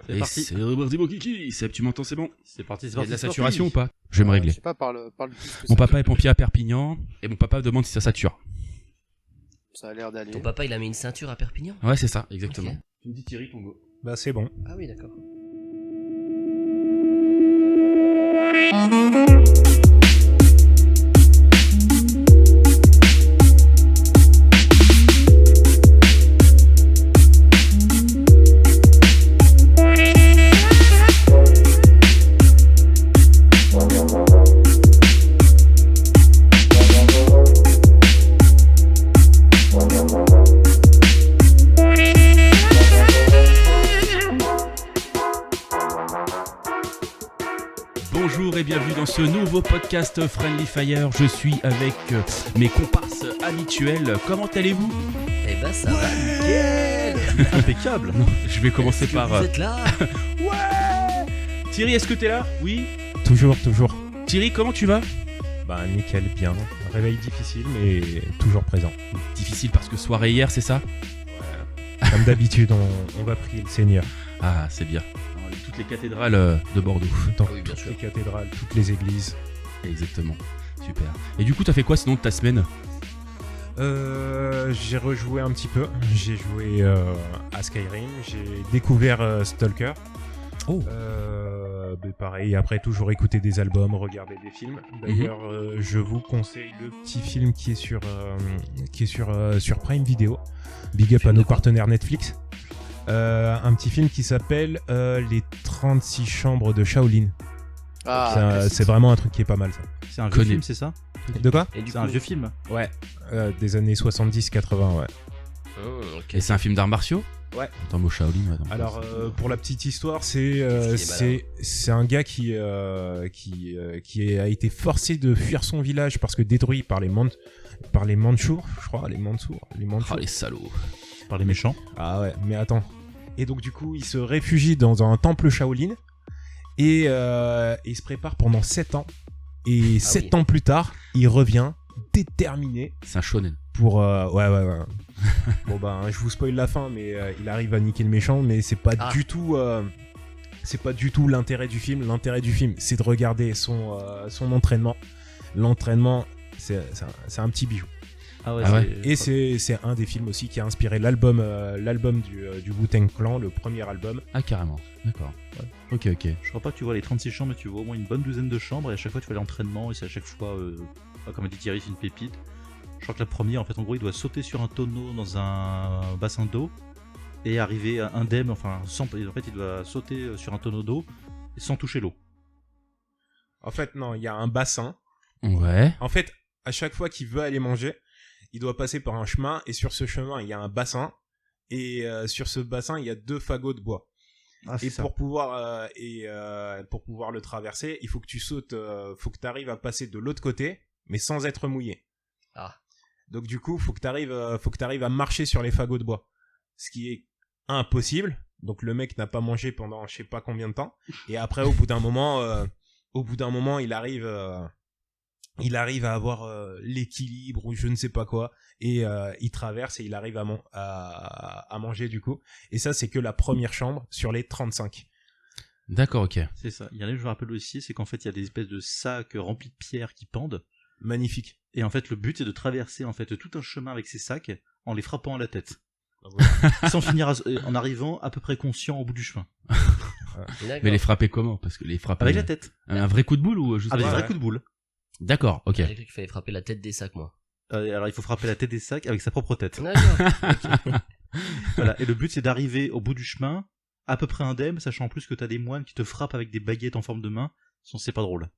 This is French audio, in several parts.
C'est parti. C'est reparti mon kiki. Seb, tu m'entends, c'est bon? C'est parti, c'est Il y a parti. de la c'est saturation ou parti. pas? Je vais me régler. Je sais pas, parle plus que Mon ça. papa est pompier à Perpignan et mon papa demande si ça sature. Ça a l'air d'aller. Ton papa, il a mis une ceinture à Perpignan? Ouais, c'est ça, exactement. Ok. Tu me dis Thierry, ton go. Bah c'est bon. Ah oui, d'accord. Bonjour et bienvenue dans ce nouveau podcast Friendly Fire. Je suis avec mes comparses habituels. Comment allez-vous? Eh ben, ça va, nickel. Impeccable. Je vais commencer Est-ce que par... vous êtes là? Thierry, est-ce que t'es là? Oui. Toujours. Thierry, comment tu vas? Bah nickel, bien. Réveil difficile, mais toujours présent. Difficile parce que soirée hier, c'est ça? Comme d'habitude, on va prier le Seigneur. Ah, c'est bien. Dans toutes les cathédrales de Bordeaux. Dans Oui, bien toutes sûr. les cathédrales, toutes les églises. Exactement. Super. Et du coup, t'as fait quoi sinon de ta semaine? J'ai rejoué un petit peu. J'ai joué à Skyrim. J'ai découvert Stalker. Oh. Mais pareil, après toujours écouter des albums, regarder des films. D'ailleurs, je vous conseille le petit film qui est sur Prime Video. Big up à nos partenaires Netflix. Un petit film qui s'appelle Les 36 chambres de Shaolin. C'est vraiment un truc qui est pas mal, ça. C'est un vieux Connais. film, c'est ça? De quoi? Et du C'est un vieux film. Ouais. Des années 70-80, ouais. Ok. Et c'est un film d'arts martiaux? Ouais. Attends, mot Shaolin, ouais, donc, Alors, pour la petite histoire, c'est un gars qui a été forcé de fuir son village parce que détruit par les Mandchours, je crois, les Mandchours. Ah, les salauds. Par les méchants. Ah ouais, mais attends. Et donc du coup, il se réfugie dans un temple Shaolin et il se prépare pendant 7 ans. Et 7 ans plus tard, il revient déterminé C'est un shonen. pour... ouais. Bon ben, je vous spoil la fin, mais il arrive à niquer le méchant, mais c'est pas du tout... c'est pas du tout l'intérêt du film. L'intérêt du film, c'est de regarder son entraînement. L'entraînement, c'est un petit bijou. Ah ouais. Ah ouais. Et c'est un des films aussi qui a inspiré l'album du Wu-Tang Clan, le premier album. Ah, carrément. D'accord. Ouais. Ok. Je crois pas que tu vois les 36 chambres, mais tu vois au moins une bonne douzaine de chambres, et à chaque fois tu fais l'entraînement, et c'est à chaque fois, comme a dit Thierry, c'est une pépite. Je crois que la première, en fait, en gros, il doit sauter sur un tonneau dans un bassin d'eau, et arriver indemne, enfin, en fait, il doit sauter sur un tonneau d'eau, sans toucher l'eau. En fait, non, il y a un bassin. Ouais. En fait, à chaque fois qu'il veut aller manger, il doit passer par un chemin, et sur ce chemin, il y a un bassin, et sur ce bassin, il y a 2 fagots de bois. Ah, c'est Et ça. pour pouvoir le traverser, il faut que tu sautes, faut que tu arrives à passer de l'autre côté, mais sans être mouillé. Ah. Donc du coup, faut que tu arrives à marcher sur les fagots de bois, ce qui est impossible. Donc le mec n'a pas mangé pendant je sais pas combien de temps, et après au bout d'un moment, il arrive à avoir l'équilibre ou je ne sais pas quoi, et il traverse et il arrive à manger du coup. Et ça, c'est que la première chambre sur les 35. D'accord, ok. C'est ça. Il y en a, je me rappelle aussi, c'est qu'en fait, il y a des espèces de sacs remplis de pierres qui pendent. Magnifique. Et en fait, le but, c'est de traverser en fait tout un chemin avec ces sacs en les frappant à la tête. Sans finir en arrivant à peu près conscient au bout du chemin. D'accord. Mais les frapper comment? Parce que les frapper... Avec la tête. Un vrai coup de boule ou juste... Avec des ouais. vrais coups de boule. D'accord, ok. J'ai cru qu'il fallait frapper la tête des sacs, moi. Alors, il faut frapper la tête des sacs avec sa propre tête. D'accord. Voilà. Et le but, c'est d'arriver au bout du chemin, à peu près indemne, sachant en plus que t'as des moines qui te frappent avec des baguettes en forme de main. Sinon, c'est pas drôle.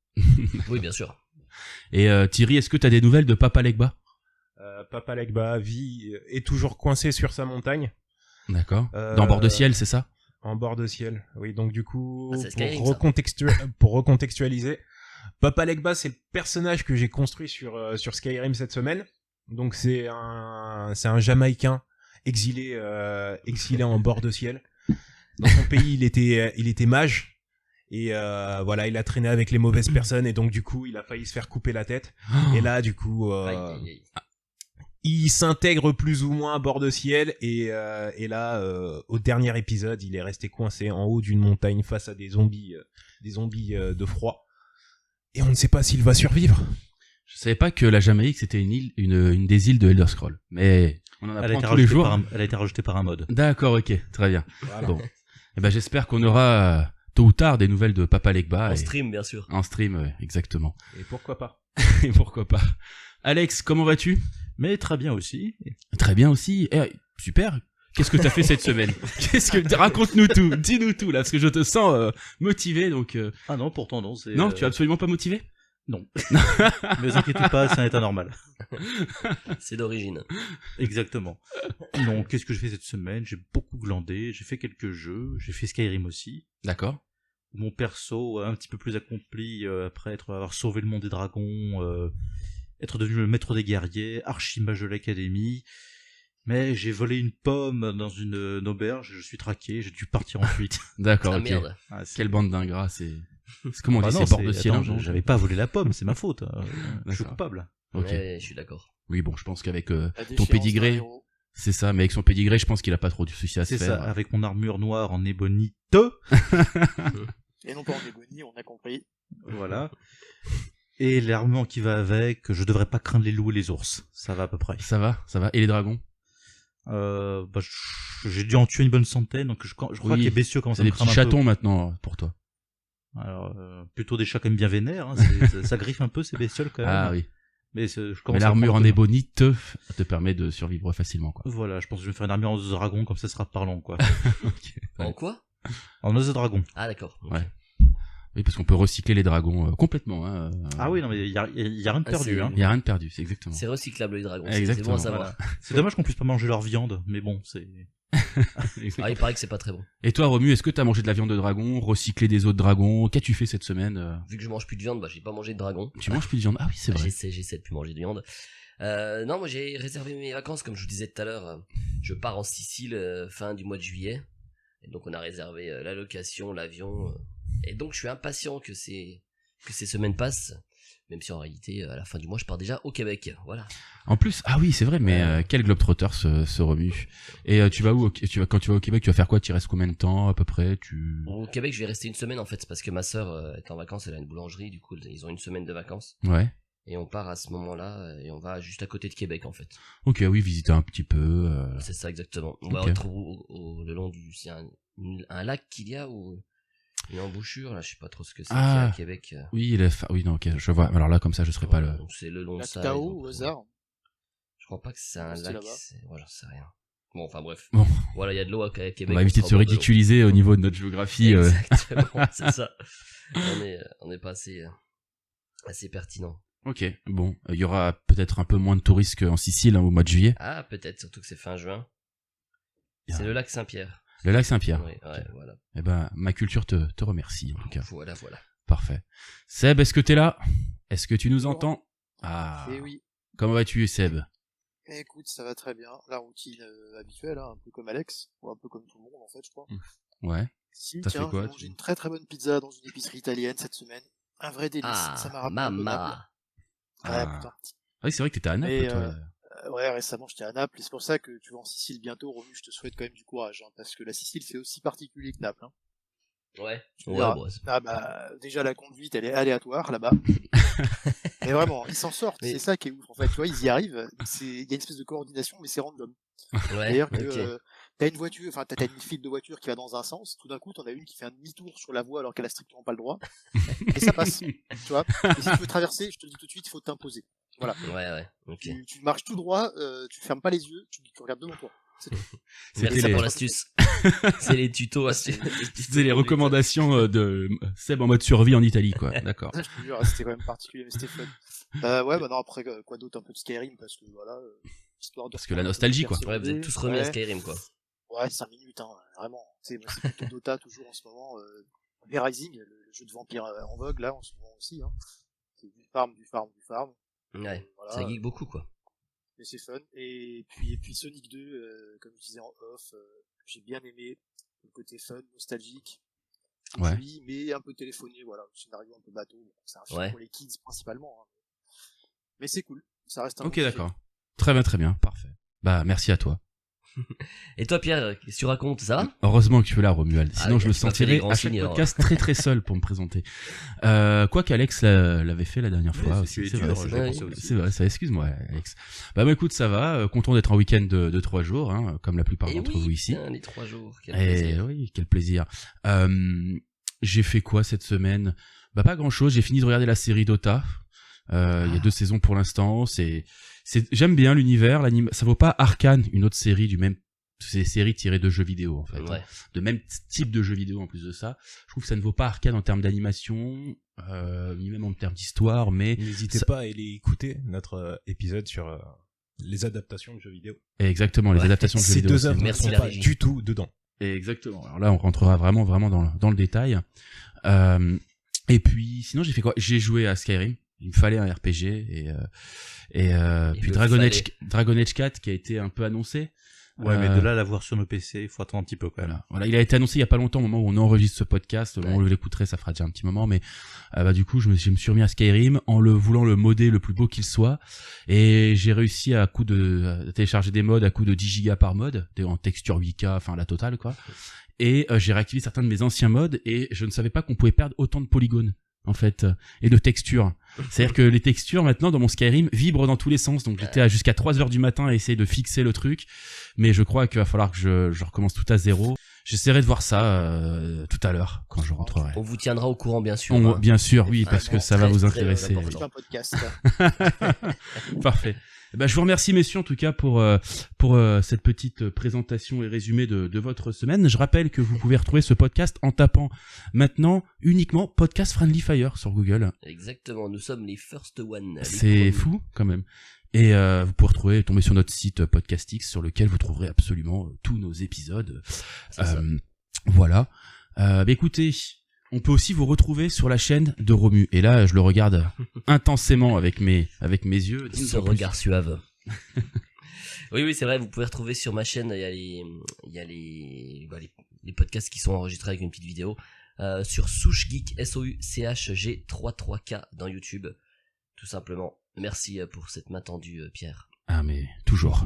Oui, bien sûr. Et Thierry, est-ce que t'as des nouvelles de Papa Legba? Papa Legba est toujours coincé sur sa montagne. D'accord. Dans Bord de Ciel, c'est ça? En bord de ciel. Oui, donc du coup, Ah, c'est Skyrim, pour recontextualiser, Papa Legba, c'est le personnage que j'ai construit sur Skyrim cette semaine. Donc c'est un Jamaïcain exilé en bord de ciel. Dans son pays, il était mage. Et voilà, il a traîné avec les mauvaises personnes et donc du coup, il a failli se faire couper la tête. Et là, du coup, Aïe, aïe, aïe. il s'intègre plus ou moins à bord de ciel et là au dernier épisode il est resté coincé en haut d'une montagne face à des zombies de froid et on ne sait pas s'il va survivre. Je savais pas que la Jamaïque c'était une des îles de Elder Scrolls, mais on en apprend tous les jours. Elle a été rajoutée par un mode. D'accord, ok, très bien. Voilà. Bon, et ben j'espère qu'on aura tôt ou tard des nouvelles de Papa Legba. En stream, bien sûr. En stream, exactement. Et pourquoi pas. Et pourquoi pas. Alex, comment vas-tu? Mais très bien aussi. Très bien aussi. Super. Qu'est-ce que t'as fait cette semaine? Raconte-nous tout, dis-nous tout là, parce que je te sens motivé, donc. Ah non, pourtant non. Non, tu es absolument pas motivé? Non. Mais vous inquiétez pas, c'est un état normal. C'est d'origine. Exactement. Donc, qu'est-ce que j'ai fait cette semaine? J'ai beaucoup glandé, j'ai fait quelques jeux, j'ai fait Skyrim aussi. D'accord. Mon perso un petit peu plus accompli après avoir sauvé le monde des dragons, être devenu le maître des guerriers, archimage de l'académie. Mais j'ai volé une pomme dans une auberge, je suis traqué, j'ai dû partir en fuite. D'accord, Ah ok. merde. Quelle bande d'ingrats, c'est comment on Bah dit, non, c'est bord de ciel. attends, j'avais pas volé la pomme, c'est ma faute. Je suis D'accord. coupable. Ok. Ouais, je suis d'accord. Oui, bon, je pense qu'avec La ton déchéance pédigré, d'un héros. c'est ça, mais avec son pédigré, je pense qu'il a pas trop de soucis à se C'est faire. ça, avec mon armure noire en ébonite. Et non pas en égonie, on a compris. Voilà. Et l'armement qui va avec, je devrais pas craindre les loups et les ours. Ça va à peu près. Ça va. Et les dragons? Bah, j'ai dû en tuer une bonne centaine, donc je crois Oui, que les bestiaux commencent C'est à me des petits craindre un peu. chatons maintenant pour toi. Alors, plutôt des chats quand même bien vénères, hein, ça griffe un peu ces bestioles quand même. Ah oui. Mais je Mais commence à l'armure en prendre- ébonite te permet de survivre facilement, quoi. Voilà, je pense que je vais faire une armure en os de dragon, comme ça sera parlant, quoi. Ok. En Ouais. quoi? En os de dragon. Ah, d'accord. Ok. Ouais. Oui, parce qu'on peut recycler les dragons complètement. Hein. Ah oui, non, mais il y a rien de Ah, perdu, c'est- hein. Il y a rien de perdu, c'est exactement. C'est recyclable les dragons. C'est bon Exactement, à savoir. C'est dommage qu'on puisse pas manger leur viande, mais bon, c'est... Ah, il paraît que c'est pas très bon. Et toi, Romu, est-ce que t'as mangé de la viande de dragon, recyclé des autres dragons? Qu'as-tu fait cette semaine? Vu que je mange plus de viande, bah j'ai pas mangé de dragon. Tu manges plus de viande? Ah oui, c'est vrai. J'essaie de plus manger de viande. Non, moi j'ai réservé mes vacances, comme je vous disais tout à l'heure. Je pars en Sicile fin du mois de juillet. Et donc on a réservé la location, l'avion. Et donc je suis impatient que ces semaines passent. Même si en réalité, à la fin du mois, je pars déjà au Québec. Voilà. En plus, ah oui, c'est vrai, mais quel globetrotter se remue. Et tu vas où? Quand tu vas au Québec, tu vas faire quoi? Tu y restes combien de temps à peu près? Au Québec, je vais rester une semaine en fait, parce que ma sœur est en vacances, elle a une boulangerie, du coup ils ont une semaine de vacances. Ouais. Et on part à ce moment-là, et on va juste à côté de Québec en fait. Ok, oui, visiter un petit peu. C'est ça exactement. On va Ok. retrouver le long du... C'est un lac qu'il y a ou une embouchure, là, je sais pas trop ce que c'est qu'il y a Ah. à Québec. Oui, oui, non, ok, je vois. Alors là, comme ça, je serais pas le. Donc, c'est le long de La ça. Tao, ils au ont- hasard. Je crois pas que c'est un C'est lac. là-bas. Ouais, j'en sais rien. Bon, enfin bref. Bon. Voilà, il y a de l'eau à Québec. On va éviter de sera se au bord l'eau. ridiculiser au niveau de notre géographie. Exactement, c'est ça. On est pas assez pertinent. Ok, bon, il y aura peut-être un peu moins de touristes qu'en Sicile hein, au mois de juillet. Ah, peut-être, surtout que c'est fin juin. Bien. C'est le lac Saint-Pierre. Le lac Saint-Pierre. Oui, ouais, voilà. Eh ben, ma culture te remercie en tout cas. Voilà. Parfait. Seb, est-ce que t'es là? Est-ce que tu nous entends? Ah. Et oui. Comment vas-tu, Seb? Écoute, ça va très bien. La routine habituelle, hein, un peu comme Alex, ou un peu comme tout le monde en fait, je crois. Ouais. Si, T'as tiens, fait quoi, j'ai tu- mangé une très très bonne pizza dans une épicerie italienne cette semaine. Un vrai délice. Ça m'a Ah, rappelé un peu Naples. mamma. Ouais, Ah. putain. Ah oui, c'est vrai que t'étais à Naples, Et, toi. Ouais, récemment j'étais à Naples, et c'est pour ça que tu vas en Sicile bientôt, Romu, je te souhaite quand même du courage, hein, parce que la Sicile c'est aussi particulier que Naples. Hein. Ouais. Tu Ouais, verras. bon, Ah bah, déjà la conduite elle est aléatoire là-bas. Mais vraiment, ils s'en sortent, Mais- c'est ça qui est ouf en fait, tu vois, ils y arrivent, il y a une espèce de coordination, mais c'est random. ouais, C'est-à-dire que ok. t'as une voiture, enfin t'as une file de voitures qui va dans un sens, tout d'un coup t'en as une qui fait un demi-tour sur la voie alors qu'elle a strictement pas le droit, et ça passe, tu vois. Et si tu veux traverser, je te le dis tout de suite, il faut t'imposer. Voilà. Ouais, ok. Tu marches tout droit, tu fermes pas les yeux, tu regardes devant toi. C'est tout. C'était Merci les- pour l'astuce. C'est les tutos astuces. C'était les recommandations de Seb en mode survie en Italie, quoi. D'accord. Je te jure, c'était quand même particulier, mais c'était fun. Ouais, bah non, après, quoi d'autre, un peu de Skyrim, parce que voilà, histoire de... Parce que la nostalgie, quoi. Ouais, vous êtes tous remis à Ouais. Skyrim, quoi. Ouais, 5 minutes, hein, vraiment. Tu sais, moi, c'est plutôt Dota, toujours en ce moment. Et Rising, le jeu de vampire en vogue, là, en ce moment aussi, hein. C'est du farm. Ouais. Voilà. Ça geek beaucoup, quoi. Mais c'est fun. Et puis Sonic 2, comme je disais en off, j'ai bien aimé le côté fun, nostalgique, Ouais. joli, mais un peu téléphoné, voilà, le scénario un peu bateau. Bon, c'est un film Ouais. pour les kids principalement, hein. Mais c'est cool. Ça reste un Ok, bon d'accord. Très bien, parfait. Bah merci à toi. Et toi, Pierre, qu'est-ce que tu racontes? Ça va? Heureusement que tu es là, Romuald. Sinon, Ah, je me tu m'as fait sentirais des grands à chaque signes, alors. podcast très seul pour me présenter. Quoi qu'Alex l'avait fait la dernière fois Ouais, aussi. c'est C'est dur, vrai, j'ai vrai. pensé aussi. c'est vrai, ça. Excuse-moi, Alex. Bah écoute, ça va. Content d'être en week-end de 3 jours, hein, comme la plupart Et d'entre oui, vous ici. putain, les 3 jours. Quel Et plaisir. oui, quel plaisir. J'ai fait quoi cette semaine? Bah pas grand-chose. J'ai fini de regarder la série Dota. Il y a 2 saisons pour l'instant. J'aime bien l'univers. Ça vaut pas Arcane, une autre série du même. C'est des séries tirées de jeux vidéo en fait, Ouais. de même type de jeux vidéo en plus de ça. Je trouve que ça ne vaut pas Arcane en termes d'animation, ni même en termes d'histoire, mais N'hésitez ça- pas à aller écouter notre épisode sur les adaptations de jeux vidéo. exactement les Ouais. adaptations de jeux Ces vidéo. 2 c'est- œuvres ne Merci sont la pas régie. du tout dedans. Exactement. Alors là, on rentrera vraiment dans le détail. Et puis, sinon, j'ai fait quoi? J'ai joué à Skyrim. Il me fallait un RPG et puis me Dragon fallait. Age 4 qui a été un peu annoncé. Ouais, mais de là à l'avoir sur nos PC, il faut attendre un petit peu quand même. Voilà, il a été annoncé il y a pas longtemps au moment où on enregistre ce podcast. Au moment où Ouais. vous l'écouterez, ça fera déjà un petit moment, mais du coup, je me suis remis à Skyrim en voulant le modder le plus beau qu'il soit, et j'ai réussi à télécharger des mods à coup de 10 gigas par mode, en texture 8K, enfin la totale quoi. Et j'ai réactivé certains de mes anciens mods, et je ne savais pas qu'on pouvait perdre autant de polygones en fait et de textures. C'est-à-dire que les textures maintenant dans mon Skyrim vibrent dans tous les sens, donc j'étais jusqu'à 3h du matin à essayer de fixer le truc, mais je crois qu'il va falloir que je recommence tout à zéro. J'essaierai de voir ça tout à l'heure quand je rentrerai. On vous tiendra au courant, bien sûr. hein. Bien sûr, oui, parce que Vraiment ça va très, vous très intéresser. important. C'est un podcast. Parfait. Je vous remercie messieurs en tout cas pour cette petite présentation et résumé de votre semaine. Je rappelle que vous pouvez retrouver ce podcast en tapant maintenant uniquement Podcast Friendly Fire sur Google. Exactement, nous sommes les first one. les C'est premiers. fou quand même. Et vous pouvez tomber sur notre site Podcastix sur lequel vous trouverez absolument tous nos épisodes. C'est ça. Voilà. Écoutez, on peut aussi vous retrouver sur la chaîne de Romu. Et là, je le regarde intensément avec mes yeux. Ce Dis-nous en plus. regard suave. Oui, c'est vrai, vous pouvez retrouver sur ma chaîne, il y a les podcasts qui sont enregistrés avec une petite vidéo, sur Souche Geek, SOUCHG 33K dans YouTube, tout simplement. Merci pour cette main tendue, Pierre. Ah mais toujours.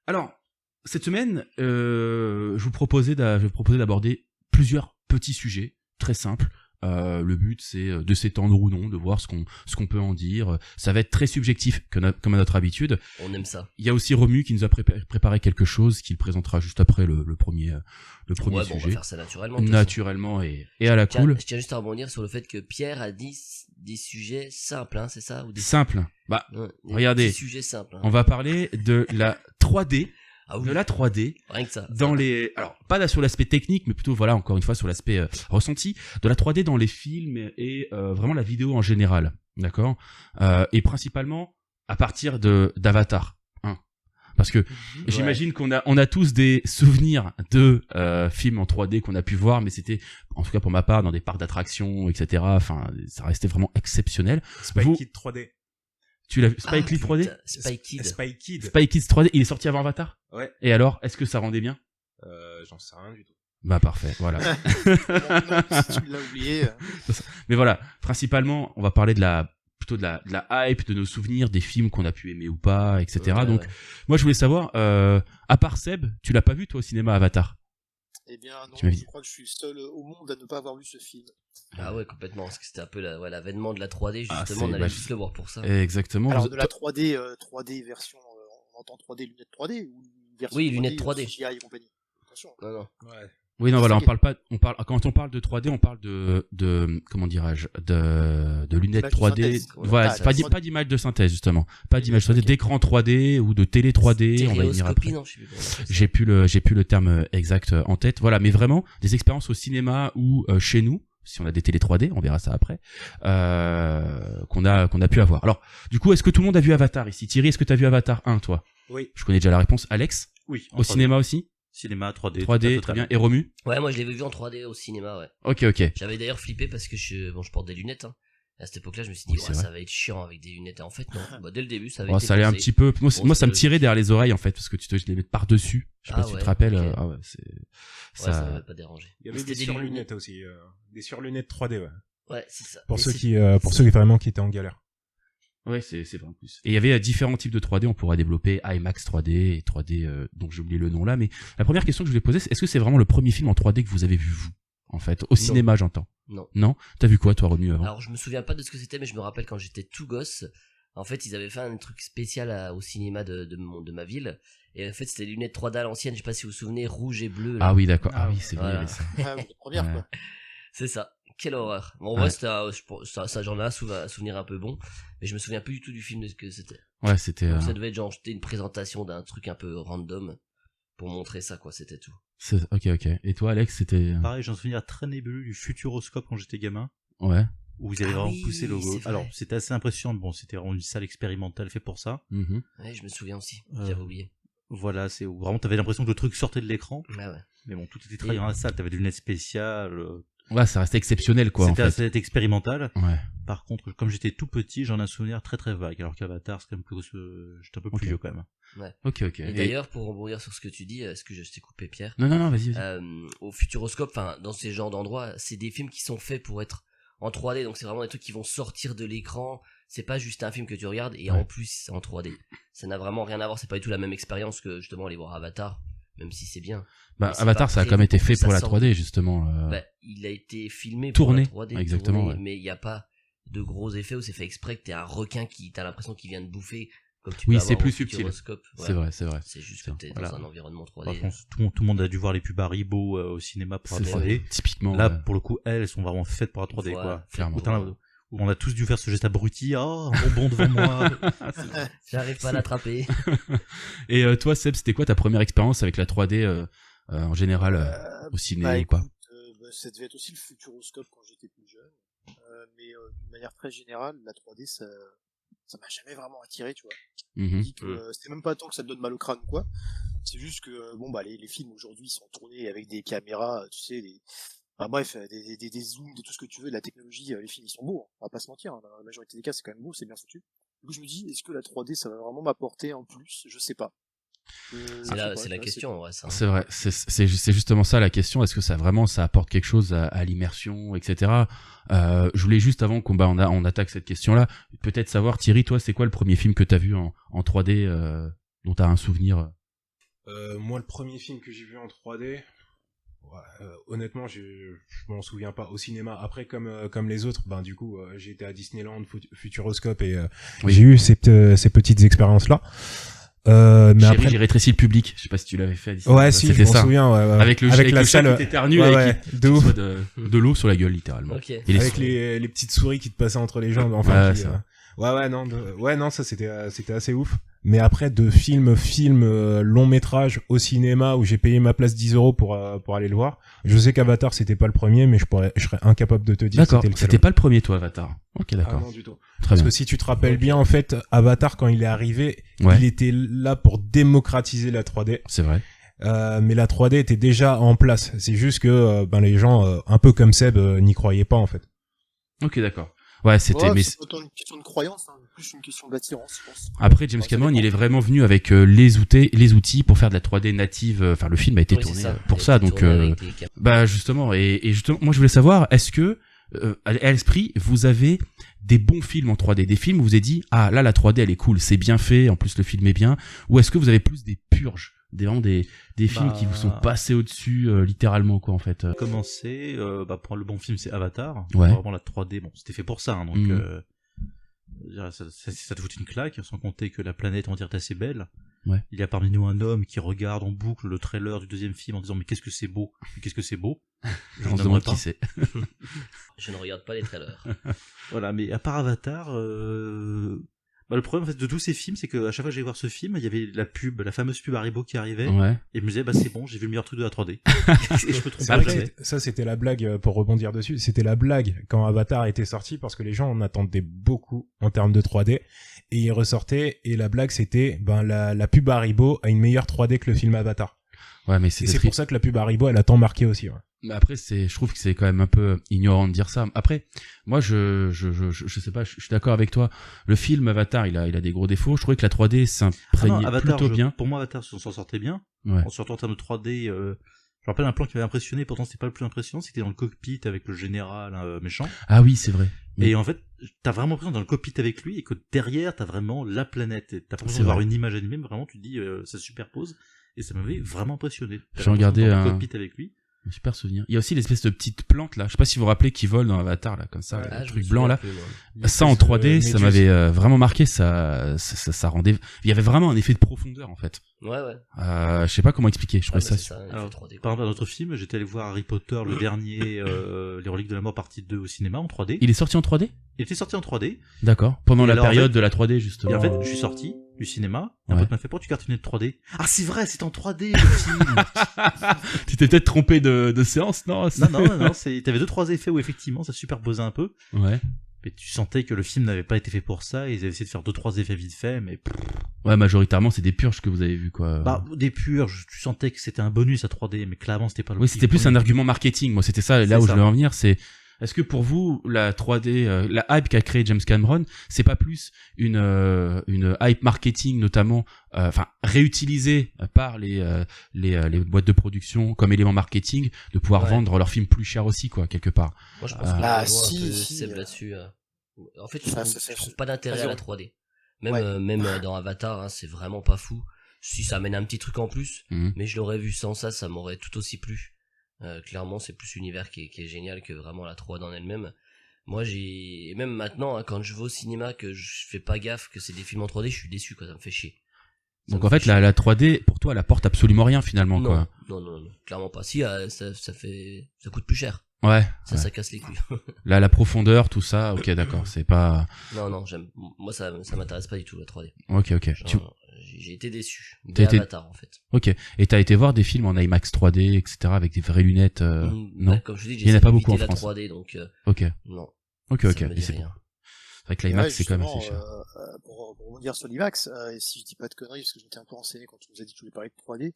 Alors, cette semaine, je vais proposer d'aborder plusieurs petits sujets très simples. Le but c'est de s'étendre ou non, de voir ce qu'on peut en dire. Ça va être très subjectif comme à notre habitude. On aime ça. Il y a aussi Romu qui nous a préparé quelque chose qu'il présentera juste après le premier Ouais, bon, on va sujet. faire ça naturellement. de toute façon. Naturellement et à la Tiens, cool. je tiens juste à rebondir sur le fait que Pierre a dit des sujets simples, hein, c'est ça, ou des... Simple. Ouais, des regardez. petits sujets simples. hein. On va parler de la 3D. Ah oui, De la 3D. rien que ça. Dans les, alors pas sur l'aspect technique, mais plutôt voilà encore une fois sur l'aspect ressenti de la 3D dans les films et vraiment la vidéo en général, d'accord, et principalement à partir d'Avatar 1, parce que j'imagine qu'on a tous des souvenirs de films en 3D qu'on a pu voir, mais c'était en tout cas pour ma part dans des parcs d'attractions, etc. Enfin, ça restait vraiment exceptionnel. Spy Vous- Kid 3D. Tu l'as vu, Spike Lee 3D, putain, Spy Kid. Spy Kid. Spy Kids 3D, il est sorti avant Avatar. Ouais. Et alors, est-ce que ça rendait bien? J'en sais rien du tout. Bah parfait, voilà. Non, si tu l'as oublié. Mais voilà, principalement, on va parler plutôt de la hype, de nos souvenirs, des films qu'on a pu aimer ou pas, etc. Ouais, Donc, ouais. moi, je voulais savoir, à part Seb, tu l'as pas vu, toi, au cinéma, Avatar? Eh bien, non, Tu m'as dit. je crois que je suis seul au monde à ne pas avoir vu ce film. Ah ouais, complètement, parce que c'était un peu l'avènement de la 3D, Ah, justement, on c'est- allait bah, juste le voir pour ça. Exactement. Alors, de la 3D, 3D version, on entend 3D lunettes 3D ou une version Oui, lunettes 3D. CGI et compagnie. Attention. Non, non. Ouais. Oui, non, voilà, Ok. quand on parle de 3D, on parle de comment dirais-je, de lunettes D'image de 3D. synthèse. Voilà, Ah, c'est pas la pas d'image de synthèse, justement. Pas d'image 3D, Ok. d'écran 3D ou de télé 3D, on va y venir Stéréoscopie, après. non, je sais plus comment on appelle ça. J'ai plus le terme exact en tête. Voilà, mais vraiment des expériences au cinéma ou chez nous, si on a des télé 3D, on verra ça après, qu'on a pu avoir. Alors, du coup, est-ce que tout le monde a vu Avatar ici? Thierry, est-ce que tu as vu Avatar 1, toi? Oui. Je connais déjà la réponse. Alex, Oui. au cinéma aussi? Cinéma 3D. 3D, très bien. Et Romu? Ouais, moi je l'avais vu en 3D au cinéma, ouais. Ok, ok. J'avais d'ailleurs flippé parce que je porte des lunettes, hein. À cette époque-là, je me suis dit, Oui, ouais, c'est vrai. ça va être chiant avec des lunettes. Et en fait, non. Bah, dès le début, ça avait Oh, été ça allait un pensé. petit peu. Moi, Bon, ça me c'est- tirait derrière les oreilles en fait, parce que tu te les mets par dessus. Je sais pas Ah si tu ouais, te rappelles. ok. Ah ouais, c'est Ouais, ça ça. m'avait pas dérangé. Il y avait C'était des surlunettes aussi. Des surlunettes 3D, ouais. Ouais, c'est ça. Pour Mais ceux c'est- qui vraiment qui étaient en galère. Ouais, c'est vrai en plus. Et il y avait différents types de 3D, on pourra développer IMAX 3D et 3D dont j'ai oublié le nom là, mais la première question que je voulais poser, c'est est-ce que c'est vraiment le premier film en 3D que vous avez vu vous en fait, au cinéma j'entends. Non. Non, t'as vu quoi toi Romu avant? Alors je me souviens pas de ce que c'était, mais je me rappelle quand j'étais tout gosse, en fait ils avaient fait un truc spécial au cinéma de ma ville, et en fait c'était les lunettes 3D à l'ancienne, je sais pas si vous vous souvenez, rouge et bleu. Là. Ah oui d'accord, Ah ah oui ouais. c'est vrai, il y avait ça. Ah oui, la première, Ouais. quoi. C'est ça. Quelle horreur. Bon, en Ouais. vrai, ça j'en ai un souvenir un peu bon, mais je me souviens plus du tout du film de ce que c'était. Ouais, c'était Donc, ça devait être genre c'était une présentation d'un truc un peu random pour montrer ça, quoi, c'était tout. OK. Et toi Alex, c'était Pareil, j'ai un souvenir très nébuleux du Futuroscope quand j'étais gamin, ouais. où ils avaient Ah vraiment oui, poussé le c'est logo. vrai. Alors, c'était assez impressionnant. Bon, c'était vraiment une salle expérimentale faite pour ça. Mhm. Ouais, je me souviens aussi, Euh, j'avais oublié. Voilà, c'est où vraiment t'avais l'impression que le truc sortait de l'écran. Ah ouais. Mais bon, tout était travaillé dans la salle. T'avais des lunettes spéciales. Ouais, ça restait exceptionnel quoi en C'était fait. assez expérimental. Ouais. Par contre, comme j'étais tout petit, j'en ai un souvenir très très vague. Alors qu'Avatar, c'est quand même plus, j'étais un peu plus Ok. vieux quand même. OK. Et d'ailleurs, pour rebondir sur ce que tu dis, est-ce que je t'ai coupé, Pierre? Non, vas-y. Au Futuroscope, enfin, dans ces genres d'endroits, c'est des films qui sont faits pour être en 3D, donc c'est vraiment des trucs qui vont sortir de l'écran. C'est pas juste un film que tu regardes et Ouais. en plus c'est en 3D. Ça n'a vraiment rien à voir, c'est pas du tout la même expérience que justement aller voir Avatar, même si c'est bien. Bah Mais c'est Avatar pas ça a prévu quand même été pour fait que ça pour la sorte. 3D justement. Bah, il a été filmé Tourné, pour la 3D, exactement, tourné, ouais. mais il n'y a pas de gros effets où c'est fait exprès que t'es un requin qui t'as l'impression qu'il vient de bouffer, comme tu Oui, peux c'est avoir plus au subtil. Futuroscope. C'est vrai. C'est juste que t'es Voilà. dans un environnement 3D. Par contre, tout le monde a dû voir les pubs Haribo au cinéma pour la C'est ça. 3D. Typiquement. Là, pour le coup, elles sont vraiment faites pour la 3D, Voilà, quoi. clairement. Où on a tous dû faire ce geste abruti. Oh, un bonbon devant moi. J'arrive pas à l'attraper. Et toi Seb, c'était quoi ta première expérience avec la 3D en général au ciné Bah, ou quoi? écoute, ça devait être aussi le Futuroscope quand j'étais plus jeune. Mais d'une manière très générale, la 3D, ça m'a jamais vraiment attiré, tu vois. Je me Mhm. dis que c'est même pas tant que ça me donne mal au crâne ou quoi. C'est juste que, bon, bah, les films aujourd'hui sont tournés avec des caméras, tu sais, enfin, bref, des zooms, tout ce que tu veux, de la technologie, les films ils sont beaux, hein, on va pas se mentir, hein, dans la majorité des cas c'est quand même beau, c'est bien foutu. Du coup je me dis, est-ce que la 3D ça va vraiment m'apporter en plus? Je sais pas. C'est la question, en vrai, ça. C'est vrai, c'est justement ça la question. Est-ce que ça apporte quelque chose à l'immersion, etc. Je voulais juste avant on attaque cette question-là, peut-être savoir Thierry, toi, c'est quoi le premier film que t'as vu en 3D dont t'as un souvenir? Moi, le premier film que j'ai vu en 3D, honnêtement, je m'en souviens pas au cinéma. Après, comme les autres, ben du coup, j'ai été à Disneyland, Futuroscope et Oui. j'ai eu ces petites expériences-là. Mais Chérie, après, j'ai rétréci le public. Je sais pas si tu l'avais fait à Disney. ouais, si, je c'était m'en ça. souviens. Ouais. Avec le avec la chat salle, qui t'éternue ouais, et ouais, qui de ouf. reçoit de l'eau sur la gueule littéralement. Ok. Et les Avec les petites souris qui te passaient entre les jambes. Enfin, Ouais, qui, c'est vrai. non, ça c'était assez ouf. Mais après, de film long métrage au cinéma où j'ai payé ma place 10 € pour aller le voir. Je sais qu'Avatar c'était pas le premier, mais je serais incapable de te dire. D'accord. C'était C'était pas le premier, toi, Avatar. Ok, Ah d'accord. non du tout. Très Parce bien. que si tu te rappelles bien, en fait, Avatar quand il est arrivé, Ouais. il était là pour démocratiser la 3D. C'est vrai. Mais la 3D était déjà en place. C'est juste que les gens, un peu comme Seb, n'y croyaient pas en fait. Ok, d'accord. Ouais, c'était. Mais c'est pas tant une question de croyance, hein, plus une question d'attirance, je pense. après, James Ouais, ça Cameron, dépend. il est vraiment venu avec les outils pour faire de la 3D native. Enfin, le film a été Oui, c'est tourné ça. pour Il a ça, été donc. tourné avec des caméras. Bah justement, et justement, moi je voulais savoir, est-ce que à l'esprit vous avez des bons films en 3D, des films où vous avez dit ah là la 3D elle est cool, c'est bien fait, en plus le film est bien, ou est-ce que vous avez plus des purges, vraiment des films qui vous sont passés au-dessus littéralement quoi en fait. Commencer, pour le bon film, c'est Avatar. Ouais. Vraiment la 3D, bon, c'était fait pour ça, hein, donc Mhm. je dirais, ça te fout une claque, sans compter que la planète entière est assez belle. Ouais. Il y a parmi nous un homme qui regarde en boucle le trailer du deuxième film en disant mais qu'est-ce que c'est beau, mais qu'est-ce que c'est beau. Je On se ne demande nommerai pas. qui c'est. Je ne regarde pas les trailers. Voilà, mais à part Avatar, le problème en fait, de tous ces films, c'est qu'à chaque fois que j'allais voir ce film, il y avait la fameuse pub Haribo qui arrivait, Ouais. et je me disais, c'est bon, j'ai vu le meilleur truc de la 3D. Et je me trompe C'est pas vrai que jamais. ça c'était la blague, pour rebondir dessus, c'était la blague quand Avatar était sorti parce que les gens en attendaient beaucoup en termes de 3D et ils ressortaient et la blague c'était la pub Haribo a une meilleure 3D que le film Avatar. Ouais, mais Et c'est c'est pour ça que la pub Haribo elle a tant marqué aussi. Ouais. Mais après, je trouve que c'est quand même un peu ignorant de dire ça. Après, moi, je sais pas, je suis d'accord avec toi. Le film Avatar, il a des gros défauts. Je trouvais que la 3D s'imprégnait Avatar, plutôt bien. pour moi, Avatar s'en sortait bien. Ouais. Surtout en termes de 3D, Je me rappelle un plan qui m'avait impressionné, pourtant c'était pas le plus impressionnant, c'était dans le cockpit avec le général méchant. Ah oui, c'est vrai. Et en fait, t'as vraiment l'impression dans le cockpit avec lui et que derrière t'as vraiment la planète. Et t'as pas C'est l'impression d'avoir vrai. une image animée, mais vraiment tu te dis ça se superpose. Et ça m'avait vraiment impressionné. T'as J'ai regardé l'impression dans un- le cockpit avec lui. Un super souvenir. Il y a aussi l'espèce de petite plante là, je sais pas si vous vous rappelez, qui vole dans Avatar là, comme ça, Ouais. le Ah, je truc me blanc souviens là. plus, moi. Ça en 3D, ça Méduse. m'avait vraiment marqué, ça rendait, il y avait vraiment un effet de profondeur en fait. Ouais, ouais. Je sais pas comment expliquer, je Ouais, trouvais mais ça. c'est ça, il Alors, fait 3D. Par exemple, dans notre film, j'étais allé voir Harry Potter, le dernier, Les Reliques de la Mort partie 2 au cinéma en 3D. Il est sorti en 3D? Il était sorti en 3D. D'accord. Pendant Et la alors, en période fait- de la 3D justement. Et en fait, je suis sorti du cinéma. Et un Ouais. pote m'a fait, pourquoi tu gardes une lunette 3D? Ah, c'est vrai, c'est en 3D, le film. Tu t'es peut-être trompé de séance, non? non, t'avais 2-3 effets où effectivement ça superposait un peu. Ouais. Mais tu sentais que le film n'avait pas été fait pour ça, et ils avaient essayé de faire 2-3 effets vite fait, mais Ouais, majoritairement, c'est des purges que vous avez vu, quoi. bah, des purges, tu sentais que c'était un bonus à 3D, mais clairement c'était pas le Oui, c'était plus un premier. argument marketing. Moi, c'était ça, là C'est où ça. je voulais en venir, c'est, est-ce que pour vous, la 3D, la hype qu'a créé James Cameron, c'est pas plus une hype marketing, notamment, enfin, réutilisée par les boîtes de production comme élément marketing, de pouvoir Ouais. vendre leurs films plus cher aussi, quoi, quelque part. Moi, je pense Ah. que Ah, je rejoins si, un peu si, Seb là-dessus. En fait, Ça, ça, je trouve pas d'intérêt vas-y, à la ouais. 3D. Même, Ouais. même dans Avatar, hein, c'est vraiment pas fou. Si ça amène un petit truc en plus, Mhm. mais je l'aurais vu sans ça, ça m'aurait tout aussi plu. Clairement, c'est plus l'univers qui est génial que vraiment la 3D en elle-même. Moi, et même maintenant, hein, quand je vais au cinéma, que je fais pas gaffe que c'est des films en 3D, je suis déçu, quoi, ça me fait chier. Ça Donc me en fait, fait chier. la 3D, pour toi, elle apporte absolument rien finalement, quoi. Non, clairement pas. Si, ça coûte plus cher. Ouais. Ça, ouais. ça casse les couilles. Là, la profondeur, tout ça, ok, d'accord, c'est pas. Non, moi, ça m'intéresse pas du tout, la 3D. Ok, ok. Genre, j'ai été déçu. T'as Dès été- Avatar, en fait. Ok. Et t'as été voir des films en IMAX 3D, etc., avec des vraies lunettes, non? Bah, comme je vous dis, Il y en a pas beaucoup en la France. 3D, donc, Ok. non. Ok, ça ok. me Et dit c'est rien. C'est vrai que Et l'IMAX, ouais, c'est quand même justement, assez cher. pour rebondir sur l'IMAX, et si je dis pas de conneries, parce que j'étais un peu renseigné quand tu nous as dit que tu voulais parler de 3D,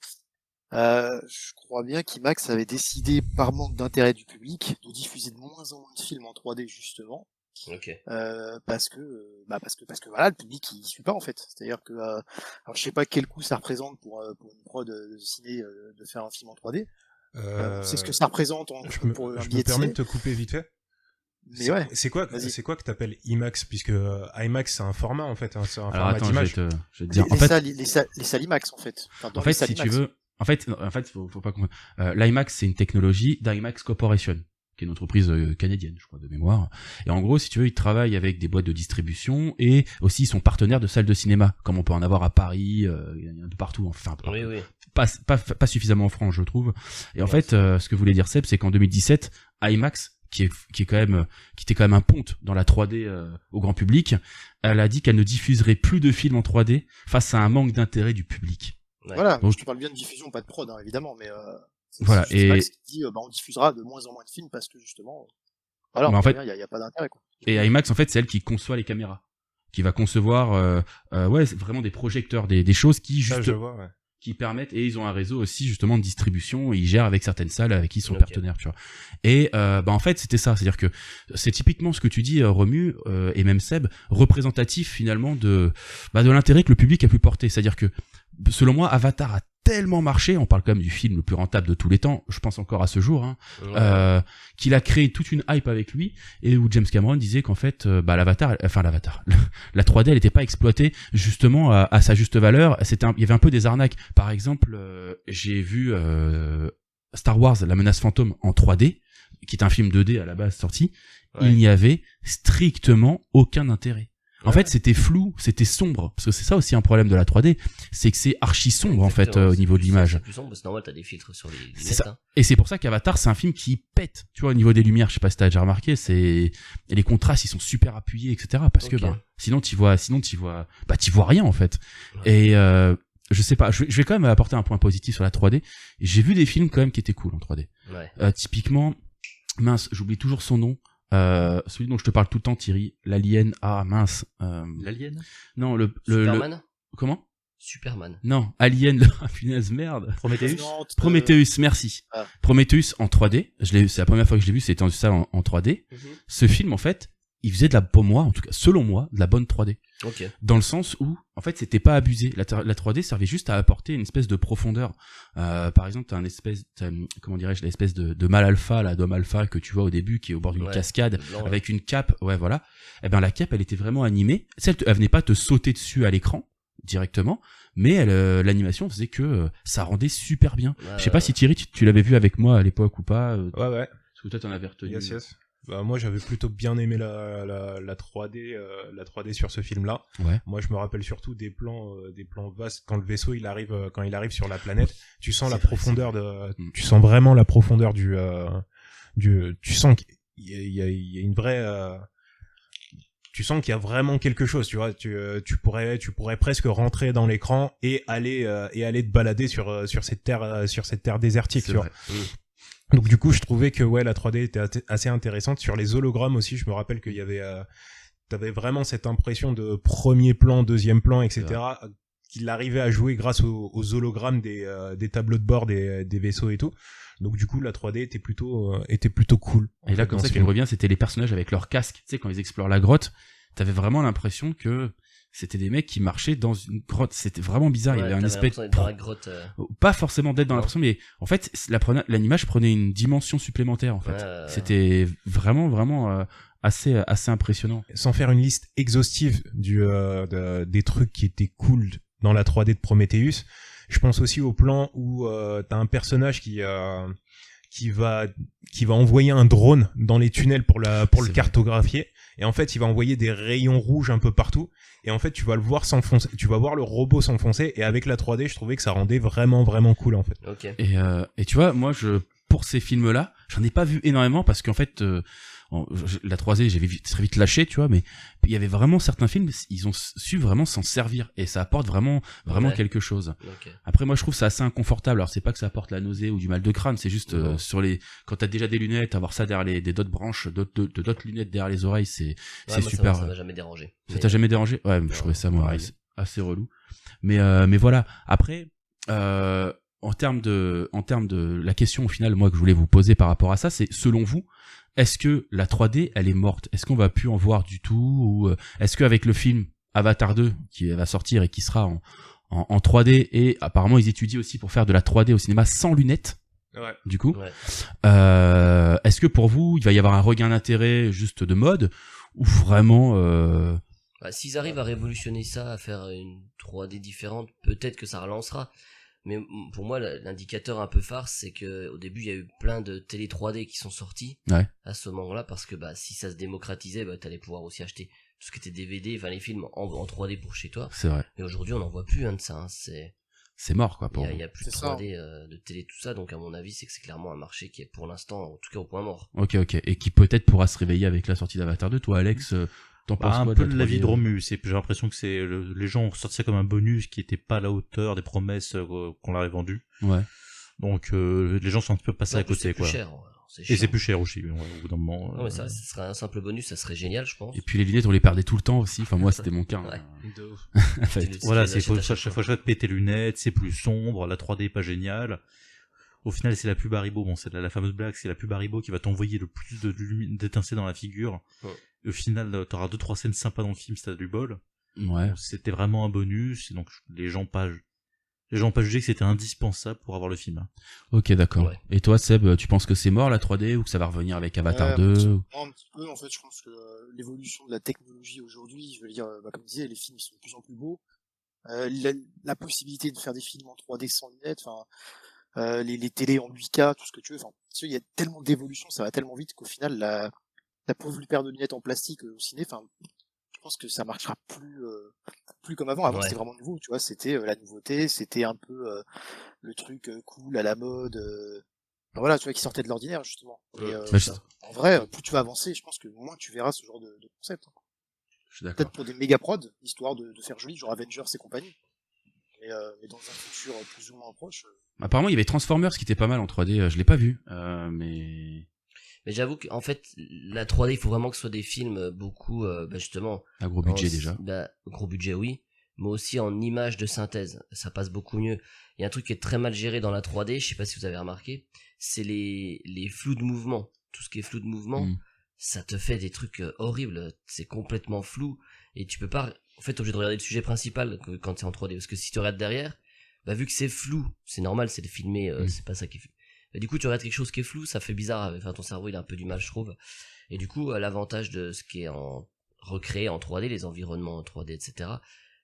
je crois bien qu'IMAX avait décidé, par manque d'intérêt du public, de diffuser de moins en moins de films en 3D, justement, Ok. parce que voilà, le public il suit pas en fait. C'est-à-dire que, alors je sais pas quel coût ça représente pour une prod de ciné de faire un film en 3D. C'est ce que ça représente pour un je billet me de permets ciné. de te couper vite fait. Mais ouais. C'est quoi Vas-y. que t'appelles IMAX, puisque IMAX c'est un format en fait, hein, c'est un Alors format attends, je vais d'image. te dire. Les, En fait, salles IMAX en fait. Enfin, dans en fait, les salles si tu IMAX. veux, en fait, faut pas comprendre. L'IMAX, c'est une technologie d'IMAX Corporation, qui est une entreprise canadienne, je crois, de mémoire. Et en gros, si tu veux, ils travaillent avec des boîtes de distribution et aussi ils sont partenaires de salles de cinéma, comme on peut en avoir à Paris, il y en a de partout, enfin, Oui. pas suffisamment en France, je trouve. Et en fait, ce que voulait dire Seb, c'est qu'en 2017, IMAX, qui était quand même un ponte dans la 3D au grand public, elle a dit qu'elle ne diffuserait plus de films en 3D face à un manque d'intérêt du public. Ouais. Voilà, Donc- je parle bien de diffusion, pas de prod, hein, évidemment, mais Voilà, c'est juste et- IMAX qui dit on diffusera de moins en moins de films parce que justement, voilà, Mais en on fait- voit bien, il y a pas d'intérêt quoi. Et IMAX, en fait, c'est elle qui conçoit les caméras, qui va concevoir, c'est vraiment des projecteurs, des choses qui Ça, juste je vois, ouais. qui permettent, et ils ont un réseau aussi justement de distribution, et ils gèrent avec certaines salles avec qui ils sont Ok. partenaires, tu vois. Et en fait c'était ça, c'est-à-dire que c'est typiquement ce que tu dis, Romu, et même Seb, représentatif finalement de l'intérêt que le public a pu porter, c'est-à-dire que selon moi Avatar a tellement marché, on parle quand même du film le plus rentable de tous les temps, je pense encore à ce jour, hein, Ouais. qu'il a créé toute une hype avec lui, et où James Cameron disait qu'en fait l'Avatar, la 3D elle était pas exploitée justement à sa juste valeur. Il y avait un peu des arnaques. Par exemple, j'ai vu Star Wars La Menace Fantôme en 3D, qui est un film 2D à la base sorti. Ouais. Il n'y avait strictement aucun intérêt. En Ouais. fait, c'était flou, c'était sombre, parce que c'est ça aussi un problème de la 3D, c'est que c'est archi sombre en fait Exactement, au c'est niveau de plus- l'image. C'est plus sombre, c'est normal, t'as des filtres sur les C'est lunettes, ça. hein. Et c'est pour ça qu'Avatar, c'est un film qui pète, tu vois, au niveau des lumières. Je sais pas si t'as déjà remarqué, et les contrastes, ils sont super appuyés, etc. Parce que, Ok. sinon t'y vois rien, en fait. Et, je sais pas, je vais quand même apporter un point positif sur la 3D. J'ai vu des films quand même qui étaient cool en 3D. Ouais. Typiquement, mince, j'oublie toujours son nom. Celui dont je te parle tout le temps, Thierry, l'alien, L'alien? non, le, Superman? comment? Superman. Non, Alien, ah, punaise, merde. Prometheus? Prometheus, merci. Ah. Prometheus en 3D. C'est la première fois que je l'ai vu, c'était en salle en 3D. Ce film, en fait, faisait pour moi, en tout cas, selon moi, de la bonne 3D. Ok. Dans le sens où, en fait, c'était pas abusé. La 3D servait juste à apporter une espèce de profondeur. Par exemple, comment dirais-je, l'espèce de mâle alpha, là, d'homme alpha que tu vois au début, qui est au bord d'une cascade, Blanc, avec une cape, ouais, voilà. Eh ben, la cape, elle était vraiment animée. Elle venait pas te sauter dessus à l'écran, directement, mais l'animation faisait que ça rendait super bien. Je sais pas si Thierry, tu l'avais vu avec moi à l'époque ou pas. Ouais. Parce que toi, t'en avais retenu. Yes. Bah, moi, j'avais plutôt bien aimé la 3D, la 3D sur ce film-là. Ouais. Moi, je me rappelle surtout des plans vastes quand le vaisseau il arrive sur la planète. Tu sens la profondeur tu sens vraiment la profondeur tu sens qu'il y a une vraie, tu sens qu'il y a vraiment quelque chose, tu vois. Tu pourrais presque rentrer dans l'écran et aller te balader sur cette terre désertique, tu vois. Donc du coup, je trouvais que la 3D était assez intéressante. Sur les hologrammes aussi, je me rappelle qu'il y avait, t'avais vraiment cette impression de premier plan, deuxième plan, etc. Qu'il arrivait à jouer grâce aux hologrammes des tableaux de bord des vaisseaux et tout. Donc du coup, la 3D était plutôt cool. Et là, comme ça, ce qui me revient, c'était les personnages avec leurs casques. Tu sais, quand ils explorent la grotte, t'avais vraiment l'impression que c'était des mecs qui marchaient dans une grotte. C'était vraiment bizarre. Il y avait un espèce dans la grotte. Pas forcément d'être dans l'impression, mais en fait, l'image prenait une dimension supplémentaire. En fait, c'était vraiment assez impressionnant. Sans faire une liste exhaustive des trucs qui étaient cool dans la 3D de Prometheus, je pense aussi au plan où t'as un personnage qui va envoyer un drone dans les tunnels pour le cartographier. Et en fait, il va envoyer des rayons rouges un peu partout. Et en fait, tu vas le voir s'enfoncer. Tu vas voir le robot s'enfoncer. Et avec la 3D, je trouvais que ça rendait vraiment, vraiment cool, en fait. Okay. Et tu vois, moi, pour ces films-là, j'en ai pas vu énormément parce qu'en fait, la 3D, j'avais très vite lâché, tu vois, mais il y avait vraiment certains films, ils ont su vraiment s'en servir et ça apporte vraiment quelque chose. Okay. Après, moi, je trouve ça assez inconfortable. Alors, c'est pas que ça apporte la nausée ou du mal de crâne, c'est juste quand t'as déjà des lunettes, avoir ça derrière d'autres branches, d'autres lunettes derrière les oreilles, c'est super. Ça m'a jamais dérangé. Ça t'a jamais dérangé? Ouais, je trouvais ça moi assez relou. Mais voilà. Après, en termes de la question au final, moi que je voulais vous poser par rapport à ça, c'est selon vous, est-ce que la 3D elle est morte? Est-ce qu'on va plus en voir du tout, ou est-ce qu'avec le film Avatar 2 qui va sortir et qui sera en 3D, et apparemment ils étudient aussi pour faire de la 3D au cinéma sans lunettes, du coup, est-ce que pour vous il va y avoir un regain d'intérêt juste de mode, ou vraiment s'ils arrivent à révolutionner ça, à faire une 3D différente, peut-être que ça relancera. Mais pour moi, l'indicateur un peu phare, c'est que au début, il y a eu plein de télé 3D qui sont sortis à ce moment-là, parce que si ça se démocratisait, t'allais pouvoir aussi acheter tout ce qui était DVD, enfin les films en 3D pour chez toi. C'est vrai. Mais aujourd'hui, on n'en voit plus de ça. C'est mort, quoi. Il y a plus de 3D de télé, tout ça. Donc à mon avis, c'est clairement un marché qui est pour l'instant, en tout cas au point mort. Ok. Et qui peut-être pourra se réveiller avec la sortie d'Avatar 2. Toi, Alex, t'en penses quoi? Un peu de l'avis de Romu. J'ai l'impression que les gens ont ressorti ça comme un bonus qui était pas à la hauteur des promesses qu'on leur avait vendues. Ouais. Donc les gens sont un peu passés à côté, quoi. Cher, et c'est plus cher aussi, au bout d'un moment. Non, mais ça serait un simple bonus, ça serait génial, je pense. Et puis les lunettes, on les perdait tout le temps aussi. Enfin, moi, c'était mon cas. En fait. Voilà, c'est chaque fois je péter les lunettes, c'est plus sombre, la 3D est pas géniale. Au final, c'est la pub Haribo. Bon, c'est la fameuse blague, c'est la pub Haribo qui va t'envoyer le plus d'étincelles dans la figure. Et au final, t'auras 2-3 scènes sympas dans le film si t'as du bol. Ouais. Donc, c'était vraiment un bonus, et donc les gens pas jugé que c'était indispensable pour avoir le film. Ok, d'accord. Ouais. Et toi, Seb, tu penses que c'est mort la 3D, ou que ça va revenir avec Avatar 2? Un petit peu, en fait, je pense que l'évolution de la technologie aujourd'hui, je veux dire, comme je disais, les films sont de plus en plus beaux. La possibilité de faire des films en 3D sans lunettes, enfin, les télés en 8K, tout ce que tu veux, enfin, il y a tellement d'évolution, ça va tellement vite qu'au final, la pauvre paire de lunettes en plastique au ciné, enfin, je pense que ça marchera plus comme avant. Avant, c'était vraiment nouveau, tu vois, c'était la nouveauté, c'était un peu le truc cool à la mode, enfin, voilà, tu vois, qui sortait de l'ordinaire, justement. Et, en vrai, plus tu vas avancer, je pense que moins tu verras ce genre de concept. Je suis d'accord. Peut-être pour des méga prods, histoire de faire joli, genre Avengers et compagnie. Mais dans un futur plus ou moins proche. Apparemment, il y avait Transformers qui était pas mal en 3D, je l'ai pas vu, Mais j'avoue qu'en fait, la 3D, il faut vraiment que ce soit des films beaucoup, justement... À gros budget déjà. Gros budget, oui. Mais aussi en images de synthèse. Ça passe beaucoup mieux. Il y a un truc qui est très mal géré dans la 3D, je sais pas si vous avez remarqué, c'est les flous de mouvement. Tout ce qui est flou de mouvement, ça te fait des trucs horribles, c'est complètement flou et tu peux pas en fait obligé de regarder le sujet principal quand c'est en 3D parce que si tu regardes derrière, bah vu que c'est flou, c'est normal, c'est de filmer, c'est pas ça qui est flou. Bah, du coup tu regardes quelque chose qui est flou, ça fait bizarre, enfin ton cerveau il a un peu du mal je trouve. Et du coup l'avantage de ce qui est en recréé en 3D, les environnements en 3D etc.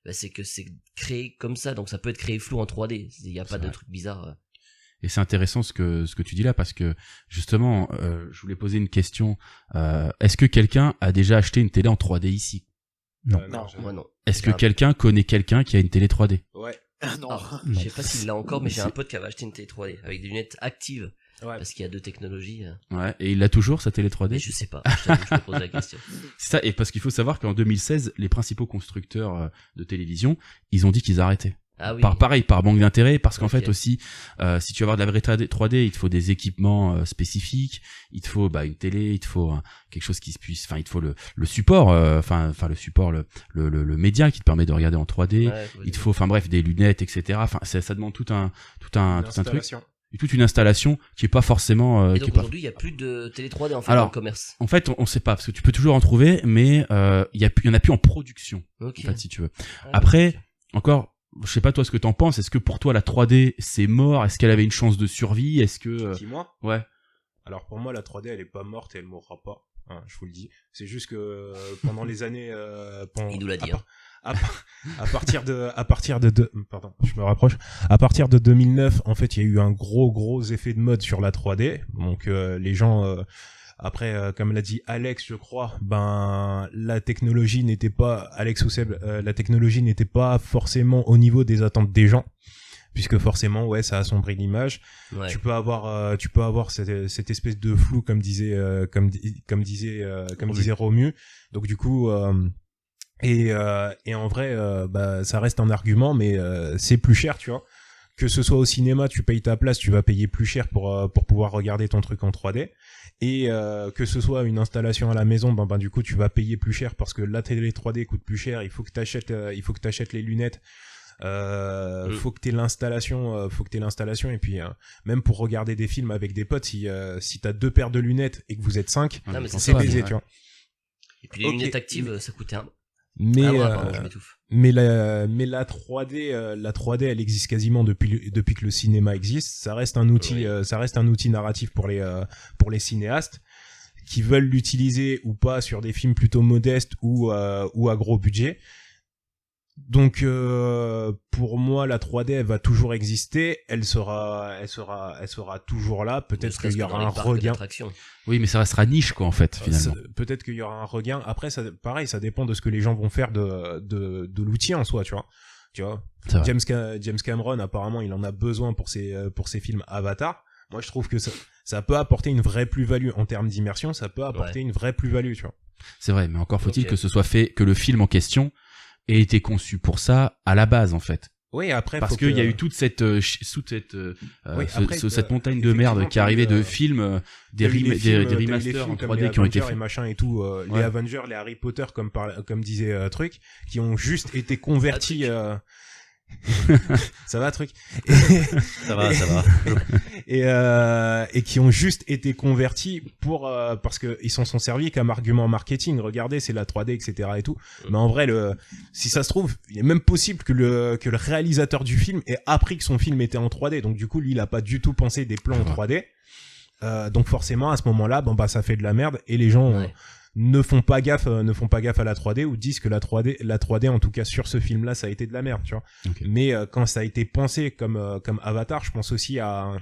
Bah, c'est que c'est créé comme ça, donc ça peut être créé flou en 3D, il y a pas de trucs bizarres. Et c'est intéressant ce que tu dis là parce que justement, je voulais poser une question. Est-ce que quelqu'un a déjà acheté une télé en 3D ici? Non. Non, Moi non. Est-ce que quelqu'un connaît quelqu'un qui a une télé 3D? Ouais. non. Ah, je sais pas s'il l'a encore, mais j'ai C'est- un pote qui avait acheté une télé 3D avec des lunettes actives Ouais. parce qu'il y a 2 technologies. Ouais. Et il l'a toujours sa télé Mais 3D? je sais pas, je t'avoue, je me pose la question. C'est ça. Et parce qu'il faut savoir qu'en 2016, les principaux constructeurs de télévision, ils ont dit qu'ils arrêtaient. Ah oui. Par manque d'intérêt, parce qu'en Ok. fait aussi, si tu veux avoir de la vraie 3D, il te faut des équipements spécifiques, il te faut une télé, il te faut quelque chose qui puisse, enfin il te faut le support, le support, le média qui te permet de regarder en 3D, Ouais, il te faut, enfin bref, des lunettes, etc. Enfin ça demande tout un truc, Installation. toute une installation qui est pas forcément. Et qui est donc pas... aujourd'hui, il y a plus de télé 3D en fait Alors, dans le commerce. En fait, on sait pas parce que tu peux toujours en trouver, mais il y en a plus en production, Ok. en fait, si tu veux. Ah, Après, encore, je sais pas toi ce que t'en penses. Est-ce que pour toi la 3D c'est mort? Est-ce qu'elle avait une chance de survie? Est-ce que Dis-moi. ouais. Alors pour moi, la 3D, elle est pas morte et elle mourra pas. Hein, je vous le dis. C'est juste que pendant les années, il nous l'a dit. à partir de pardon, je me rapproche. À partir de 2009, en fait, il y a eu un gros effet de mode sur la 3D. Donc les gens après, comme l'a dit Alex, je crois, la technologie n'était pas, Alex ou Seb, la technologie n'était pas forcément au niveau des attentes des gens, puisque forcément, ouais, ça assombrit l'image. Ouais. Tu peux avoir cette espèce de flou, comme disait Romu. Donc du coup, et en vrai, ça reste un argument, mais c'est plus cher, tu vois. Que ce soit au cinéma, tu payes ta place, tu vas payer plus cher pour pouvoir regarder ton truc en 3D. Et que ce soit une installation à la maison, du coup tu vas payer plus cher parce que la télé 3D coûte plus cher. Il faut que t'achètes les lunettes. Faut que t'aies l'installation. Et puis même pour regarder des films avec des potes, si t'as 2 paires de lunettes et que vous êtes 5, Non, mais c'est baisé, ouais. tu vois. Et puis les Ok. lunettes actives, ça coûtait un. Mais Ah ouais, pardon, je m'étouffe. mais la 3D, elle existe quasiment depuis que le cinéma existe. Ça reste un outil, narratif pour les cinéastes qui veulent l'utiliser ou pas sur des films plutôt modestes ou à gros budget. Donc pour moi, la 3D, elle va toujours exister. Elle sera toujours là. Peut-être qu'il y aura un regain. Oui, mais ça restera niche quoi en fait finalement. Peut-être qu'il y aura un regain. Après, pareil, ça dépend de ce que les gens vont faire de l'outil en soi, tu vois. James Cameron, apparemment, il en a besoin pour ses films Avatar. Moi, je trouve que ça peut apporter une vraie plus-value en termes d'immersion. Ça peut apporter une vraie plus-value, tu vois. C'est vrai, mais encore faut-il que ce soit fait, que le film en question ait été conçu pour ça à la base en fait. Oui, après, parce qu'il y a eu toute cette cette montagne de merde qui arrivait de films, des remasters en 3D qui ont été faits. Et machin et tout, les Avengers, les Harry Potter, comme disait Truc, qui ont juste été convertis. Ça va, Truc? Ça va. Et qui ont juste été convertis parce que ils s'en sont servis comme argument marketing. Regardez, c'est la 3D, etc. et tout. Mais en vrai, si ça se trouve, il est même possible que le réalisateur du film ait appris que son film était en 3D. Donc du coup, lui, il a pas du tout pensé des plans en 3D. Donc forcément, à ce moment-là, ça fait de la merde et les gens ne font pas gaffe à la 3D ou disent que la 3D en tout cas sur ce film-là, ça a été de la merde, tu vois. Okay. Mais quand ça a été pensé comme Avatar, je pense aussi à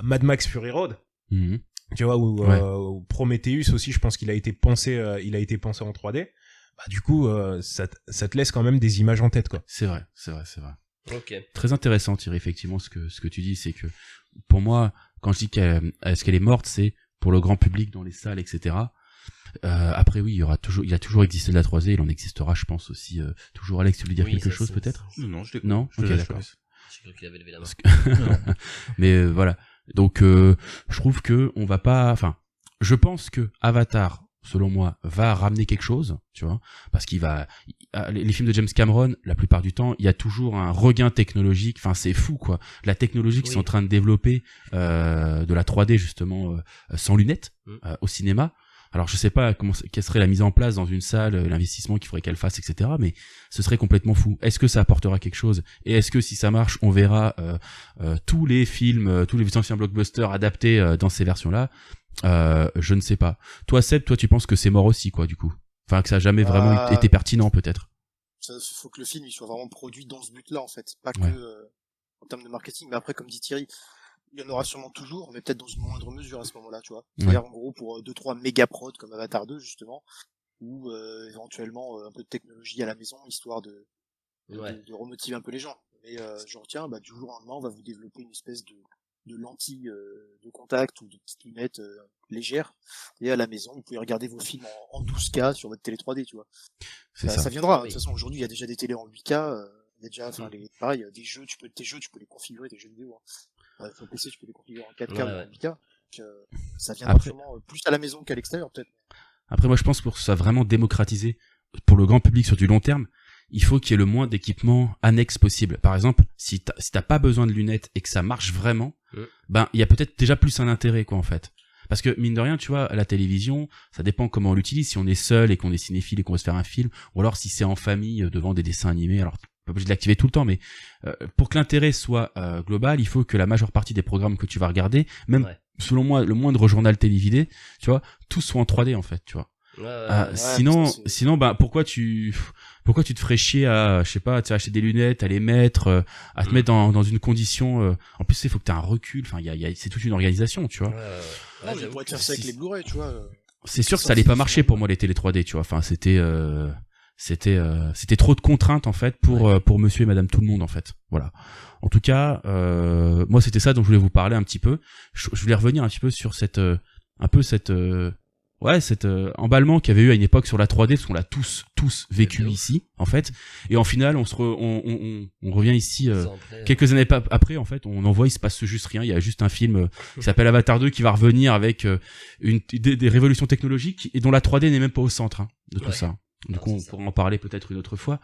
Mad Max Fury Road. Mm-hmm. Tu vois, ou Prometheus aussi, je pense qu'il a été pensé en 3D. Du coup, ça te laisse quand même des images en tête, quoi. C'est vrai. Ok. Très intéressant, Thierry, effectivement, ce que tu dis, c'est que, pour moi, quand je dis est-ce qu'elle est morte, c'est pour le grand public dans les salles, etc. Après, oui, il a toujours existé de la 3D, il en existera, je pense aussi, toujours. Alex, tu voulais dire quelque chose, peut-être? Non, je t'écoute. Non? Ok, d'accord. J'ai cru qu'il avait levé la main. Mais, voilà. Donc, je trouve que on va pas, je pense que Avatar, selon moi, va ramener quelque chose, tu vois, parce les films de James Cameron, la plupart du temps, il y a toujours un regain technologique, c'est fou, quoi. La technologie qu'ils sont en train de développer, de la 3D, justement, sans lunettes, au cinéma, Alors je sais pas quelle serait la mise en place dans une salle, l'investissement qu'il faudrait qu'elle fasse, etc. Mais ce serait complètement fou. Est-ce que ça apportera quelque chose? Et est-ce que si ça marche, on verra tous les films, tous les anciens blockbusters adaptés dans ces versions-là? Je ne sais pas. Toi, Seb, tu penses que c'est mort aussi, quoi, du coup? Enfin, que ça a jamais vraiment été pertinent, peut-être. Il faut que le film il soit vraiment produit dans ce but-là, en fait, pas Ouais. que en termes de marketing. Mais après, comme dit Thierry, il y en aura sûrement toujours, mais peut-être dans une moindre mesure à ce moment-là, tu vois. C'est-à-dire en gros pour 2-3 méga prods comme Avatar 2 justement, ou éventuellement un peu de technologie à la maison, histoire de remotiver un peu les gens. Mais genre tiens, du jour au lendemain, on va vous développer une espèce de lentilles de contact ou de petites lunettes légères, et à la maison, vous pouvez regarder vos films en 12K sur votre télé 3D, tu vois. Ça viendra. De toute façon, aujourd'hui, il y a déjà des télés en 8K. Il y a déjà, pareil, des jeux, tu peux les configurer, tes jeux vidéo. Sur PC, tu peux les configurer en 4K ou en 8K. Donc, ça viendra sûrement plus à la maison qu'à l'extérieur, peut-être. Après, moi, je pense que pour que ça soit vraiment démocratisé pour le grand public sur du long terme, il faut qu'il y ait le moins d'équipements annexes possible. Par exemple, si t'as pas besoin de lunettes et que ça marche vraiment, il y a peut-être déjà plus un intérêt, quoi, en fait. Parce que, mine de rien, tu vois, à la télévision, ça dépend comment on l'utilise. Si on est seul et qu'on est cinéphile et qu'on veut se faire un film, ou alors si c'est en famille devant des dessins animés, alors pas obligé de l'activer tout le temps, mais pour que l'intérêt soit global, il faut que la majeure partie des programmes que tu vas regarder, même selon moi le moindre journal télévisé, tu vois, tout soit en 3D en fait, tu vois. Sinon pourquoi tu te ferais chier à, je sais pas, tu acheter des lunettes, à les mettre, à te mettre dans une condition, en plus il faut que tu aies un recul, enfin c'est toute une organisation, tu vois. Je pourrais te faire ça avec les Blu-ray, tu vois. C'est sûr que ça allait pas marcher pour moi les télé 3D, tu vois. Enfin, c'était trop de contraintes en fait pour monsieur et madame tout le monde en fait. Voilà. En tout cas, moi c'était ça dont je voulais vous parler un petit peu. Je voulais revenir un petit peu sur cet emballement qu'il y avait eu à une époque sur la 3D, parce qu'on l'a tous vécu ici en fait. Et en final, on revient ici quelques années après en fait, on en voit il se passe juste rien. Il y a juste un film qui s'appelle Avatar 2 qui va revenir avec des révolutions technologiques et dont la 3D n'est même pas au centre de tout ça. Du coup, on pourra en parler peut-être une autre fois.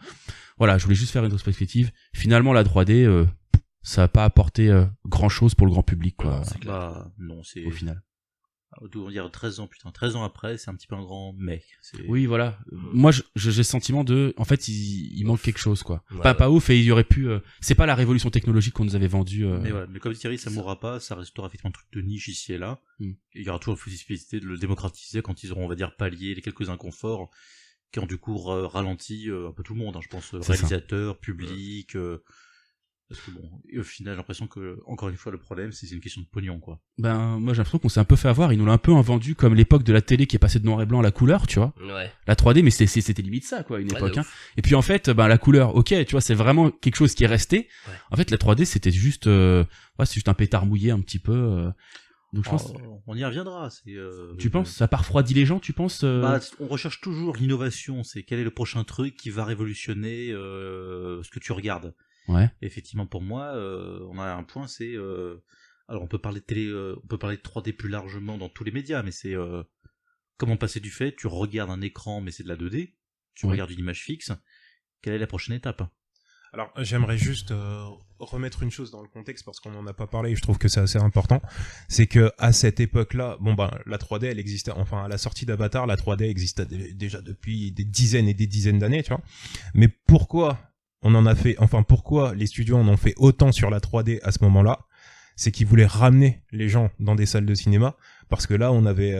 Voilà, je voulais juste faire une autre perspective. Finalement, la 3D, ça n'a pas apporté grand-chose pour le grand public, quoi. Non, c'est... Au final. On dirait 13 ans après, c'est un petit peu un grand mec. Oui, voilà. Moi, j'ai le sentiment en fait, il manque quelque chose, quoi. Pas ouf, et il y aurait pu, c'est pas la révolution technologique qu'on nous avait vendue. Mais comme Thierry, ça mourra pas, ça restera effectivement un truc de niche ici et là. Il y aura toujours la possibilité de le démocratiser quand ils auront, on va dire, pallié les quelques inconforts qui ont du coup ralenti un peu tout le monde, je pense, réalisateur, public, parce que et au final, j'ai l'impression que, encore une fois, le problème, c'est une question de pognon, quoi. Moi, j'ai l'impression qu'on s'est un peu fait avoir, ils nous l'ont un peu vendu comme l'époque de la télé qui est passée de noir et blanc à la couleur, tu vois. Ouais. La 3D, mais c'était limite ça, quoi, une époque, Et puis, en fait, la couleur, ok, tu vois, c'est vraiment quelque chose qui est resté. Ouais. En fait, la 3D, c'était juste, c'est juste un pétard mouillé un petit peu, donc je pense on y reviendra. Tu penses ça a pas refroidi les gens, tu penses on recherche toujours l'innovation. C'est quel est le prochain truc qui va révolutionner ce que tu regardes. Ouais. Effectivement, pour moi, on a un point, c'est alors on peut parler de télé, on peut parler de 3D plus largement dans tous les médias, mais c'est comment passer du fait, tu regardes un écran, mais c'est de la 2D, tu regardes une image fixe. Quelle est la prochaine étape? Alors, j'aimerais juste remettre une chose dans le contexte parce qu'on n'en a pas parlé et je trouve que c'est assez important. C'est que à cette époque-là, la 3D, elle existait, enfin, à la sortie d'Avatar, la 3D existait déjà depuis des dizaines et des dizaines d'années, tu vois. Mais pourquoi pourquoi les studios en ont fait autant sur la 3D à ce moment-là? C'est qu'ils voulaient ramener les gens dans des salles de cinéma parce que là, on avait,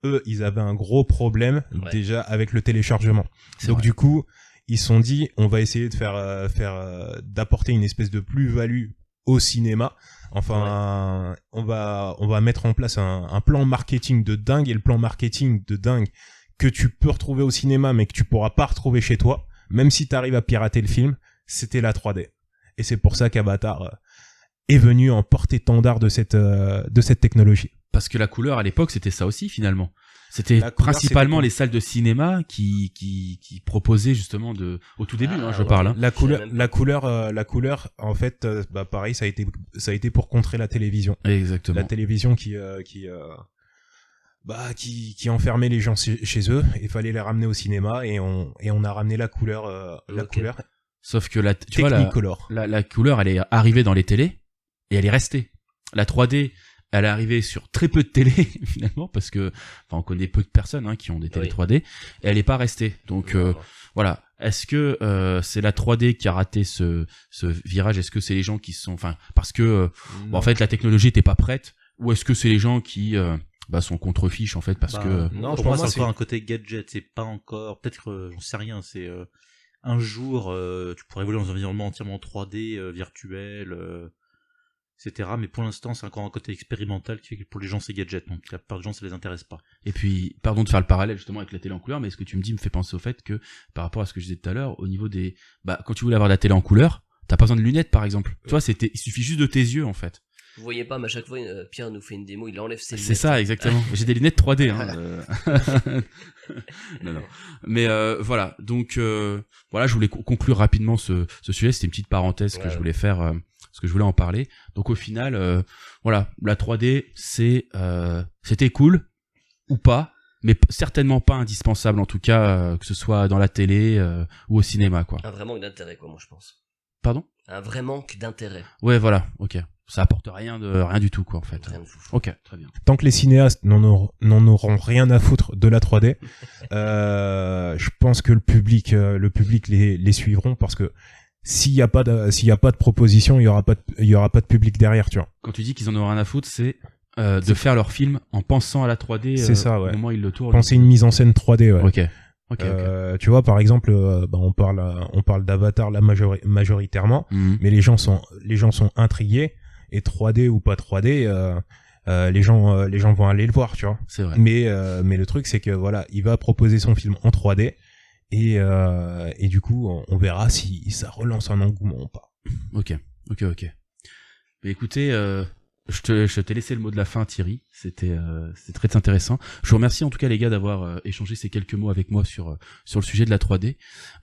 eux, ils avaient un gros problème déjà avec le téléchargement. Donc, du coup, ils se sont dit, on va essayer de d'apporter une espèce de plus-value au cinéma. Enfin, on va mettre en place un plan marketing de dingue, et le plan marketing de dingue que tu peux retrouver au cinéma, mais que tu pourras pas retrouver chez toi, même si tu arrives à pirater le film, c'était la 3D. Et c'est pour ça qu'Avatar est venu en porte-étendard de cette technologie. Parce que la couleur à l'époque, c'était ça aussi finalement. C'était principalement les salles de cinéma qui proposaient justement au tout début, je parle. Hein. La couleur, en fait, pareil, ça a été pour contrer la télévision. Exactement. La télévision qui enfermait les gens chez eux, il fallait les ramener au cinéma et on a ramené la couleur, couleur. Sauf que la couleur, elle est arrivée dans les télés et elle est restée. La 3D elle est arrivée sur très peu de télé finalement parce que on connaît peu de personnes qui ont des télé 3D et elle est pas restée. Donc voilà, est-ce que c'est la 3D qui a raté ce virage? Est-ce que c'est les gens qui sont parce que en fait la technologie était pas prête, ou est-ce que c'est les gens qui sont contre-fiche en fait parce que non, pour moi c'est encore un côté gadget, c'est pas encore, peut-être que j'en sais rien, c'est un jour tu pourrais évoluer dans un environnement entièrement 3D virtuel etc. Mais pour l'instant, c'est encore un côté expérimental qui fait que pour les gens, c'est gadget. Donc, la plupart des gens, ça les intéresse pas. Et puis, pardon de faire le parallèle justement avec la télé en couleur, mais ce que tu me dis me fait penser au fait que, par rapport à ce que je disais tout à l'heure, au niveau des, quand tu voulais avoir la télé en couleur, t'as pas besoin de lunettes, par exemple. Tu vois, il suffit juste de tes yeux, en fait. Vous voyez pas, mais à chaque fois, Pierre nous fait une démo, il enlève ses lunettes. C'est ça, exactement. J'ai des lunettes 3D, non. Mais, voilà. Donc, voilà, je voulais conclure rapidement ce sujet. C'était une petite parenthèse que je voulais faire, parce que je voulais en parler. Donc au final, voilà, la 3D, c'était cool ou pas, mais certainement pas indispensable en tout cas, que ce soit dans la télé ou au cinéma, quoi. Un vrai manque d'intérêt, quoi, moi je pense. Pardon ? Un vrai manque d'intérêt. Ouais, voilà, ok. Ça apporte rien du tout, quoi, en fait. Rien de fou. Ok, très bien. Tant que les cinéastes n'en auront rien à foutre de la 3D, je pense que le public les suivront, parce que s'il y a pas de proposition, il y aura pas de public derrière, tu vois. Quand tu dis qu'ils en ont rien à foutre, c'est de faire leur film en pensant à la 3D c'est ça, ouais. au moment où ils le tournent. Penser une mise en scène 3D, ouais. Ok. Tu vois, par exemple, on parle d'Avatar là majoritairement, mais les gens sont intrigués, et 3D ou pas 3D, les gens vont aller le voir, tu vois. C'est vrai. Mais le truc, c'est que voilà, il va proposer son film en 3D. Et du coup, on verra si ça relance un engouement ou pas. Ok. Mais écoutez, je t'ai laissé le mot de la fin, Thierry. C'était très intéressant. Je vous remercie en tout cas, les gars, d'avoir échangé ces quelques mots avec moi sur le sujet de la 3D.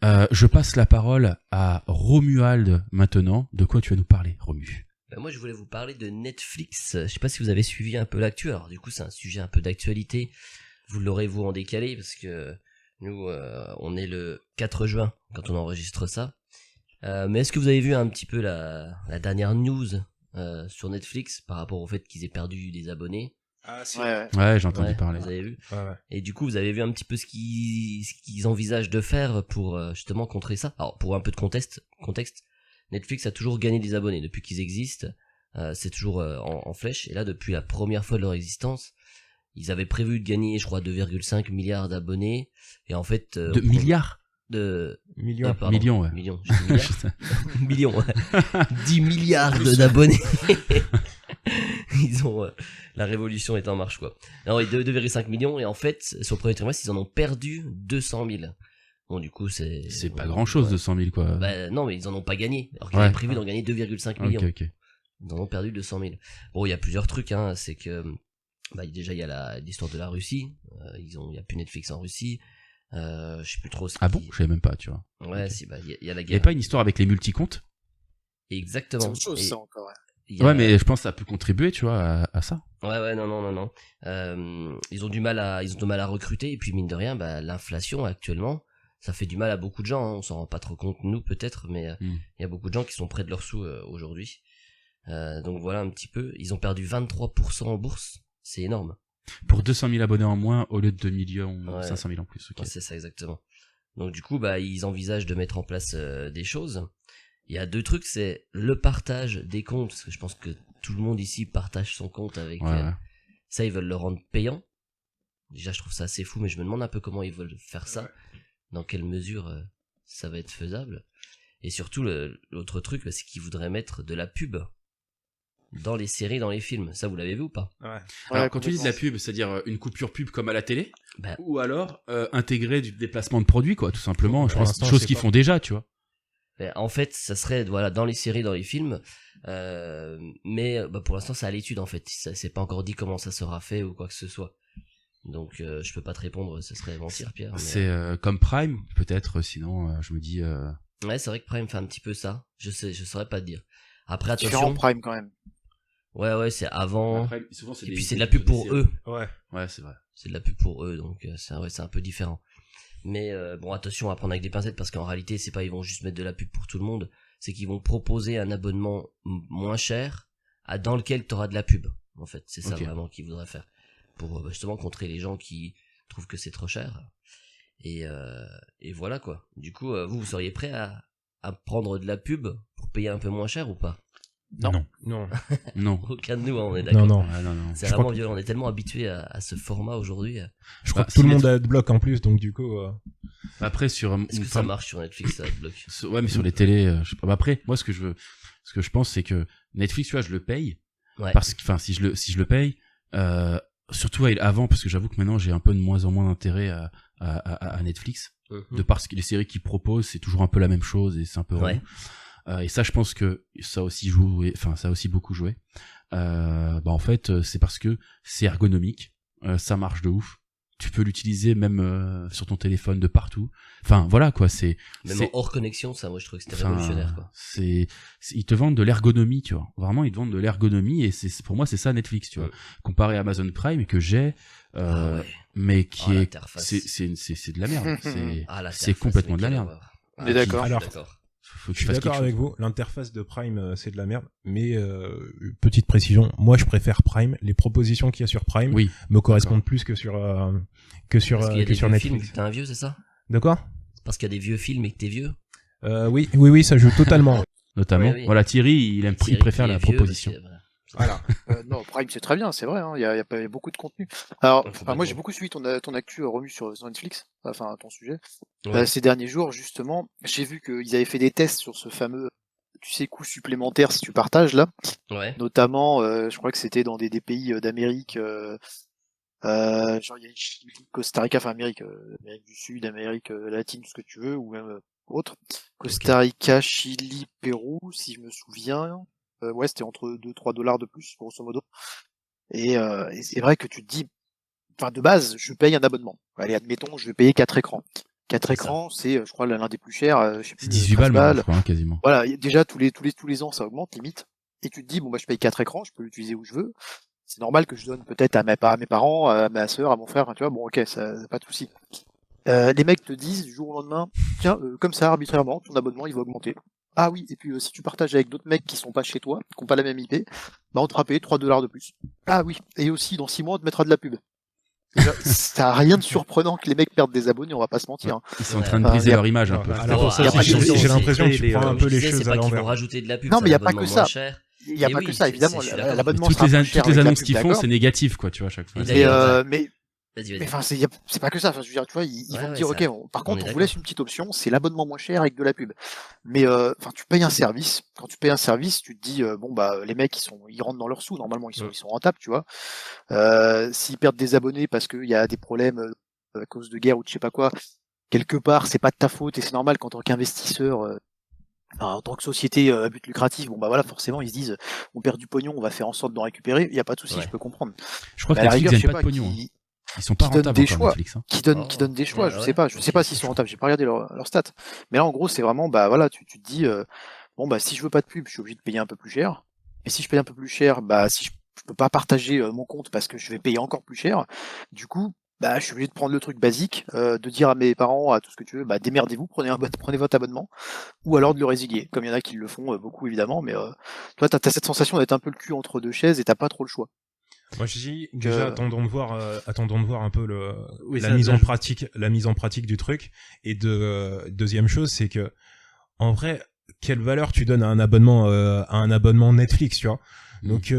Je passe la parole à Romuald maintenant. De quoi tu vas nous parler, Romu? Moi, je voulais vous parler de Netflix. Je sais pas si vous avez suivi un peu l'actu. Alors, du coup, c'est un sujet un peu d'actualité. Vous l'aurez, vous, en décalé, parce que nous, on est le 4 juin quand on enregistre ça. Mais est-ce que vous avez vu un petit peu la dernière news sur Netflix par rapport au fait qu'ils aient perdu des abonnés? Ah, si. Ouais, j'ai entendu parler. Vous avez vu? Ouais. Et du coup, vous avez vu un petit peu ce qu'ils envisagent de faire pour justement contrer ça. Alors, pour un peu de contexte, Netflix a toujours gagné des abonnés depuis qu'ils existent. C'est toujours en flèche. Et là, depuis la première fois de leur existence, ils avaient prévu de gagner, je crois, 2,5 milliards d'abonnés. Et en fait... de milliards? Millions. Millions, ouais. Millions, j'ai dit milliards. Millions, ouais. 10 milliards d'abonnés. Ils ont... la révolution est en marche, quoi. Non, 2,5 millions. Et en fait, sur le premier trimestre, ils en ont perdu 200 000. Bon, du coup, c'est pas grand chose, 200 000, quoi. Bah, non, mais ils en ont pas gagné. Alors qu'ils avaient prévu d'en gagner 2,5 millions. Ok. Ils en ont perdu 200 000. Bon, il y a plusieurs trucs, c'est que, déjà, il y a l'histoire de la Russie. Il y a plus Netflix en Russie. Je sais plus trop ce bon? Je savais même pas, tu vois. Ouais, okay. Si, il y a la guerre. Il y a pas une histoire avec les multicomptes? Exactement. C'est autre chose, ça, encore, ouais. Ouais, mais je pense que ça peut contribuer, tu vois, à ça. Ouais, non. Ils ont du mal à recruter, et puis mine de rien, l'inflation actuellement, ça fait du mal à beaucoup de gens, on s'en rend pas trop compte, nous peut-être, mais il y a beaucoup de gens qui sont près de leurs sous aujourd'hui. Donc voilà un petit peu, ils ont perdu 23% en bourse, c'est énorme. Pour 200 000 abonnés en moins au lieu de 2 millions 500 000 en plus. Okay. Ouais, c'est ça exactement. Donc du coup, ils envisagent de mettre en place des choses. Il y a deux trucs, c'est le partage des comptes, parce que je pense que tout le monde ici partage son compte avec... ça, ils veulent le rendre payant. Déjà, je trouve ça assez fou, mais je me demande un peu comment ils veulent faire ça. Dans quelle mesure ça va être faisable. Et surtout, l'autre truc, c'est qu'ils voudraient mettre de la pub dans les séries, dans les films. Ça, vous l'avez vu ou pas? Alors, quand tu dis de la pub, c'est-à-dire une coupure pub comme à la télé, ou alors intégrer du déplacement de produits, quoi, tout simplement. Je pense chose qu'ils font déjà, tu vois. En fait, ça serait dans les séries, dans les films, mais pour l'instant, c'est à l'étude, en fait. C'est pas encore dit comment ça sera fait ou quoi que ce soit. Donc je peux pas te répondre, ce serait mentir, Pierre. Mais... C'est comme Prime, peut-être, sinon je me dis... Ouais, c'est vrai que Prime fait un petit peu ça, je saurais pas te dire. Après, attention... Différent Prime, quand même. Ouais, c'est avant... Après, souvent, et puis c'est de la pub pour eux. Ouais, c'est vrai. C'est de la pub pour eux, donc c'est un peu différent. Mais attention à prendre avec des pincettes, parce qu'en réalité, c'est pas ils vont juste mettre de la pub pour tout le monde, c'est qu'ils vont proposer un abonnement moins cher, dans lequel t'auras de la pub. en fait. C'est ça Ok. vraiment qu'ils voudraient faire. Pour justement contrer les gens qui trouvent que c'est trop cher. Et voilà quoi. Du coup, vous seriez prêt à prendre de la pub pour payer un peu moins cher ou pas? Non. Non. Non. Aucun de nous, on est d'accord. Non. Ah, non, non. C'est Je vraiment crois violent. On est tellement habitué à ce format aujourd'hui. Je crois Bah, que tout si le monde les- adblock en plus, donc du coup. Après, sur Est-ce que ça marche sur Netflix, ça bloque? Ouais, mais sur les télés, je sais pas. Bah, après, moi, ce que je pense, c'est que Netflix, tu vois, je le paye. Ouais. Parce que, enfin, si je le paye, surtout avant, parce que j'avoue que maintenant, j'ai un peu de moins en moins d'intérêt à Netflix. De parce que les séries qu'ils proposent, c'est toujours un peu la même chose et c'est un peu Ouais. relou. Et ça, je pense que ça a aussi joué, enfin, ça a aussi beaucoup joué. Bah, en fait, c'est parce que c'est ergonomique, ça marche de ouf. Tu peux l'utiliser même sur ton téléphone de partout. Enfin, voilà, quoi, Même en hors connexion, ça, moi, je trouve que c'était enfin, révolutionnaire, quoi. ils te vendent de l'ergonomie, tu vois. Vraiment, ils te vendent de l'ergonomie et pour moi, c'est ça Netflix, tu vois. Comparé à Amazon Prime que j'ai, Ah ouais. mais qui est, l'interface. c'est de la merde. L'interface, c'est complètement mais de la quelle merde. horreur. On est d'accord. Je suis Alors, d'accord. Faut que Je suis tu fasses d'accord quelque avec chose. vous, l'interface de Prime c'est de la merde, mais petite précision, moi je préfère Prime, les propositions qu'il y a sur Prime Oui. me correspondent plus que sur Parce qu'il y a des sur vieux films, Netflix. que t'es un vieux, c'est ça? De quoi Parce qu'il y a des vieux films et que t'es vieux? Oui, ça joue totalement. Notamment. Oui. Voilà, Thierry, il Thierry préfère qui est la vieux, proposition. parce que, voilà. Voilà. Non, Prime c'est très bien, c'est vrai. Il y a pas beaucoup de contenu. Alors, Complètement. moi j'ai beaucoup suivi ton actu Romu sur Netflix, enfin ton sujet. Ouais. Ces derniers jours justement, j'ai vu qu'ils avaient fait des tests sur ce fameux, tu sais, coût supplémentaire si tu partages là. Ouais. Notamment, je crois que c'était dans des pays d'Amérique, genre il y a Chili, Costa Rica, enfin Amérique du Sud, Amérique latine, tout ce que tu veux, ou même autre. Costa Rica, Chili, Pérou, si je me souviens. Ouais, c'était entre 2-3 dollars de plus, grosso modo. Et c'est vrai que tu te dis, enfin de base, je paye un abonnement. Allez, admettons, je vais payer 4 écrans. 4 C'est ça. écrans, c'est, je crois, l'un des plus chers, je sais C'est plus, 18 13 balles maintenant, je crois, hein, quasiment. Voilà, déjà tous les ans ça augmente limite. Et tu te dis bon bah je paye 4 écrans, je peux l'utiliser où je veux. C'est normal que je donne peut-être à mes parents, à ma sœur, à mon frère, tu vois, bon ok, ça pas de souci. Les mecs te disent du jour au lendemain, tiens, comme ça arbitrairement, ton abonnement il va augmenter. Ah oui, et puis si tu partages avec d'autres mecs qui sont pas chez toi, qui ont pas la même IP, bah on te fera payer 3 dollars de plus. Ah oui, et aussi dans 6 mois on te mettra de la pub. Déjà, ça a rien de surprenant que les mecs perdent des abonnés, on va pas se mentir. Hein. Ils sont en Ouais. train de Enfin, briser y a- leur image un peu. Alors, pour ça, y a pas j'ai que ça, j'ai l'impression que tu les, prends un euh, peu Je les disais, choses c'est à pas qu'ils vont l'envers. rajouter de la pub, Non, c'est mais y un a pas que abonnement ça. moins cher. Il y a Mais pas oui, que ça, c'est- évidemment. je suis d'accord. L'abonnement Toutes sera les, moins an- cher toutes les avec la annonces pub, qu'ils font, d'accord. c'est négatif, quoi, tu vois, à chaque fois. Et Mais, d'ailleurs, mais Vas-y, Mais vas-y. enfin, c'est pas que ça. Enfin, je veux dire, tu vois, ils Ouais, vont te ouais, dire, ça- ok, par on contre, est on vous d'accord. laisse une petite option, c'est l'abonnement moins cher avec de la pub. Mais enfin, tu payes un service. Quand tu payes un service, tu te dis, bon bah, les mecs, ils rentrent dans leurs sous. Normalement, ils sont rentables, tu vois. S'ils perdent des abonnés parce qu'il y a des problèmes à cause de guerre ou de je sais pas quoi, quelque part, c'est pas de ta faute et c'est normal qu'en tant qu'investisseur. Enfin, en tant que société à but lucratif, bon bah voilà, forcément ils se disent on perd du pognon, on va faire en sorte d'en récupérer, il y a pas de souci, Ouais. je peux comprendre. Je crois que Mais à la Netflix rigueur, je gagne sais pas pas, de pognon. Hein. qui Ils sont pas qui donne rentables des encore, choix. Netflix. Hein. qui Oh, donne des choix, ouais, je ouais. sais pas, je sais pas s'ils sont rentables, j'ai pas regardé leurs stats. Mais là en gros, c'est vraiment bah voilà, tu te dis bon bah si je veux pas de pub, je suis obligé de payer un peu plus cher. Et si je paye un peu plus cher, bah si je peux pas partager mon compte parce que je vais payer encore plus cher, du coup bah, je suis obligé de prendre le truc basique, de dire à mes parents, à tout ce que tu veux, bah, démerdez-vous, prenez votre abonnement, ou alors de le résilier, comme il y en a qui le font beaucoup évidemment, mais toi, t'as cette sensation d'être un peu le cul entre deux chaises et t'as pas trop le choix. Moi je dis déjà attendons de voir un peu Oui, la ça, mise là, la mise en pratique du truc. Et deuxième chose, c'est que en vrai, quelle valeur tu donnes à un abonnement Netflix, tu vois. Donc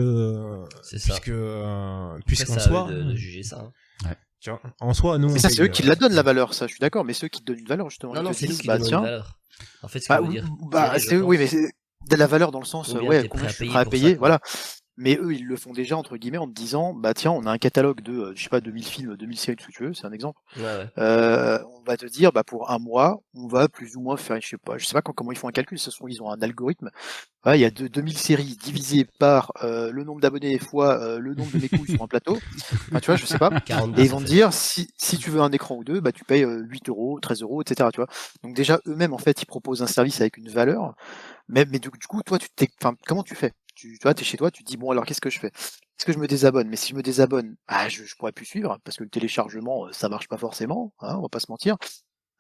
C'est ça. puisqu'en Après, ça, soi, de juger ça. Hein. tu vois, en soi nous. Et ça, on c'est paye, eux qui la donnent la valeur, ça, je suis d'accord, mais ceux qui te donnent une valeur, justement, Non, ils non, te c'est nous disent, qui bah donnons une tiens, valeur. En fait, ce que bah, veut dire. bah, Thierry, je oui, pense, mais c'est de la valeur dans le sens, combien ouais, t'es combien prêt à je suis payer prêt à pour payer, ça, quoi. voilà. Mais eux, ils le font déjà, entre guillemets, en te disant, bah tiens, on a un catalogue de, je sais pas, 2000 films, 2000 séries, tout ce que tu veux, c'est un exemple. Ouais, ouais. On va te dire, bah pour un mois, on va plus ou moins faire, je sais pas comment ils font un calcul, ils ont un algorithme. Ouais, il y a 2000 séries divisées par le nombre d'abonnés fois le nombre de mes couilles sur un plateau. Enfin, tu vois, je sais pas. 42, Et ils ça vont te fait. dire, si tu veux un écran ou deux, bah tu payes 8 euros, 13 euros, etc. Tu vois. Donc déjà, eux-mêmes, en fait, ils proposent un service avec une valeur. Mais du coup, toi, enfin, comment tu fais? Tu vois, t'es chez toi, tu te dis, bon, alors qu'est-ce que je fais? Est-ce que je me désabonne? Mais si je me désabonne, je pourrais plus suivre, parce que le téléchargement, ça marche pas forcément, hein, on va pas se mentir.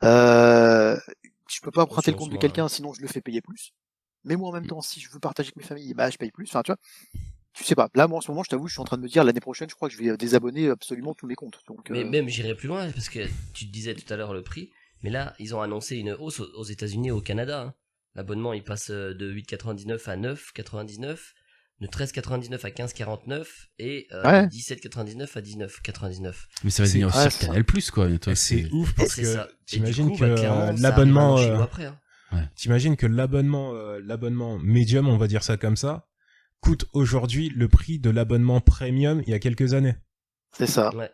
Je peux pas emprunter le compte de quelqu'un, sinon je le fais payer plus. Mais moi, en même temps, si je veux partager avec mes familles, bah, je paye plus. Enfin, tu vois. tu sais pas. Là, moi, en ce moment, je t'avoue, je suis en train de me dire, l'année prochaine, je crois que je vais désabonner absolument tous mes comptes. Donc, Mais même j'irai plus loin parce que tu te disais tout à l'heure le prix, mais là ils ont annoncé une hausse aux États-Unis et au Canada. Hein. L'abonnement il passe de 8,99 à 9,99, de 13,99 à 15,49 et Ouais. de 17,99 à 19,99. Mais ça va C'est- venir aussi ouais, sur ça- Canal Plus, quoi. Toi, C'est ouf Et parce c'est que ça. Et du t'imagines coup, que clairement, ça l'abonnement, arrivera chez nous après, hein. t'imagines que l'abonnement médium, on va dire ça comme ça, coûte aujourd'hui le prix de l'abonnement premium il y a quelques années. c'est ça. Ouais.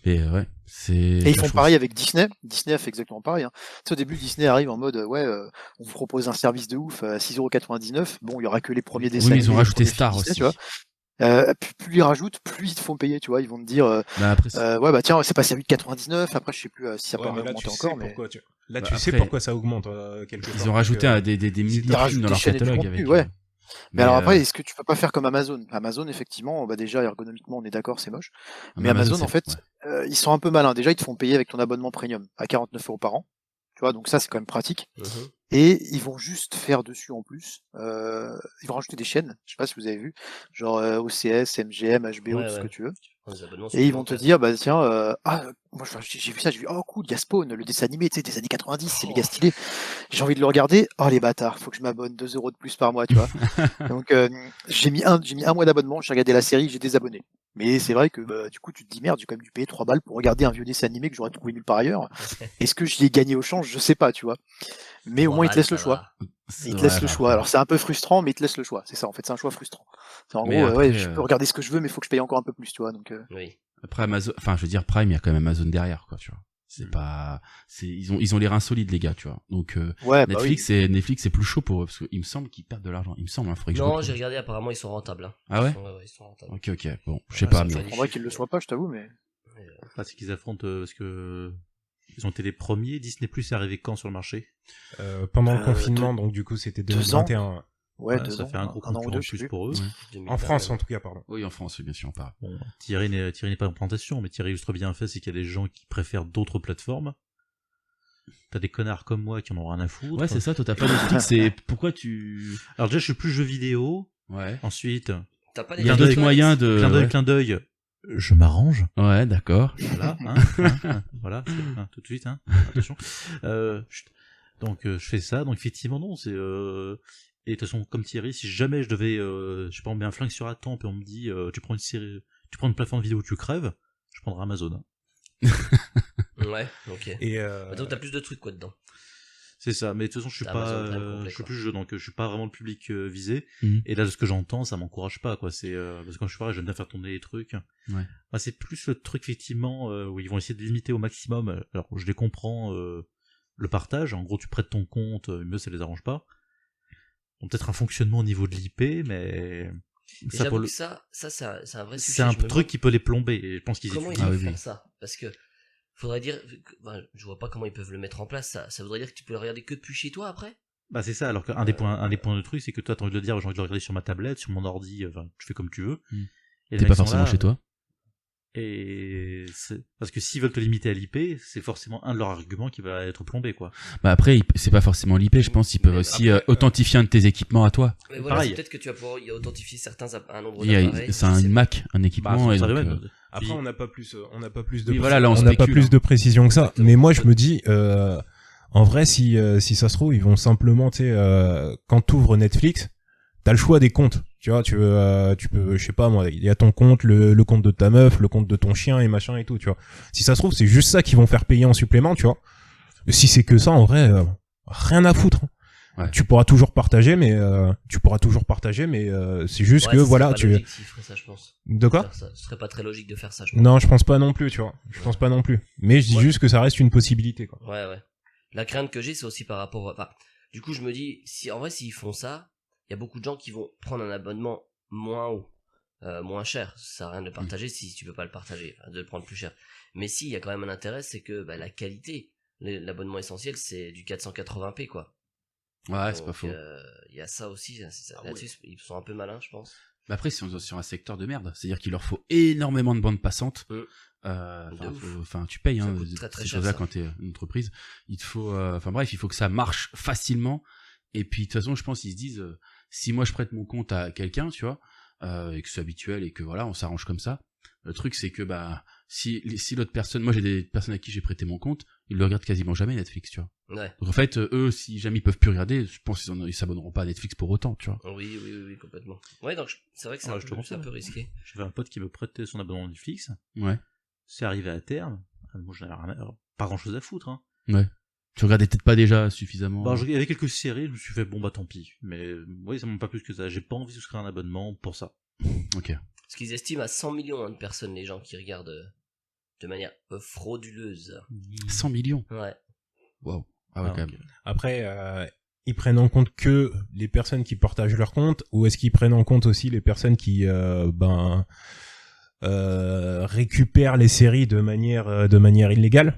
Et ouais, c'est. Et ils je font trouve- pareil avec Disney. Disney a fait exactement pareil. Hein. Tu sais, au début, Disney arrive en mode on vous propose un service de ouf à 6,99€. Bon, il y aura que les premiers dessins. Oui, mais ils ont animés, rajouté les premiers Star films aussi. Disney, tu vois. Plus ils rajoutent, plus ils te font payer, tu vois. Ils vont te dire Bah, après, ouais bah tiens, c'est passé à 8,99. Après, je sais plus si ça peut Ouais, mais là, augmenter tu sais encore, mais pourquoi Bah, tu sais après, pourquoi ça augmente quelque part. ils ont rajouté parce que- des milliers de rajoutent films dans des leur chaînes et du catalogue contenu, avec. ouais. Mais alors après, euh, est-ce que tu peux pas faire comme Amazon? Amazon, effectivement, bah déjà ergonomiquement, on est d'accord, c'est moche. Mais Amazon, Amazon, en c'est- fait, ouais. ils sont un peu malins. Déjà, ils te font payer avec ton abonnement premium à 49€ par an. Tu vois, donc ça, c'est quand même pratique. Mhm. Et ils vont juste faire dessus en plus. Ils vont rajouter des chaînes. Je sais pas si vous avez vu, genre OCS, MGM, HBO, Ouais, tout ce ouais. que tu veux. Prends des abonnements Et ils vont te supplémentaires. dire, bah tiens, moi j'ai vu ça, j'ai vu, oh cool, il y a Spawn, le dessin animé, tu sais, des années 90, c'est méga stylé. J'ai envie de le regarder. Oh les bâtards, faut que je m'abonne 2€ de plus par mois, tu vois. Donc j'ai mis un mois d'abonnement, j'ai regardé la série, j'ai désabonné. Mais c'est vrai que bah, du coup tu te dis merde, j'ai quand même dû payer 3 balles pour regarder un vieux dessin animé que j'aurais trouvé nulle part ailleurs. Est-ce que j'y ai gagné au change? Je sais pas, tu vois. Mais au moins ils te laissent le choix. Ils te laissent le choix. Alors c'est un peu frustrant, mais ils te laissent le choix. C'est ça, en fait, c'est un choix frustrant. C'est en Mais gros, après, ouais, je peux regarder ce que je veux, mais il faut que je paye encore un peu plus, tu vois. Donc Oui. Après Amazon, enfin, je veux dire Prime, il y a quand même Amazon derrière, quoi, tu vois. C'est pas, ils ont les reins solides, les gars, tu vois. Donc, ouais, bah oui. Netflix, c'est plus chaud pour eux, parce qu'il me semble qu'ils perdent de l'argent. Il me semble, faudrait que je Non, retrouve. j'ai regardé, apparemment ils sont rentables. Hein. Ah ouais? Ils sont rentables. Ok, bon, je sais Ouais, pas, ça mais. fait Je comprendrais qu'ils le soient pas, je t'avoue, mais. Ah, c'est qu'ils affrontent parce que ils ont été les premiers. Disney Plus est arrivé quand sur le marché? Pendant le confinement, donc du coup c'était 2 ans. 2021. Ouais, Ouais, 2 ça ans, fait un gros an ou concurrent deux, de je sais plus plus. pour eux. Ouais. En France en tout cas, pardon. Oui, en France, oui, bien sûr, on parle. Bon, Thierry n'est pas en plantation, mais Thierry illustre bien fait, c'est qu'il y a des gens qui préfèrent d'autres plateformes. T'as des connards comme moi qui en ont rien à foutre. Ouais, c'est ça, toi, t'as pas Netflix, c'est pourquoi tu. Alors déjà, je suis plus jeu vidéo. Ouais. Ensuite, T'as pas Il y a Clin d'autres d'œil, moyens de. clin d'œil, je m'arrange. Ouais, d'accord. Voilà, voilà, tout de suite, attention. Chut. Donc je fais ça, donc effectivement non, c'est et de toute façon comme Thierry, si jamais je devais, je sais pas, on met un flingue sur la tempe et on me dit, tu prends une série, tu prends une plateforme vidéo, tu crèves, je prendrai Amazon. Hein. Ouais, ok. Et Donc t'as plus de trucs quoi dedans. C'est ça, mais de toute façon je suis T'as pas, Amazon Prime complet, je suis quoi. plus jeu, donc je suis pas vraiment le public visé. Mhm. Et là de ce que j'entends, ça m'encourage pas, quoi. C'est parce que quand je suis pareil, j'aime bien faire tourner les trucs. Ouais. Bah, c'est plus le truc effectivement où ils vont essayer de limiter au maximum. Alors je les comprends. Le partage, en gros tu prêtes ton compte, mieux ça les arrange pas. Donc peut-être un fonctionnement au niveau de l'IP, mais Et ça, j'avoue que ça c'est un vrai sujet. c'est un Je me truc qui peut les plomber, et je pense qu'ils Comment ils étudient. peuvent oui, faire oui. ça? Parce que faudrait dire, je vois pas comment ils peuvent le mettre en place. Ça voudrait dire que tu peux le regarder que depuis chez toi après? Bah c'est ça, alors qu'un des points de truc, c'est que toi t'as envie de le dire, j'ai envie de le regarder sur ma tablette, sur mon ordi, enfin tu fais comme tu veux. Mm. Et les T'es mecs pas sont forcément là, chez toi. Et parce que s'ils veulent te limiter à l'IP, c'est forcément un de leurs arguments qui va être plombé, quoi. Bah après, c'est pas forcément l'IP, je pense qu'ils peuvent Mais aussi après, authentifier un de tes équipements à toi. Mais voilà, pareil. c'est peut-être que tu vas pouvoir y authentifier un nombre Il y a- d'appareils. C'est un Mac, un Bah, équipement. Et ça donc, arrive, après puis- on n'a pas plus de Oui, voilà, là, on on n'a pas spécule, plus hein. de précision que ça. Exactement. Mais moi je me dis en vrai si ça se trouve ils vont simplement tu sais quand t'ouvres Netflix, t'as le choix des comptes. Tu vois, tu peux, je sais pas moi, il y a ton compte, le compte de ta meuf, le compte de ton chien et machin et tout, tu vois. Si ça se trouve, c'est juste ça qu'ils vont faire payer en supplément, tu vois. Si c'est que ça, en vrai, rien à foutre. Ouais. Tu pourras toujours partager, mais c'est juste Ouais, que ce serait voilà, pas tu. logique s'ils feraient ça, je pense. De quoi? Faire ça. Ce serait pas très logique de faire ça, je pense. Non, je pense pas non plus, tu vois. Je pense pas non plus. Mais je dis Ouais. juste que ça reste une possibilité, quoi. Ouais. La crainte que j'ai, c'est aussi par rapport. Enfin, du coup, je me dis, si en vrai, s'ils font ça, il y a beaucoup de gens qui vont prendre un abonnement moins haut, moins cher. Ça sert à rien de le partager si tu peux pas le partager, enfin, de le prendre plus cher. Mais si, il y a quand même un intérêt, c'est que bah, la qualité, l'abonnement essentiel, c'est du 480p, quoi. Ouais, c'est Donc, pas faux. Il y a ça aussi. Ah Là-dessus, ils sont un peu malins, je pense. Mais après, si on est sur un secteur de merde, c'est-à-dire qu'il leur faut énormément de bandes passantes. De ouf. Enfin, tu payes Ça hein, coûte très, très ces cher, choses-là ça. quand t'es une entreprise. Il te faut, enfin bref, il faut que ça marche facilement. Et puis de toute façon, je pense qu'ils se disent, si moi je prête mon compte à quelqu'un, tu vois, et que c'est habituel et que voilà, on s'arrange comme ça. Le truc, c'est que si l'autre personne, moi j'ai des personnes à qui j'ai prêté mon compte, ils le regardent quasiment jamais Netflix, tu vois. Ouais. Donc en fait, eux, si jamais ils peuvent plus regarder, je pense qu'ils s'abonneront pas à Netflix pour autant, tu vois. Oui, complètement. Ouais, donc c'est vrai que c'est Ouais, un, je te peu, c'est confirme. un peu risqué. J'avais un pote qui me prêtait son abonnement Netflix. Ouais. C'est arrivé à terme. Moi, j'en avais pas grand chose à foutre. Hein. Ouais. Tu regardais peut-être pas déjà suffisamment. Il y avait quelques séries, je me suis fait bon tant pis. Mais oui, ça m'a pas plus que ça. J'ai pas envie de souscrire un abonnement pour ça. Ok. Parce qu'ils estiment à 100 millions de personnes les gens qui regardent de manière frauduleuse. 100 millions. Ouais. Waouh. Ah ouais, quand même. Après, ils prennent en compte que les personnes qui partagent leur compte, ou est-ce qu'ils prennent en compte aussi les personnes qui récupèrent les séries de manière illégale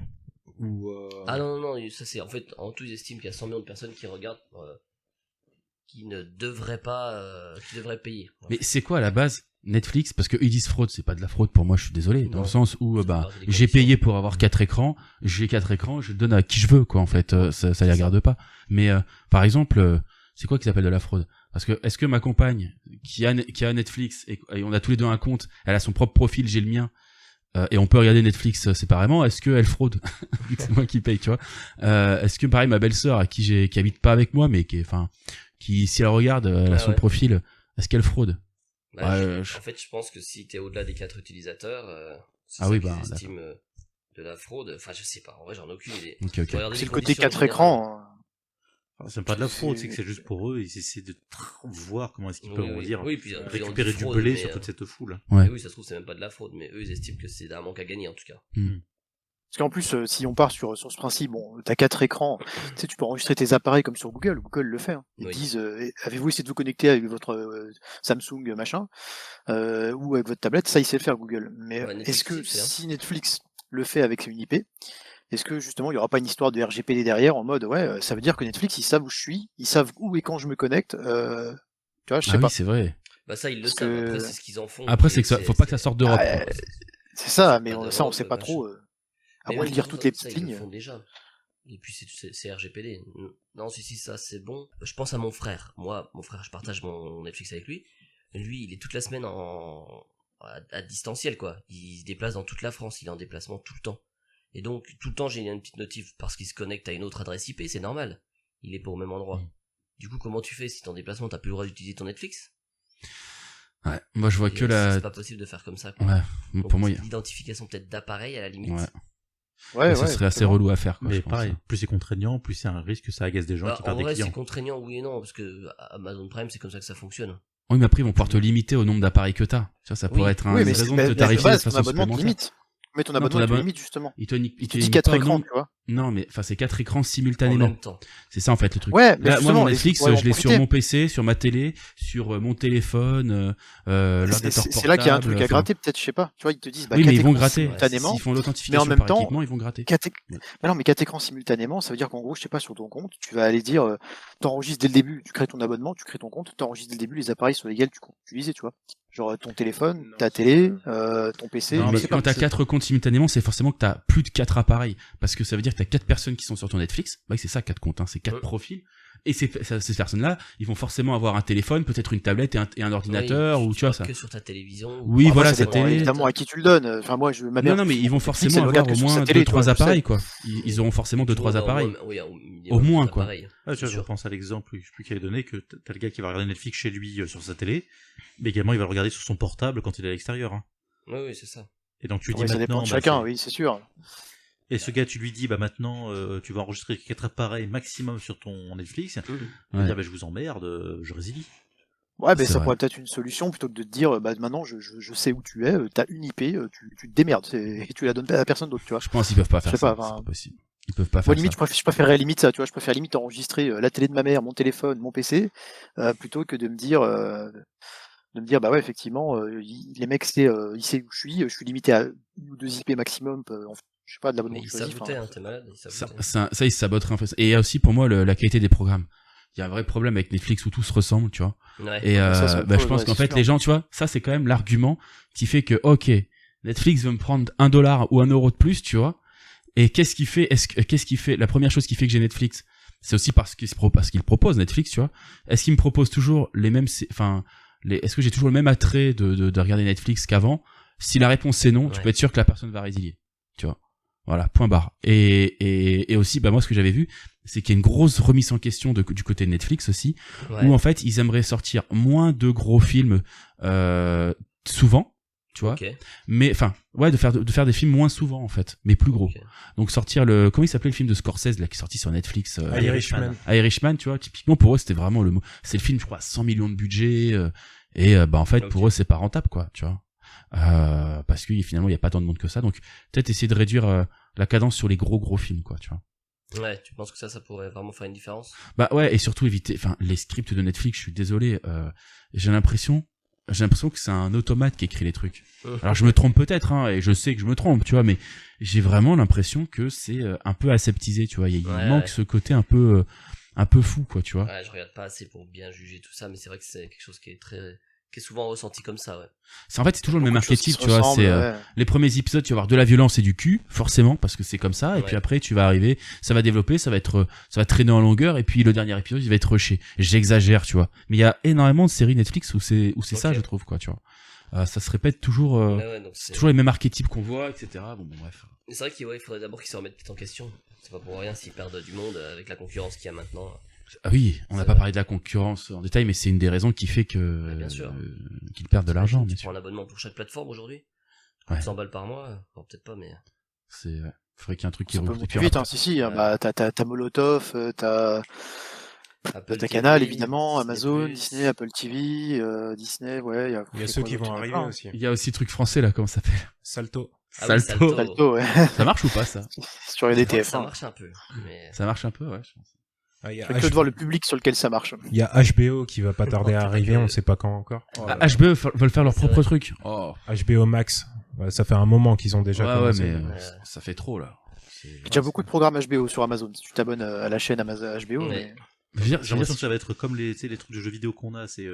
ou Ah non, ça c'est en fait, en tout ils estiment qu'il y a 100 millions de personnes qui regardent, qui ne devraient pas, qui devraient payer. Mais c'est quoi à la base Netflix? Parce que ils disent fraude, c'est pas de la fraude pour moi, je suis désolé. Dans Non. le sens où C'est pas des j'ai conditions. payé pour avoir 4 écrans, j'ai 4 écrans, je le donne à qui je veux, quoi, en fait. Ça les regarde pas. Mais par exemple, c'est quoi qui s'appelle de la fraude? Parce que est-ce que ma compagne qui a Netflix et on a tous les deux un compte, elle a son propre profil, j'ai le mien, et on peut regarder Netflix séparément, est-ce qu'elle fraude? Vu que c'est moi qui paye, tu vois. Est-ce que pareil ma belle-sœur qui habite pas avec moi mais qui si elle regarde elle a son profil, est-ce qu'elle fraude? En fait, je pense que si t'es au-delà des 4 utilisateurs, c'est Ah ça oui, qu'ils bah, estiment de la fraude. Enfin, je sais pas. En vrai, j'en ai aucune idée. Ok. Faut regarder C'est les le côté conditions 4 générales. écrans. Hein. Enfin, c'est pas de la fraude, C'est- c'est que c'est juste pour eux, ils essaient de voir comment est-ce qu'ils peuvent, on va Oui, dire, oui, puis, récupérer on dit du fraude, blé mais, sur toute cette foule. Ouais. mais oui, ça se trouve, c'est même pas de la fraude, mais eux, ils estiment que c'est un manque à gagner, en tout cas. Parce qu'en plus, si on part sur ce principe, bon, t'as 4 écrans, tu sais, tu peux enregistrer tes appareils comme sur Google. Google le fait. Hein. Ils Oui. disent, avez-vous essayé de vous connecter avec votre Samsung machin ou avec votre tablette? Ça, il sait le faire Google. Mais Ouais, Netflix est-ce que aussi le fait, hein. si Netflix le fait avec une IP, est-ce que justement il y aura pas une histoire de RGPD derrière en mode ouais, ça veut dire que Netflix ils savent où je suis, ils savent où et quand je me connecte. Tu vois, je sais Ah pas. oui, c'est vrai. Bah, ça, ils le Parce savent. que- Après, c'est ce qu'ils en font. Après qui c'est est- que ça, faut pas que ça sorte d'Europe. Ah, quoi. c'est ça, Pas mais d'Europe, ça on sait pas machin. trop. À Mais moins de même lire ça, toutes les ça, petites ils le lignes. font déjà. Et puis c'est RGPD. Non, si, ça c'est bon. Je pense à mon frère. Moi, mon frère, je partage mon Netflix avec lui. Lui, il est toute la semaine à distanciel, quoi. Il se déplace dans toute la France. Il est en déplacement tout le temps. Et donc, tout le temps, j'ai une petite notif parce qu'il se connecte à une autre adresse IP. C'est normal. Il est pas au même endroit. Du coup, comment tu fais si t'es en déplacement, t'as plus le droit d'utiliser ton Netflix? Ouais. Moi je vois Et que la. c'est pas possible de faire comme ça, quoi. Ouais. Donc, Pour moi, l'identification peut-être d'appareil à la limite. ouais. Ouais, Ce serait assez complètement. relou à faire. Quoi, Mais je pense, pareil, hein. plus c'est contraignant, plus c'est un risque que ça agace des gens Bah, qui en perdent des vrai, clients. c'est contraignant, oui et non, parce que Amazon Prime, c'est comme ça que ça fonctionne. Oui, mais après ils vont pouvoir te limiter au nombre d'appareils que t'as. Tu vois, ça Oui. pourrait être une Oui, mais raison c'est de te tarifier de base, ton façon abonnement te supplémentaire. limite. Mais ton Non, ton abonnement te abonnement- limite justement. Il te Il te dit limite 4 pas au écrans, nombre. tu vois. Non, mais enfin c'est 4 écrans En simultanément. même temps. C'est ça en fait le truc. Ouais, mais Là, moi justement, mon les Netflix, pourraient en je l'ai sur profiter. mon PC, sur ma télé, sur mon téléphone, l'ordinateur portable. C'est là qu'il y a un truc à enfin, gratter, peut-être, je sais pas. Tu vois, ils te disent, bah, Oui, mais 4 ils vont écrans gratter. simultanément. S'ils font Mais en l'authentification même par temps, équipement, ils vont gratter. 4 Ouais. Mais non, mais 4 écrans simultanément, ça veut dire qu'en gros, je sais pas, sur ton compte, tu vas aller dire, t'enregistres dès le début, tu crées ton abonnement, tu crées ton compte, t'enregistres dès le début les appareils sur lesquels tu comptes utiliser, tu vois. Genre ton téléphone, ta télé, ton PC. Non, je mais sais pas, quand t'as 4 comptes simultanément, c'est forcément que t'as plus de 4 appareils. Parce que ça veut dire que t'as 4 personnes qui sont sur ton Netflix. Bah, c'est ça, 4 comptes, hein, c'est 4 Ouais. profils. Et ces personnes-là, ils vont forcément avoir un téléphone, peut-être une tablette et un ordinateur, Oui, ou tu vois ça. que sur ta télévision. Oui, Après, voilà, ça sa dépend télé. évidemment à qui tu le donnes. Enfin, moi, ma mère. Non, mais ils vont Netflix, forcément elle regarde avoir au que sur sa moins télé, 2-3 tu vois, je sais. appareils, quoi. Ils auront forcément 2-3 appareils. Oui, Au moins, quoi. Ouais, tu vois, je repense à l'exemple, je sais plus qui avait donné, que t'as le gars qui va regarder Netflix chez lui sur sa télé, mais également il va le regarder sur son portable quand il est à l'extérieur. Hein. Oui, c'est ça. Et donc tu lui dis Ouais, ça dépend maintenant, de bah, chacun, c'est- oui, c'est sûr. et ce gars, tu lui dis, bah maintenant, tu vas enregistrer 4 appareils maximum sur ton Netflix. Il va Ouais. dire, bah, je vous emmerde, je résilie. Ouais, ben C'est ça vrai. pourrait peut-être une solution plutôt que de te dire, bah maintenant je sais où tu es, t'as une IP, tu te démerdes, et tu la donnes pas à personne d'autre, tu vois. Je pense qu'ils peuvent pas Je faire sais ça. pas, C'est enfin, pas possible. Ils peuvent pas Moi, faire limite, ça. je préférerais limite ça, tu vois, je préfère limite enregistrer la télé de ma mère, mon téléphone, mon PC, plutôt que de me dire, bah ouais, effectivement, les mecs, il sait où je suis limité à une ou 2 IP maximum, je sais pas, de Mais l'abonnement ils que je savent choisis, voter, enfin, hein, t'es malade, ils savent Ça, voter. ça, ils se saboteraient un peu. Et il y a aussi pour moi la qualité des programmes. Il y a un vrai problème avec Netflix où tout se ressemble, tu vois. Ouais. Et ça, c'est autre je chose, pense ouais, qu'en c'est fait, sûr. les gens, tu vois, ça c'est quand même l'argument qui fait que, ok, Netflix veut me prendre $1 ou €1 de plus, tu vois. Et qu'est-ce qui fait, la première chose qui fait que j'ai Netflix, c'est aussi parce qu'il propose Netflix, tu vois. Est-ce qu'il me propose toujours les mêmes, enfin, est-ce que j'ai toujours le même attrait de regarder Netflix qu'avant? Si la réponse c'est non, tu Ouais. peux être sûr que la personne va résilier. Tu vois. Voilà, point barre. Et aussi, bah moi ce que j'avais vu, c'est qu'il y a une grosse remise en question du côté de Netflix aussi, Ouais. où en fait ils aimeraient sortir moins de gros films souvent, tu vois. Ok. Mais enfin, ouais, de faire des films moins souvent en fait, mais plus gros. Ok. Donc sortir comment il s'appelait le film de Scorsese là qui est sorti sur Netflix, Irishman. Irishman, tu vois, typiquement pour eux c'était vraiment c'est le film je crois 100 millions de budget bah en fait Ok. pour eux c'est pas rentable quoi, tu vois. Parce que finalement il y a pas tant de monde que ça, donc peut-être essayer de réduire la cadence sur les gros films quoi, tu vois. Ouais, tu penses que ça pourrait vraiment faire une différence? Bah ouais, et surtout éviter les scripts de Netflix, je suis désolé, j'ai l'impression que c'est un automate qui écrit les trucs. Alors je me trompe peut-être hein, et je sais que je me trompe, tu vois, mais j'ai vraiment l'impression que c'est un peu aseptisé, tu vois, il Ouais, manque ouais. ce côté un peu fou quoi, tu vois. Ouais, je regarde pas assez pour bien juger tout ça, mais c'est vrai que c'est quelque chose qui est souvent ressenti comme ça, ouais. En fait, c'est toujours le même Beaucoup de choses qui archétype, se tu vois, ressemblent, c'est ouais. les premiers épisodes, tu vas avoir de la violence et du cul, forcément, parce que c'est comme ça, et Ouais. puis après, tu vas arriver, ça va développer, ça va traîner en longueur, et puis le dernier épisode, il va être rushé. J'exagère, tu vois. Mais il y a énormément de séries Netflix où c'est ça, Ok. je trouve, quoi, tu vois. Ça se répète toujours, Ouais, donc c'est toujours les mêmes archétypes qu'on voit, etc. Bon, bref. Mais c'est vrai qu'il faudrait d'abord qu'ils se remettent peut-être en question. C'est pas pour rien s'ils perdent du monde avec la concurrence qu'il y a maintenant. Ah oui, on n'a C'est pas vrai. parlé de la concurrence en détail, mais c'est une des raisons qui fait que, Ouais, bien sûr. qu'ils perdent de l'argent, bien Tu sûr. prends un abonnement pour chaque plateforme aujourd'hui? Ouais. 100 balles par mois? Non, peut-être pas, mais. Faudrait qu'il y ait un truc qui Ça peut roule. monter vite, hein, si, hein. Bah, t'as Molotov, t'as Apple t'as TV, Canal, évidemment, Disney+. Amazon, Disney, Apple TV, Disney, ouais, Il y a c'est ceux quoi qui d'autre? vont Il y en a arriver plein. aussi. Il y a aussi le truc français, là, comment ça s'appelle? Salto. Ah oui, Salto. Salto, ouais. Ça marche ou pas, ça? Sur les Je crois que ça TF1. marche un peu. Mais... Ça marche un peu, ouais, je pense. Ah, il y a Fait que de voir le public sur lequel ça marche. Il y a HBO qui va pas tarder à t'es pas arriver, curieux. on sait pas quand encore. HBO veulent faire leur C'est propre vrai. truc. Oh. HBO Max. Ouais, ça fait un moment qu'ils ont déjà Ouais, commencé. mais Ouais. ça fait trop, là. Il y a déjà beaucoup de programmes HBO sur Amazon. Si tu t'abonnes à la chaîne Amazon HBO, Ouais. mais... J'ai l'impression que ça va être comme les trucs de jeux vidéo qu'on a, c'est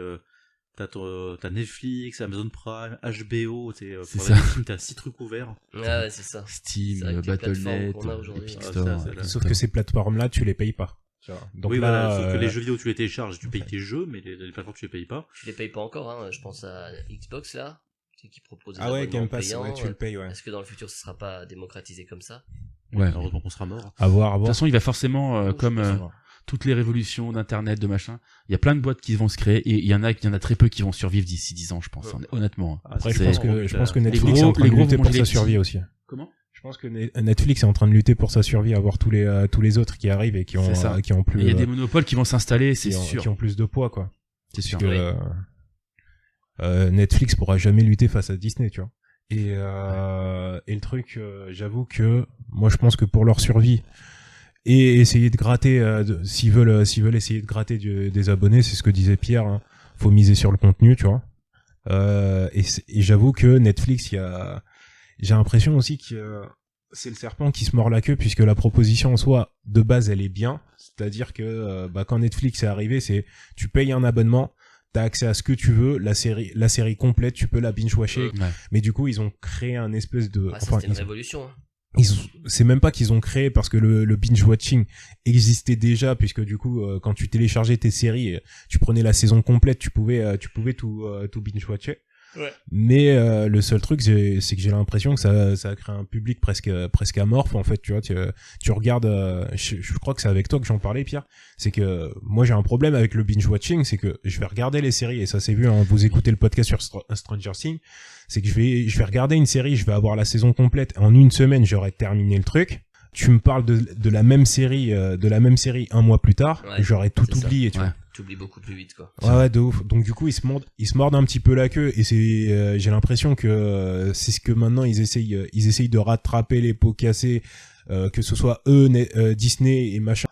t'as Netflix, Amazon Prime, HBO, C'est pour ça. regarder des films, t'as 6 trucs ouverts. Ouais, c'est ça. Steam, C'est vrai que les Battle.net, plateformes qu'on a aujourd'hui, Epic ouais. Store. Ah, ça, Epic Sauf Store. que ces plateformes-là, tu les payes pas. Tu vois. Donc oui, là, voilà, sauf que les jeux vidéo, tu les télécharges, tu payes tes jeux, mais les plateformes, tu les payes pas. Tu les payes pas encore, hein. Je pense à Xbox là, qui propose des Ah ouais, abonnements Game Pass, payants. ouais, tu le payes, ouais. Est-ce que dans le futur, ce sera pas démocratisé comme ça? Ouais. Heureusement qu'on sera mort. À voir, à De toute voir. façon, il va forcément, Je comme sais pas. toutes les révolutions d'internet, de machin, il y a plein de boîtes qui vont se créer et il y en a très peu qui vont survivre d'ici 10 ans, je pense, Ouais. honnêtement. Après, je C'est- pense que Les Netflix gros- est en train les de gros lutter vont pour manger sa les survie petits. aussi. Comment? Je pense que Netflix est en train de lutter pour sa survie, à voir tous les autres qui arrivent et qui ont C'est ça. qui ont plus Il y a des monopoles qui vont s'installer, c'est sûr. qui ont plus de poids, quoi. C'est sûr. Parce que Netflix pourra jamais lutter face à Disney, tu vois. Et le truc, j'avoue que moi je pense que pour leur survie et essayer de gratter, s'ils veulent essayer de gratter des abonnés, c'est ce que disait Pierre, hein, faut miser sur le contenu, tu vois. Et j'avoue que Netflix, j'ai l'impression aussi que c'est le serpent qui se mord la queue, puisque la proposition en soi de base elle est bien, c'est-à-dire que quand Netflix est arrivé, c'est tu payes un abonnement, t'as accès à ce que tu veux, la série complète, tu peux la binge-watcher. Ouais. Mais du coup, ils ont créé un espèce de... Ah, ça, c'était une révolution. Hein. C'est même pas qu'ils ont créé parce que le binge-watching existait déjà, puisque du coup, quand tu téléchargeais tes séries, tu prenais la saison complète, tu pouvais tout binge-watcher. Ouais. Mais le seul truc, c'est que j'ai l'impression que ça a créé un public presque amorphe, en fait, tu vois. Tu regardes, je crois que c'est avec toi que j'en parlais, Pierre, c'est que moi j'ai un problème avec le binge-watching, c'est que je vais regarder les séries, et ça s'est vu, hein, vous écoutez le podcast sur Stranger Things, c'est que je vais regarder une série, je vais avoir la saison complète, en une semaine j'aurai terminé le truc. Tu me parles de la même série un mois plus tard, Ouais, j'aurais tout c'est ça. oublié, tu vois. Ouais. T'oublies beaucoup plus vite, quoi. Ouais, de ouf. Donc du coup, ils se mordent un petit peu la queue, et j'ai l'impression que c'est ce que maintenant ils essayent de rattraper les pots cassés, que ce soit Disney et machin,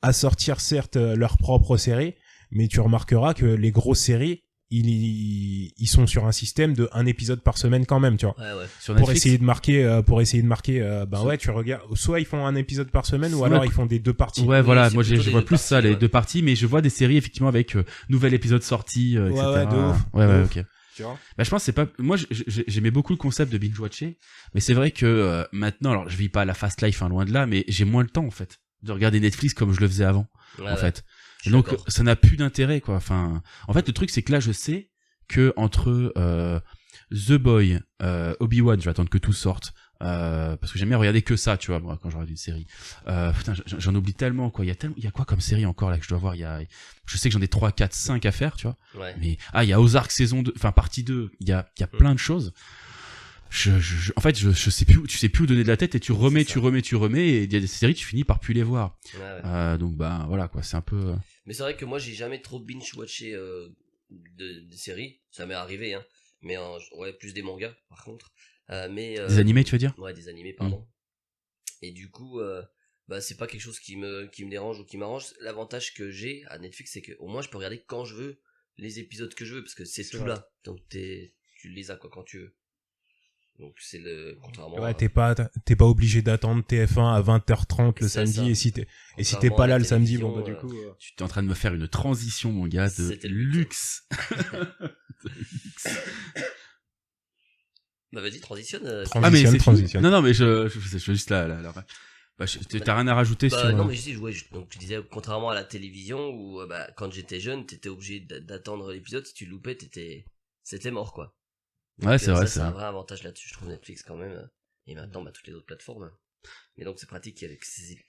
à sortir certes leur propre série, mais tu remarqueras que les grosses séries, ils sont sur un système de un épisode par semaine quand même, tu vois. Ouais. Sur Pour Netflix, essayer de marquer, ouais, tu regardes, soit ils font un épisode par semaine, ou Ouais, alors ils font des 2 parties. ouais, Oui, voilà, c'est moi plutôt je des vois deux plus ça, parties, les ouais. 2 parties, mais je vois des séries effectivement avec nouvel épisode sorti, etc. Ouais, de ouf. Ouais, De ouais, ouf. ok. Tu vois. Bah, je pense que c'est pas, moi j'aimais beaucoup le concept de binge-watcher, mais c'est vrai que maintenant, alors je vis pas la fast life, hein, loin de là, mais j'ai moins le temps en fait de regarder Netflix comme je le faisais avant, Ouais, en ouais. fait. Je suis Donc d'accord. ça n'a plus d'intérêt, quoi. Enfin, en fait le truc c'est que là je sais que entre The Boy, Obi-Wan, je vais attendre que tout sorte. Parce que j'aime bien regarder que ça, tu vois, moi, quand je regarde une série. Putain, j'en oublie tellement, quoi. Il y a quoi comme série encore, là, que je dois voir? Je sais que j'en ai 3, 4, 5 à faire, tu vois. Ouais. Mais, il y a Ozark saison 2, enfin, partie 2. Il y a plein de choses. En fait, je sais plus, tu sais plus où donner de la tête et tu remets, et il y a des séries, tu finis par plus les voir. Ouais. Donc, bah, voilà, quoi, c'est un peu... Mais c'est vrai que moi, j'ai jamais trop binge-watché de séries. Ça m'est arrivé, hein. Mais ouais, plus des mangas, par contre. Des animés, tu veux dire? Ouais, des animés, pardon. Et du coup, bah, c'est pas quelque chose qui me dérange ou qui m'arrange. L'avantage que j'ai à Netflix, c'est que au moins je peux regarder quand je veux les épisodes que je veux, parce que c'est tout là. Donc tu les as quoi quand tu veux. Donc c'est le contrairement. Ouais, t'es pas obligé d'attendre TF1 à 20h30 le C'est samedi, ça. et si t'es pas là le samedi, bon bah du coup. Tu t'es en train de me faire une transition, mon gars, de C'était le but. luxe. Bah vas-y, transitionne. Transitionne. Non, mais je juste la. Bah, t'as rien à rajouter sur. Non, mais donc tu disais, contrairement à la télévision où bah, quand j'étais jeune, t'étais obligé d'attendre l'épisode. Si tu le loupais, c'était mort, quoi. Donc, ouais, c'est vrai. C'est un vrai avantage là-dessus, je trouve, Netflix quand même. Et maintenant, bah, toutes les autres plateformes. Mais donc, c'est pratique que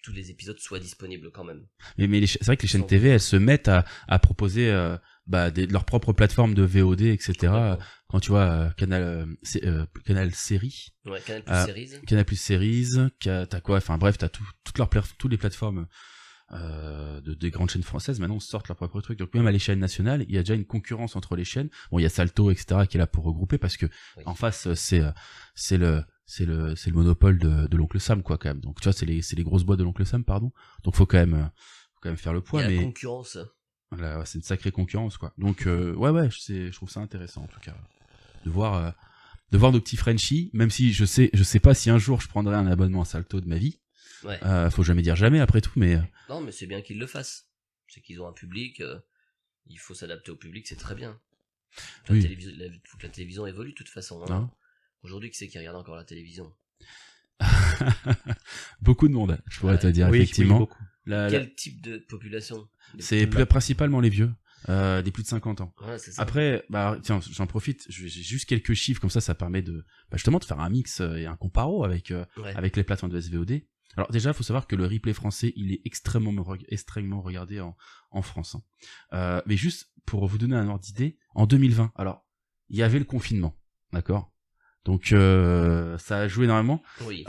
tous les épisodes soient disponibles quand même. Mais c'est vrai que les chaînes TV, elles se mettent à proposer leur propre plateforme de VOD, etc. Quand tu vois Canal Série. Ouais, Canal Plus Series. Canal Plus Series, t'as quoi? Enfin bref, t'as toutes les plateformes des grandes chaînes françaises maintenant sortent leur propre truc. Donc même à l'échelle nationale, il y a déjà une concurrence entre les chaînes. Bon, il y a Salto, etc. qui est là pour regrouper parce que en face c'est le monopole de l'oncle Sam, quoi, quand même. Donc tu vois, c'est les grosses boîtes de l'oncle Sam, pardon. Donc faut quand même faire le poids. Il y a mais la concurrence. Voilà, ouais, c'est une sacrée concurrence, quoi. Donc ouais, je trouve ça intéressant en tout cas de voir nos petits Frenchies, même si je sais pas si un jour je prendrai un abonnement à Salto de ma vie. Ouais. Faut jamais dire jamais après tout, mais non, mais c'est bien qu'ils le fassent. C'est qu'ils ont un public, il faut s'adapter au public, c'est très bien. Faut que la télévision évolue de toute façon. Hein. Aujourd'hui, qui c'est qui regarde encore la télévision? Beaucoup de monde, je pourrais te dire, effectivement. Oui, beaucoup. Quel type de population? C'est principalement les vieux. Des plus de 50 ans. Ouais, c'est ça. Après, bah tiens, j'en profite, j'ai juste quelques chiffres comme ça permet de justement de faire un mix et un comparo avec les plateformes de SVOD. Alors déjà, faut savoir que le replay français, il est extrêmement regardé en France. Hein. Mais juste pour vous donner un ordre d'idée, en 2020, alors il y avait le confinement, d'accord. Donc ça a joué énormément. Oui.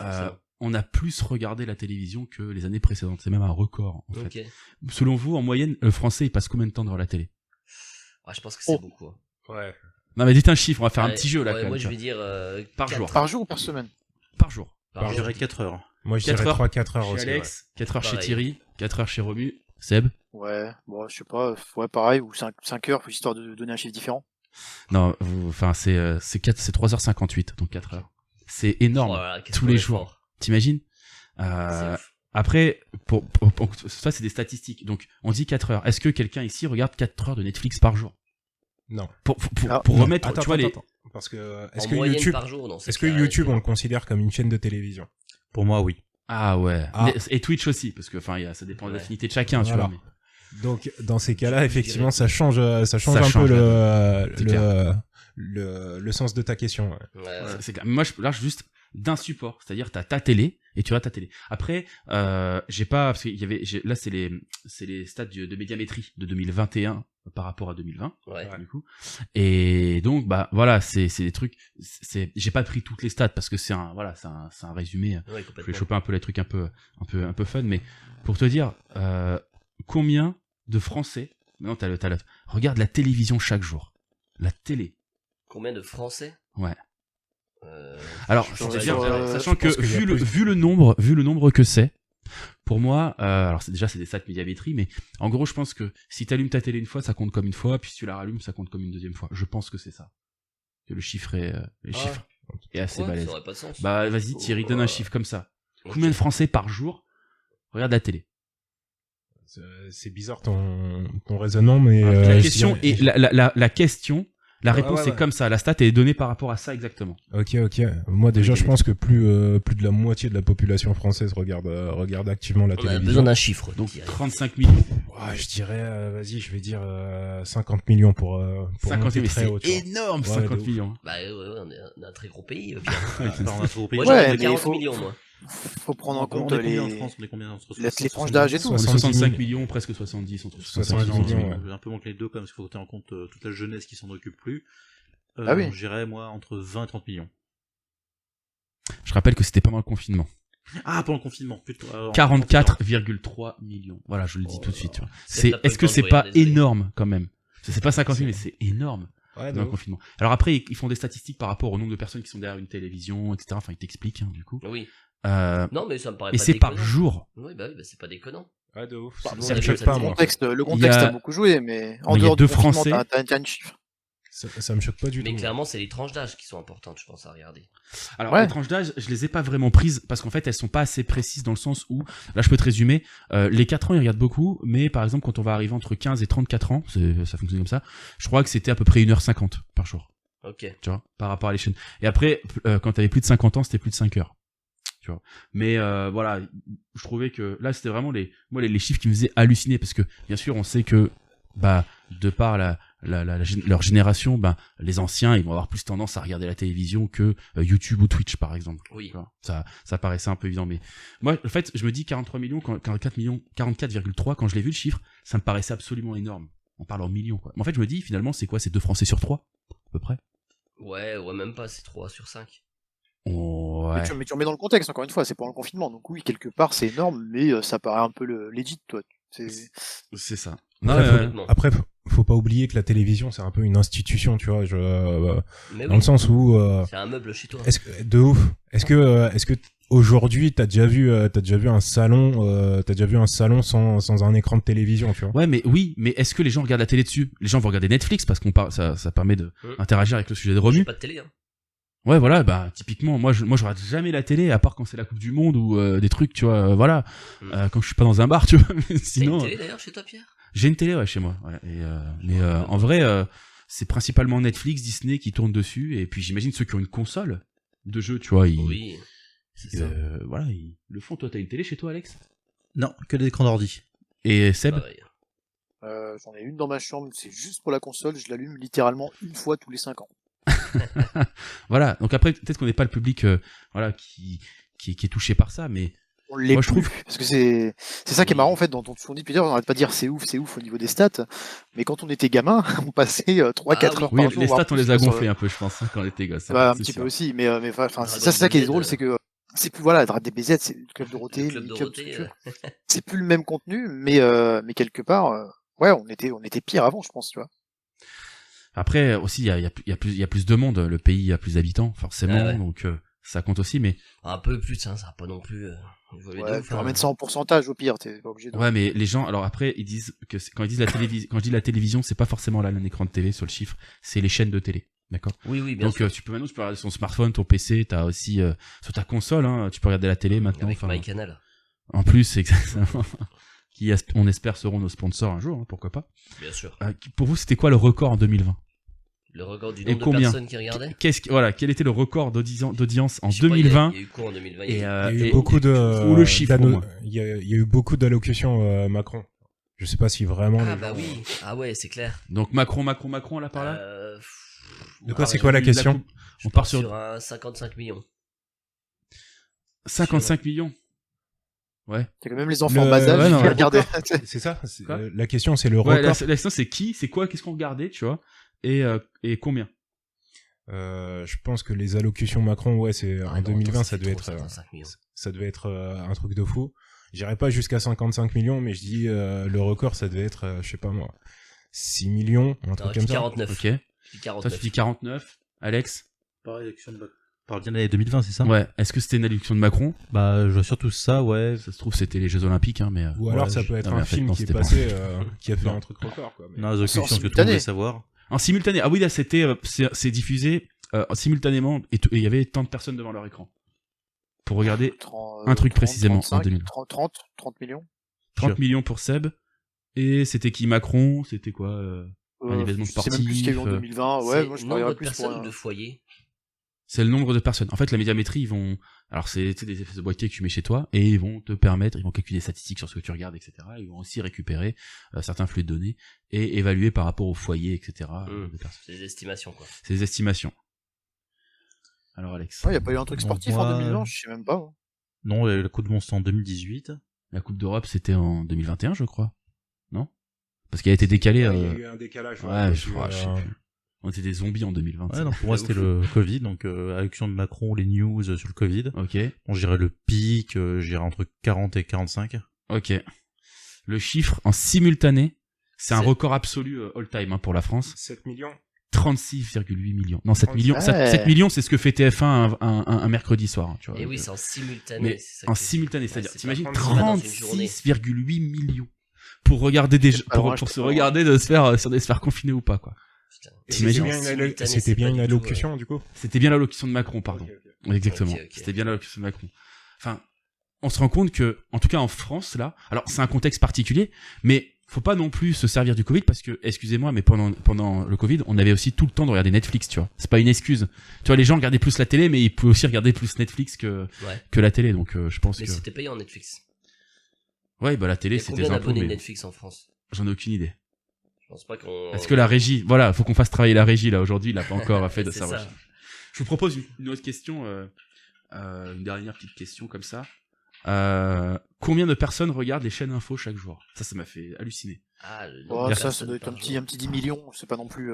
On a plus regardé la télévision que les années précédentes. C'est même un record, en fait. Okay. Selon vous, en moyenne, le Français, il passe combien de temps devant la télé? Je pense que c'est beaucoup. Hein. Ouais. Non, mais dites un chiffre, on va faire un petit jeu, là, quand même. Moi, je vais dire... par jour. Par jour ou par semaine? Par jour. Je dirais 4 heures. Moi, je dirais 3-4 heures aussi. Chez Alex, 4 heures Pareil. chez Thierry, 4 heures chez Romu. Seb? Ouais, bon, je sais pas, ouais, pareil, ou 5 heures, histoire de donner un chiffre différent. Non, enfin, c'est 3h58, donc 4 heures. C'est énorme. Tous les jours. T'imagines? Après, ça, c'est des statistiques. Donc, on dit 4 heures. Est-ce que quelqu'un ici regarde 4 heures de Netflix par jour? Non. Pour remettre, attends, tu vois, attends. Parce que, est-ce que moyenne YouTube, par jour, non, est-ce que YouTube, on le considère comme une chaîne de télévision? Pour moi, oui. Ah ouais. Ah. Et Twitch aussi, parce que, enfin, ça dépend de l'affinité de chacun, tu Voilà. vois. Mais... Donc, dans ces cas-là, Je effectivement, dirais- ça change un change, peu le sens de ta question. Ouais. Ouais. C'est clair. Moi, je juste d'un support, c'est-à-dire t'as ta télé et tu as ta télé. Après, j'ai pas parce qu'il y avait là c'est les stats de médiamétrie de 2021 par rapport à 2020 Ouais. du coup. Et donc bah voilà, c'est des trucs, j'ai pas pris toutes les stats parce que c'est un résumé. Ouais, Je vais complètement. choper un peu les trucs un peu fun, mais pour te dire combien de Français regarde la télévision chaque jour. La télé. Combien de Français? Ouais. Alors, je c'est pense bien, que- sachant que je pense qu'il y a vu le nombre que c'est, pour moi, alors c'est des stats médiamétrie, mais en gros, je pense que si t'allumes ta télé une fois, ça compte comme une fois, puis si tu la rallumes, ça compte comme une deuxième fois. Je pense que c'est ça. Que le chiffre est, assez Ouais, balèze. ça aurait pas de sens. Bah, vas-y, Thierry, donne un chiffre comme ça. Ok. Combien de Français par jour regardent la télé? C'est bizarre ton raisonnement, mais La je question dirais- la question La réponse ouais, c'est ouais. comme ça. La stat est donnée par rapport à ça exactement. Ok. Moi déjà, je pense que plus de la moitié de la population française regarde activement la On a besoin télévision. d'un chiffre. Donc Thierry. 35 millions. Ouais, je dirais, vas-y, je vais dire 50 millions pour 50 monter millions, très haut. c'est tu vois. énorme, Ouais, 50 de ouf. millions. Bah ouais, on est un très gros pays. Pierre. Alors, on a trop payé. Moi Ouais, j'aurais mais dit 40 faut- millions moi. Faut prendre en compte on est combien en les France? On est combien entre les 60, tranches d'âge et tout. On est 70 65 millions, presque 70 entre 70 70 millions, ouais. Un peu moins que les deux quand même, parce qu'il faut tenir en compte toute la jeunesse qui s'en occupe plus. Ah oui. J'irais moi entre 20 et 30 millions. Je rappelle que c'était pendant le confinement. Ah, pendant le confinement, plutôt. 44,3 millions. Voilà, je le dis tout de suite. Tu vois. Peut-être Est-ce que pas c'est le temps de pas regarder, désolé. énorme quand même? C'est pas 50 000, mais c'est énorme Ouais, de dans le ouf. confinement. Alors après, ils font des statistiques par rapport au nombre de personnes qui sont derrière une télévision, etc. Enfin, ils t'expliquent, du coup. Oui. Euh, Non, mais ça me paraît et pas c'est par déconnant. jour. Oui, bah c'est pas déconnant. Ouais, de ouf. Bah, Ça on me a choque vu, pas, ça moi. Le Il contexte y a- a beaucoup joué, mais en il y a dehors deux du confinement, Français. t'as un chiffre. Ça me choque pas du Mais tout. clairement, c'est les tranches d'âge qui sont importantes, je pense, à regarder. Alors, Ouais. les tranches d'âge, je les ai pas vraiment prises parce qu'en fait, elles sont pas assez précises dans le sens où, là, je peux te résumer, les 4 ans, ils regardent beaucoup, mais par exemple, quand on va arriver entre 15 et 34 ans, ça fonctionne comme ça, je crois que c'était à peu près 1h50 par jour, Ok. tu vois, par rapport à les chaînes. Et après, quand t'avais plus de 50 ans, c'était plus de 5 heures. Tu vois. Mais voilà, je trouvais que là, c'était vraiment les chiffres qui me faisaient halluciner parce que, bien sûr, on sait que, bah, de par leur génération, ben les anciens ils vont avoir plus tendance à regarder la télévision que YouTube ou Twitch par exemple. Oui. Tu vois, ça paraissait un peu évident, mais moi en fait je me dis 43 millions, 44 millions, 44,3 quand je l'ai vu le chiffre, ça me paraissait absolument énorme. On parle en millions quoi. Mais en fait je me dis finalement c'est quoi, c'est 2 Français sur 3 à peu près. Ouais, même pas, c'est 3 sur 5. Ouais. Mais tu remets dans le contexte, encore une fois, c'est pendant le confinement. Donc oui, quelque part, c'est énorme, mais ça paraît un peu legit, toi. C'est ça. Après, faut pas oublier que la télévision, c'est un peu une institution, tu vois. Mais dans oui, le sens où. c'est un meuble chez toi. De ouf. Est-ce que aujourd'hui, t'as déjà vu un salon, sans un écran de télévision, tu vois. Ouais, mais oui, mais est-ce que les gens regardent la télé dessus? Les gens vont regarder Netflix parce ça permet de interagir avec le sujet de J'ai Romu. pas de télé, hein. Ouais, voilà, bah typiquement, moi je regarde jamais la télé à part quand c'est la Coupe du Monde ou des trucs, tu vois, voilà. Quand je suis pas dans un bar, tu vois. Mais T'as une sinon, télé d'ailleurs chez toi, Pierre? j'ai une télé ouais, chez moi. Ouais, mais en vrai, c'est principalement Netflix, Disney qui tournent dessus, et puis j'imagine ceux qui ont une console de jeu, tu vois, Oui, c'est ça. voilà, ils le font. Toi, t'as une télé chez toi, Alex? Non, que des écrans d'ordi. Et Seb? Pareil. J'en ai une dans ma chambre, c'est juste pour la console, je l'allume littéralement une fois tous les 5 ans. Voilà. Donc après, peut-être qu'on n'est pas le public, voilà, qui est touché par ça, mais On l'est moi, je plus, trouve- parce que c'est ça qui est marrant en fait, dans ton dit depuis on n'arrête pas de dire c'est ouf au niveau des stats, mais quand on était gamin, on passait 3-4 oui. heures oui, par jour. les voire stats, on plus, les a sur- gonflés un peu, je pense, hein, quand on était gosse. Bah, un c'est petit sûr. peu aussi, mais enfin, Dragon c'est ça qui est Ball Z, drôle, c'est que c'est plus voilà, DBZ, c'est le club Dorothée, Le club Mini Dorothée, tout ce que tu veux. C'est plus le même contenu, mais quelque part, ouais, on était pire avant, je pense, tu vois. Après aussi, il y a plus de monde, le pays a plus d'habitants, forcément, Ah ouais. donc ça compte aussi, mais Un peu plus, hein, ça va pas non plus évoluer de Ouais, ouf, tu hein. ramènes ça en pourcentage au pire, t'es pas obligé de. ouais, mais les gens, alors après, ils disent que quand ils disent la télévision, quand je dis la télévision, c'est pas forcément là un écran de télé sur le chiffre, c'est les chaînes de télé, d'accord. Oui, bien Donc sûr. tu peux regarder son smartphone, ton PC, t'as aussi sur ta console, hein, tu peux regarder la télé maintenant. Avec enfin, MyCanal, en plus, exactement. Qui on espère seront nos sponsors un jour, hein, pourquoi pas. bien sûr. Pour vous, c'était quoi le record en 2020? Le record du Et nombre de combien personnes qui regardaient. Voilà, quel était le record d'audience en Je sais pas, 2020? Il y a eu quoi en 2020? Et, Il y a eu et- beaucoup de. ou le chiffre, pour moi. Il y a eu beaucoup d'allocutions Macron. Je sais pas si vraiment. Ah les bah gens- oui, ah ouais, c'est clair. Donc Macron, là par là. De quoi, c'est quoi la question? On part sur sur un 55 millions. 55 millions. Ouais. T'as quand même les enfants en Le- bas âge ouais, non, qui le regardaient. C'est ça. Quoi La question, c'est le Ouais, record. la question c'est qui, c'est quoi, qu'est-ce qu'on regardait, tu vois, et combien. Je pense que les allocutions Macron, ouais, c'est en Ah non, 2020, attends, ça devait être. 55 millions. Ça devait être un truc de fou. J'irais pas jusqu'à 55 millions, mais je dis le record, ça devait être, je sais pas moi, 6 millions, un Non, truc je comme dis ça. 49. Ok. Je dis Toi 49. tu dis 49. Alex. Pareil, élection de Macron. On parle bien de l'année 2020, c'est ça? Ouais. Est-ce que c'était une allocution de Macron? Bah, je vois surtout ça, ouais. Ça se trouve c'était les Jeux Olympiques, hein, mais. Ou alors Ouais, ça peut être non, mais un en fait, film non, qui est c'était passé, qui a fait Non. un truc record, quoi. Mais- Non, les occasions que tout le monde simultané. voulait savoir. En simultané. Ah oui, là c'était, c'est diffusé simultanément et il y avait tant de personnes devant leur écran pour regarder 30, un truc précisément en 35, 2000. 30 millions. 30 millions pour Seb. Et c'était qui, Macron? C'était quoi Un événement Je sais même plus ce qu'il y a eu en sportif, 2020. Ouais, C'est moi je nombre parierais de plus pour personnes ou un... de foyers. C'est le nombre de personnes. En fait, la médiamétrie, ils vont, alors c'est tu sais, des espèces de boîtiers que tu mets chez toi et ils vont te permettre, ils vont calculer des statistiques sur ce que tu regardes, etc. Ils vont aussi récupérer certains flux de données et évaluer par rapport au foyer, etc. de personnes. C'est des estimations, quoi. C'est des estimations. Alors Alex, Ouais, y a pas eu un truc Donc, sportif moi, en 2020, je sais même pas. Hein. Non, il y a eu la Coupe du Monde c'était en 2018. la Coupe d'Europe, c'était en 2021, je crois. Non? Parce qu'elle a été décalée. Ouais, il y a eu un décalage. Ouais, je crois, je sais plus. On était des zombies en 2020. Ouais, non, pour moi c'était le Covid, donc élection de Macron, les news sur le Covid. Ok, Bon, je dirais le pic, je dirais entre 40 et 45. ok. Le chiffre en simultané, c'est un C'est- record absolu all time pour la France. 7 millions. 36,8 millions. Non, 7 millions. Ouais. 7 millions, c'est ce que fait TF1 un mercredi soir. Hein, tu vois. Et oui, c'est en simultané. Mais c'est ça en qui est- simultané, Ouais, c'est-à-dire, c'est t'imagines pas dans une journée. 36,8 millions pour regarder des J'étais pas loin, pour j'étais se pas loin. regarder de se faire sur des se faire confiner ou pas quoi. Putain. Et T'imagines C'était bien une allocution, du coup. C'était bien l'allocution de Macron, pardon. Ok, ok. Exactement. Ok, ok. C'était bien l'allocution de Macron. Enfin, on se rend compte que, en tout cas en France là, alors c'est un contexte particulier, mais faut pas non plus se servir du Covid parce que, excusez-moi, mais pendant le Covid, on avait aussi tout le temps de regarder Netflix, tu vois. C'est pas une excuse. Tu vois, les gens regardaient plus la télé, mais ils pouvaient aussi regarder plus Netflix Ouais. que la télé, donc je pense Mais que. c'était payant Netflix. Ouais, bah la télé Il y a c'est combien des impôts, d'abonnés de mais Netflix en France? j'en ai aucune idée. Je pense pas qu'on. Est-ce que la régie, voilà, faut qu'on fasse travailler la régie là aujourd'hui, il a pas encore fait de C'est sa ça. recherche. Je vous propose une autre question, une dernière petite question comme ça. Combien de personnes regardent les chaînes info chaque jour? Ça m'a fait halluciner. Ah, le Oh, nombre de ça personnes doit être par un jour. petit 10 millions, c'est pas non plus...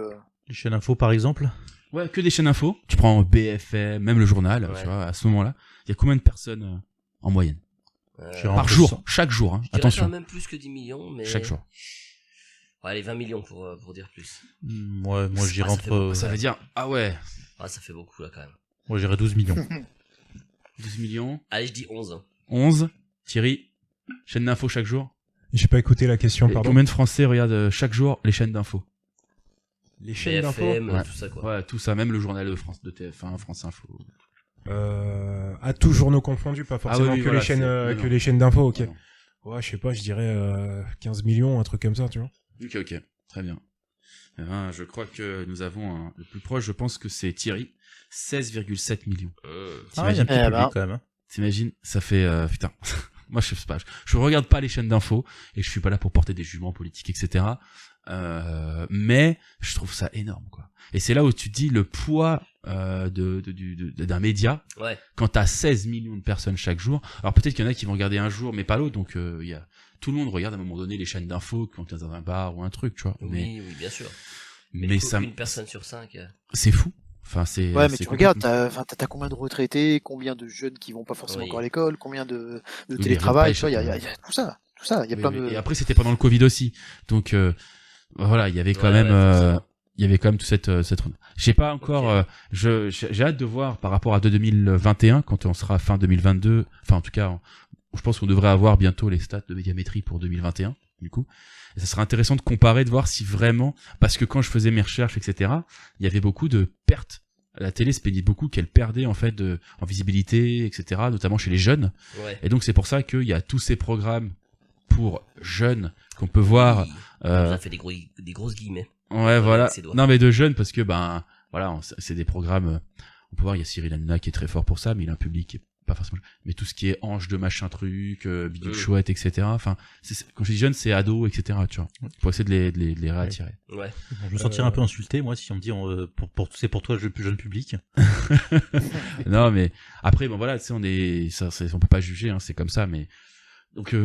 Les chaînes info par exemple. Ouais, que des chaînes info. Tu prends BFM, même le journal, Ouais. tu vois, à ce moment-là, il y a combien de personnes en moyenne? Je dirais Par entre jour, 100. chaque jour, hein. Je dirais Attention, quand même plus que 10 millions, mais. chaque jour. Ouais, allez, 20 millions pour dire plus. Ouais, moi je dirais ça fait entre... beaucoup, Ça veut dire, ah ouais, Ah, ça fait beaucoup là quand même. Moi je dirais 12 millions. 12 millions, Allez, je dis 11. 11, Thierry, chaîne d'info chaque jour. J'ai pas écouté la question, Et pardon. combien de Français regardent chaque jour les chaînes d'info? Les chaînes d'info. BFM, Ouais. tout ça quoi. Ouais, tout ça, même le journal de France, de TF1, France Info. À tous journaux confondus, pas forcément oui, que, voilà, les chaînes, c'est- non, que non. les chaînes d'info, ok. Ah non. Ouais, je sais pas, je dirais 15 millions, un truc comme ça, tu vois. Ok, très bien. Eh ben, je crois que nous avons le plus proche, je pense que c'est Thierry, 16,7 millions. Ah, il y a un petit Eh public ben. quand même. Hein. T'imagines, ça fait putain. Moi, je sais pas, je regarde pas les chaînes d'infos et je suis pas là pour porter des jugements politiques, etc. Mais je trouve ça énorme, quoi. Et c'est là où tu te dis le poids d'un média Ouais. quand t'as 16 millions de personnes chaque jour. Alors peut-être qu'il y en a qui vont regarder un jour, mais pas l'autre. Donc il y a tout le monde regarde à un moment donné les chaînes d'infos quand t'es dans un bar ou un truc, tu vois. Oui, oui, bien sûr. Mais du coup, ça, une personne sur 5. c'est fou. Enfin, c'est. Ouais, mais c'est tu regardes, complètement- t'as combien de retraités, combien de jeunes qui vont pas forcément Oui. encore à l'école, combien de mais télétravail, il tu vois, regarde il y pas a tout ça, il y a Oui, plein oui. de... Et après, c'était pendant le Covid aussi. Donc, voilà, il y avait quand Ouais, même, ouais, forcément. il y avait quand même toute cette. Je sais pas encore. Ok. J'ai hâte de voir par rapport à 2021 quand on sera fin 2022. Enfin, en tout cas, je pense qu'on devrait avoir bientôt les stats de médiamétrie pour 2021. Du coup, et ça serait intéressant de comparer, de voir si vraiment, parce que quand je faisais mes recherches, etc., il y avait beaucoup de pertes. La télé se plaignait beaucoup qu'elle perdait en fait en visibilité, etc., notamment chez les jeunes. Ouais. Et donc c'est pour ça qu'il y a tous ces programmes pour jeunes qu'on peut voir. Oui. On nous Euh, a fait des grosses guillemets. ouais, voilà. avec ses doigts. Non, mais de jeunes parce que ben voilà, c'est des programmes. On peut voir, il y a Cyril Hanouna qui est très fort pour ça, mais il a un public qui est pas forcément. Mais tout ce qui est ange de machin truc, bidule chouette, etc. Enfin, quand je dis jeune, c'est ado, etc. Tu vois, pour essayer de les réattirer. Ouais. Bon, je me sentirais un peu insulté, moi, si on me dit c'est pour toi le plus jeune public. Non, mais après, bon voilà, tu sais, on peut pas juger, hein, c'est comme ça, mais donc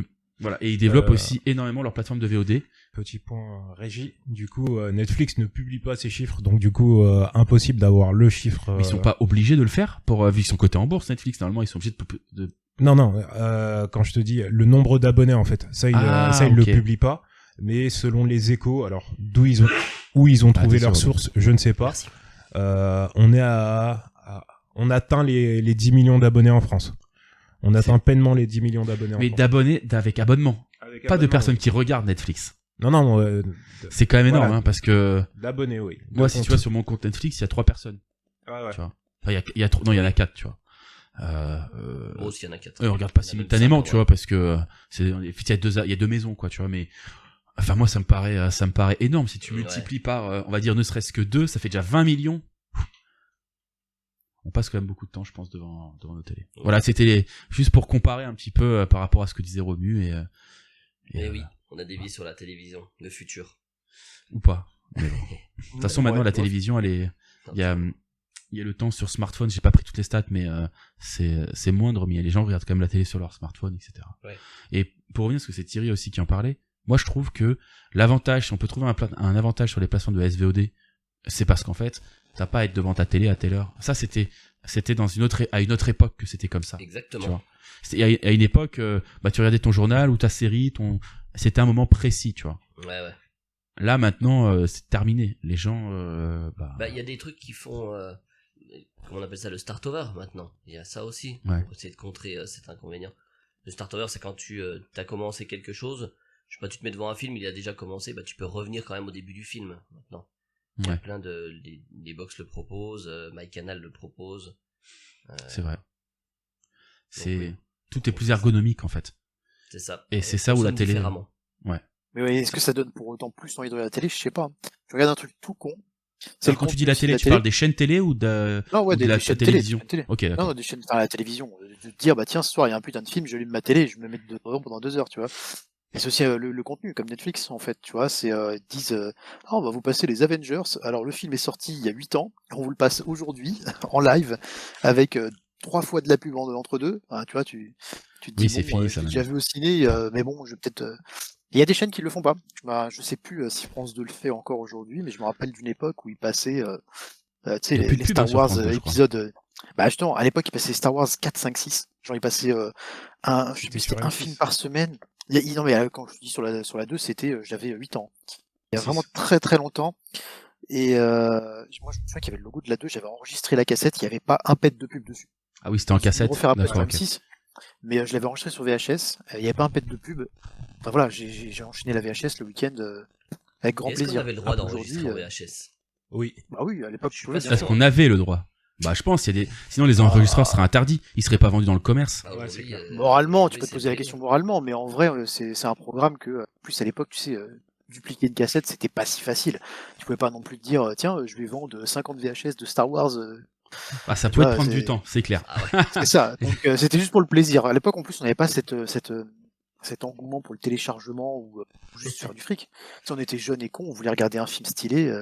voilà. Et ils développent aussi énormément leur plateforme de VOD. Petit point régie. Du coup, Netflix ne publie pas ces chiffres, donc du coup, impossible d'avoir le chiffre. Mais ils sont pas obligés de le faire pour vu qu'ils sont cotés en bourse. Netflix, normalement, ils sont obligés de... Non, non. Quand je te dis le nombre d'abonnés, en fait, ça, ils ok. le publient pas. Mais selon les échos, alors où ils ont trouvé t'es leurs sûr, sources, je ne sais pas. Merci. On atteint les 10 millions d'abonnés en France. On atteint pleinement les 10 millions d'abonnés en Mais France. d'abonnés avec abonnement, Avec pas de abonnement, personnes oui. qui regardent Netflix. Non, non, C'est quand même énorme, Voilà. hein, parce que d'abonnés, oui. moi, De si compte. tu vois sur mon compte Netflix, il y a 3 personnes. Ouais, ouais. Tu vois. Enfin, il y a non, il y en a 4, tu vois. Moi aussi, il y en a 4. On regarde pas Il y en a même simultanément, cinq, tu ouais. vois, parce que il y a deux maisons, quoi, tu vois, mais Enfin, moi, ça me paraît énorme. Si tu multiplies par, on va dire, ne serait-ce que 2, ça fait déjà 20 millions. On passe quand même beaucoup de temps, je pense, devant nos télés. Ouais. Voilà, c'était juste pour comparer un petit peu par rapport à ce que disait Romu et oui, on a des vies sur la télévision, le futur. Ou pas. Mais bon. De toute façon, maintenant, la télévision, il y a le temps sur smartphone, j'ai pas pris toutes les stats, mais c'est moindre, mais les gens regardent quand même la télé sur leur smartphone, etc. Ouais. Et pour revenir, parce que c'est Thierry aussi qui en parlait, moi je trouve que l'avantage, si on peut trouver un avantage sur les plateformes de SVOD, c'est parce qu'en fait, t'as pas à être devant ta télé à telle heure. Ça, c'était à une autre époque que c'était comme ça. Exactement. Tu vois. À une époque, tu regardais ton journal ou ta série, c'était un moment précis, tu vois. Ouais. Là, maintenant, c'est terminé. Les gens, il y a des trucs qui font, comment on appelle ça, le start-over maintenant. Il y a ça aussi. Ouais. Pour essayer de contrer cet inconvénient. Le start-over, c'est quand tu as commencé quelque chose. Je sais pas, tu te mets devant un film, il a déjà commencé, tu peux revenir quand même au début du film maintenant. Il y a plein les box le proposent, MyCanal le propose. C'est vrai. Tout est plus ergonomique en fait. C'est ça. Et c'est ça où la télé. Ouais. Mais oui, est-ce que ça donne pour autant plus envie de regarder la télé? Je sais pas. Je regarde un truc tout con. C'est quand tu dis la télé, tu parles des chaînes télé ou de la télévision? Ok, d'accord. Non, des chaînes à la télévision. De te dire, tiens, ce soir, il y a un putain de film, je allume ma télé, je me mets devant pendant 2 heures, tu vois. Et c'est aussi le contenu, comme Netflix, en fait, tu vois, ils disent, on va vous passer les Avengers, alors le film est sorti il y a 8 ans, on vous le passe aujourd'hui, en live, avec 3 fois de la pub entre deux, tu vois, tu te dis, c'est fini, ça. J'ai déjà vu au ciné, mais bon, je vais peut-être... Il y a des chaînes qui le font pas. Je sais plus si France 2 le fait encore aujourd'hui, mais je me rappelle d'une époque où ils passaient, tu sais, les Star Wars épisodes... justement, à l'époque, ils passaient Star Wars 4, 5, 6. Genre, ils passaient un film par semaine. Non, mais quand je dis sur la 2, c'était, j'avais 8 ans. Il y a vraiment très très longtemps. Et moi, je me souviens qu'il y avait le logo de la 2, j'avais enregistré la cassette, il n'y avait pas un pet de pub dessus. Ah oui, c'était en cassette. Refaire après sur M6, mais je l'avais enregistré sur VHS, il n'y avait pas un pet de pub. Enfin voilà, j'ai enchaîné la VHS le week-end avec grand plaisir. Est-ce qu'on avait le droit d'enregistrer en VHS? Oui. Bah oui, à l'époque, je pouvais. Parce qu'on avait le droit. Je pense, sinon les enregistreurs seraient interdits, ils seraient pas vendus dans le commerce. Moralement, tu peux te poser la question moralement, mais en vrai, c'est un programme que, plus à l'époque, tu sais, dupliquer une cassette, c'était pas si facile. Tu pouvais pas non plus te dire, tiens, je vais vendre 50 VHS de Star Wars. Ça pouvait te prendre du temps, c'est clair. C'est ça. Donc c'était juste pour le plaisir. À l'époque, en plus, on n'avait pas cet engouement pour le téléchargement ou juste faire du fric. Si on était jeunes et cons, on voulait regarder un film stylé,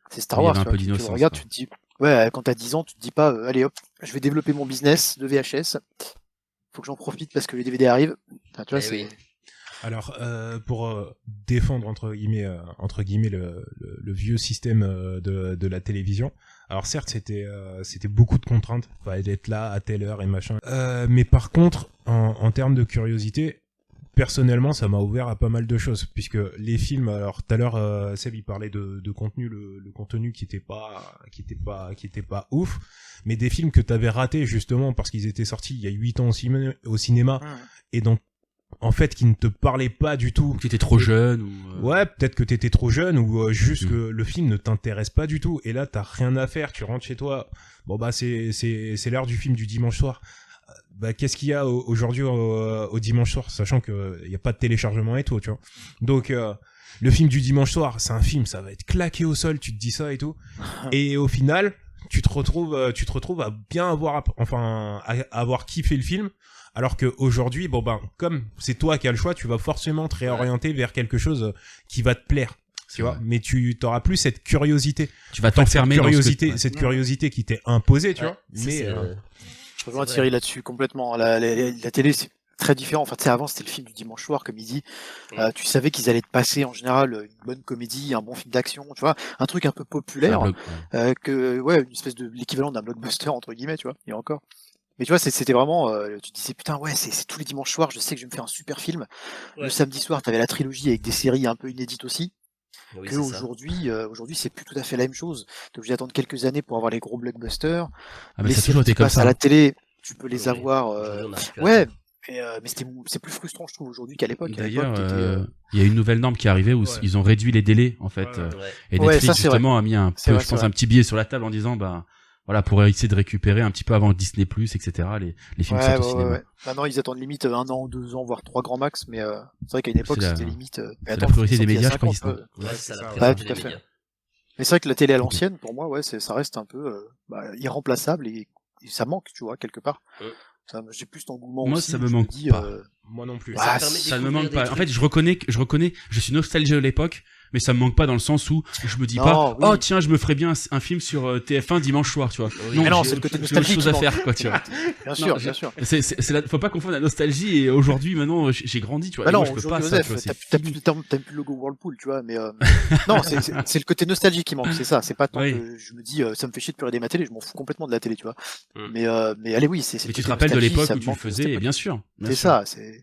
c'est Star Wars. Il y avait un peu d'innocence. Tu regardes, tu te dis, ouais, quand t'as 10 ans, tu te dis pas, allez hop, je vais développer mon business de VHS. Faut que j'en profite parce que les DVD arrivent. Enfin, tu vois, oui. Alors, pour défendre entre guillemets le vieux système de la télévision. Alors certes, c'était beaucoup de contraintes, fallait être là à telle heure et machin. Mais par contre, en termes de curiosité, personnellement, ça m'a ouvert à pas mal de choses, puisque les films, alors tout à l'heure, Seb il parlait de contenu, le contenu qui était pas ouf, mais des films que t'avais ratés justement parce qu'ils étaient sortis il y a 8 ans au cinéma, et donc en fait qui ne te parlaient pas du tout. Tu étais trop jeune ou Ouais, peut-être que t'étais trop jeune ou juste que le film ne t'intéresse pas du tout, et là t'as rien à faire, tu rentres chez toi, bon c'est l'heure du film du dimanche soir. Qu'est-ce qu'il y a aujourd'hui au dimanche soir, sachant que il y a pas de téléchargement et tout, tu vois. Donc le film du dimanche soir, c'est un film, ça va être claqué au sol, tu te dis ça et tout. Et au final, tu te retrouves à bien avoir kiffé le film, alors que aujourd'hui, comme c'est toi qui as le choix, tu vas forcément te réorienter vers quelque chose qui va te plaire. Tu vois, mais tu t'auras plus cette curiosité. Tu vas t'enfermer cette curiosité qui t'est imposée, tu vois. Mais je rejoins Thierry là-dessus complètement. La télé, c'est très différent. Enfin, tu sais, avant, c'était le film du dimanche soir, comme il dit. Tu savais qu'ils allaient te passer, en général, une bonne comédie, un bon film d'action, tu vois. Un truc un peu populaire. Une espèce de l'équivalent d'un blockbuster, entre guillemets, tu vois. Et encore. Mais tu vois, c'était vraiment, tu te disais, putain, ouais, c'est tous les dimanches soirs, je sais que je vais me faire un super film. Ouais. Le samedi soir, t'avais la trilogie avec des séries un peu inédites aussi. Oui, aujourd'hui, c'est plus tout à fait la même chose. T'es obligé d'attendre quelques années pour avoir les gros blockbusters. Mais ça a toujours été comme ça. À la télé, tu peux les avoir. Mais c'est plus frustrant, je trouve, aujourd'hui qu'à l'époque. D'ailleurs, il y a une nouvelle norme qui est arrivée où ils ont réduit les délais, en fait. Et Netflix, justement, a mis un petit billet sur la table en disant, voilà, pour essayer de récupérer un petit peu avant Disney+, etc. les films qui sortent au cinéma. Maintenant, ils attendent limite 1 an, 2 ans, voire 3 grands max, mais c'est vrai qu'à une époque, C'est la- c'était limite. c'est la priorité des médias, je crois, qu'ils sont- Ouais, c'est la ça, priorité tout à des fait. médias. Mais c'est vrai que la télé à l'ancienne, pour moi, ça reste un peu irremplaçable et ça manque, tu vois, quelque part. J'ai plus cet engouement Moi, aussi. ça me je manque dis, pas. Moi non plus. Ah, permet de Ça ne me découvrir manque des pas. En trucs. fait, je reconnais, je suis nostalgique de l'époque, mais ça me manque pas dans le sens où je me dis Non, pas, oui. oh tiens, je me ferais bien un film sur TF1 dimanche soir, tu vois. Oui. Mais non, j'ai c'est le côté j'ai autre nostalgique chose à qui faire, quoi, tu vois. Bien sûr, j'ai- bien sûr. Faut pas confondre la nostalgie et aujourd'hui, maintenant, j'ai grandi, tu vois. Bah et non, moi, je peux pas aujourd'hui, ça, Joseph, tu vois. t'as plus le logo Whirlpool, tu vois, mais non, c'est le côté nostalgie qui manque, c'est ça. C'est pas tant Oui. que je me dis, ça me fait chier de plus regarder ma télé, je m'en fous complètement de la télé, tu vois. Mm. Mais allez, oui, c'est. Mais le tu te côté rappelles de nostalgie, l'époque ça où me tu le manque, faisais, c'était- bien sûr. bien C'est sûr. ça, c'est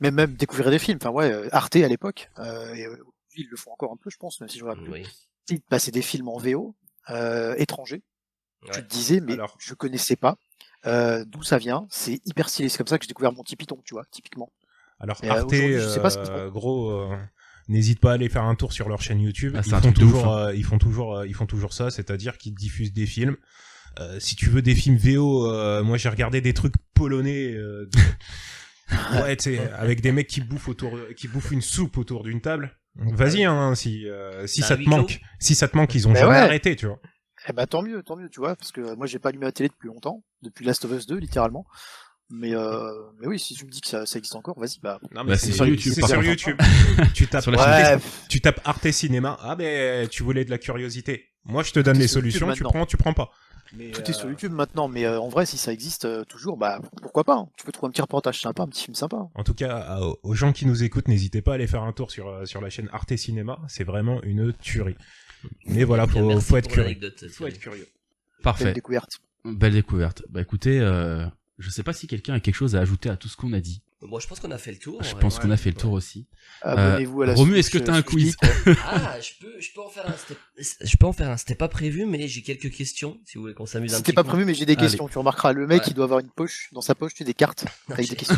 même découvrir des films. Enfin ouais, Arte à l'époque, et ils le font encore un peu, je pense, même si je regarde plus. Oui. Ils passaient des films en VO étrangers. Tu Ouais. te disais, mais Alors. je connaissais pas d'où ça vient. C'est hyper stylé. C'est comme ça que j'ai découvert Monty Python, tu vois, typiquement. Alors Et, Arte, aujourd'hui, je sais pas ce qu'ils font. gros, n'hésite pas à aller faire un tour sur leur chaîne YouTube. Ah, c'est un truc de ouf, hein. Ils font toujours ça, c'est-à-dire qu'ils diffusent des films. Si tu veux des films VO, moi j'ai regardé des trucs polonais. Ouais, tu sais, avec des mecs qui bouffent une soupe autour d'une table. Donc, vas-y, hein, si Bah, ça te huis clos. manque, ils ont Mais jamais ouais. arrêté, tu vois. Eh ben tant mieux, tu vois, parce que moi j'ai pas allumé la télé depuis longtemps, depuis Last of Us 2 littéralement. Mais oui, si tu me dis que ça existe encore, vas-y, bah. Non, Bah, c'est sur YouTube, C'est par sur contre. YouTube. tu tapes, Sur la Ouais, tu tapes Arte Cinéma. Ah ben, tu voulais de la curiosité. Moi, je te donne Tout est les sur YouTube solutions. maintenant. Tu prends pas. Mais, tout est sur YouTube maintenant, mais en vrai, si ça existe toujours, bah pourquoi pas, hein. Tu peux trouver un petit reportage sympa, un petit film sympa. En tout cas, aux gens qui nous écoutent, n'hésitez pas à aller faire un tour sur la chaîne Arte Cinéma. C'est vraiment une tuerie. Mais voilà, Bien, merci faut être pour curieux. l'anecdote, Faut être Thierry. curieux. Belle Parfait. découverte. Belle découverte. Bah écoutez, je sais pas si quelqu'un a quelque chose à ajouter à tout ce qu'on a dit. Bon, je pense qu'on a fait le tour. Je en pense vrai. qu'on a fait le tour aussi. Abonnez-vous à la Romu, souche, est-ce que t'as un souche quiz geek. Ah, je peux en faire un. Je peux en faire un. C'était pas prévu, mais j'ai quelques questions si vous voulez qu'on s'amuse un C'était petit pas coup. prévu, mais j'ai des Allez. questions. Tu remarqueras, le mec, Ouais. il doit avoir une poche, dans sa poche, tu sais, des cartes avec des questions.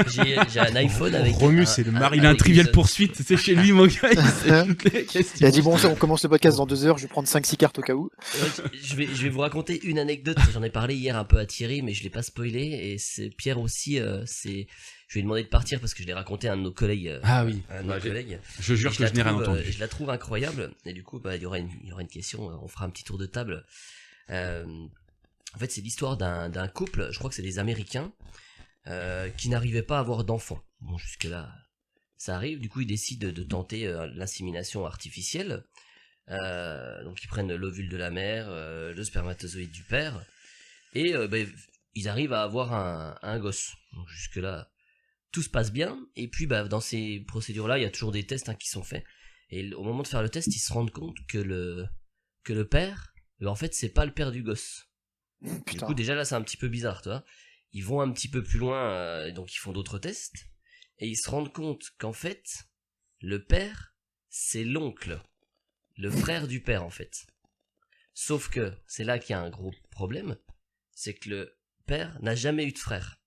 J'ai un iPhone avec. Romu, c'est le mari- Il a un avec trivial des- poursuite, c'est chez lui, mon gars. Il sait toutes les Il questions. a dit bon, on commence le podcast dans 2 heures, je vais prendre 5-6 cartes au cas où. Je vais vous raconter une anecdote. J'en ai parlé hier un peu à Thierry, mais je l'ai pas spoilé. Et c'est Pierre aussi. Je lui ai demandé de partir parce que je l'ai raconté à un de nos collègues. Ah oui. À un de nos collègues. Je jure Et que je n'ai rien entendu. Je la trouve incroyable. Et du coup, bah, il y aura une question. On fera un petit tour de table. En fait, c'est l'histoire d'un couple. Je crois que c'est des Américains qui n'arrivaient pas à avoir d'enfants. Bon, jusque là, ça arrive. Du coup, ils décident de tenter l'insémination artificielle. Donc, ils prennent l'ovule de la mère, le spermatozoïde du père, et ils arrivent à avoir un gosse. Donc, jusque là, tout se passe bien. Et puis, bah, dans ces procédures-là, il y a toujours des tests qui sont faits. Et au moment de faire le test, ils se rendent compte que le père, en fait, c'est pas le père du gosse. Du Putain. coup, déjà là, c'est un petit peu bizarre, tu vois. Ils vont un petit peu plus loin, donc ils font d'autres tests, et ils se rendent compte qu'en fait, le père, c'est l'oncle, le frère du père, en fait. Sauf que c'est là qu'il y a un gros problème, c'est que le père n'a jamais eu de frère,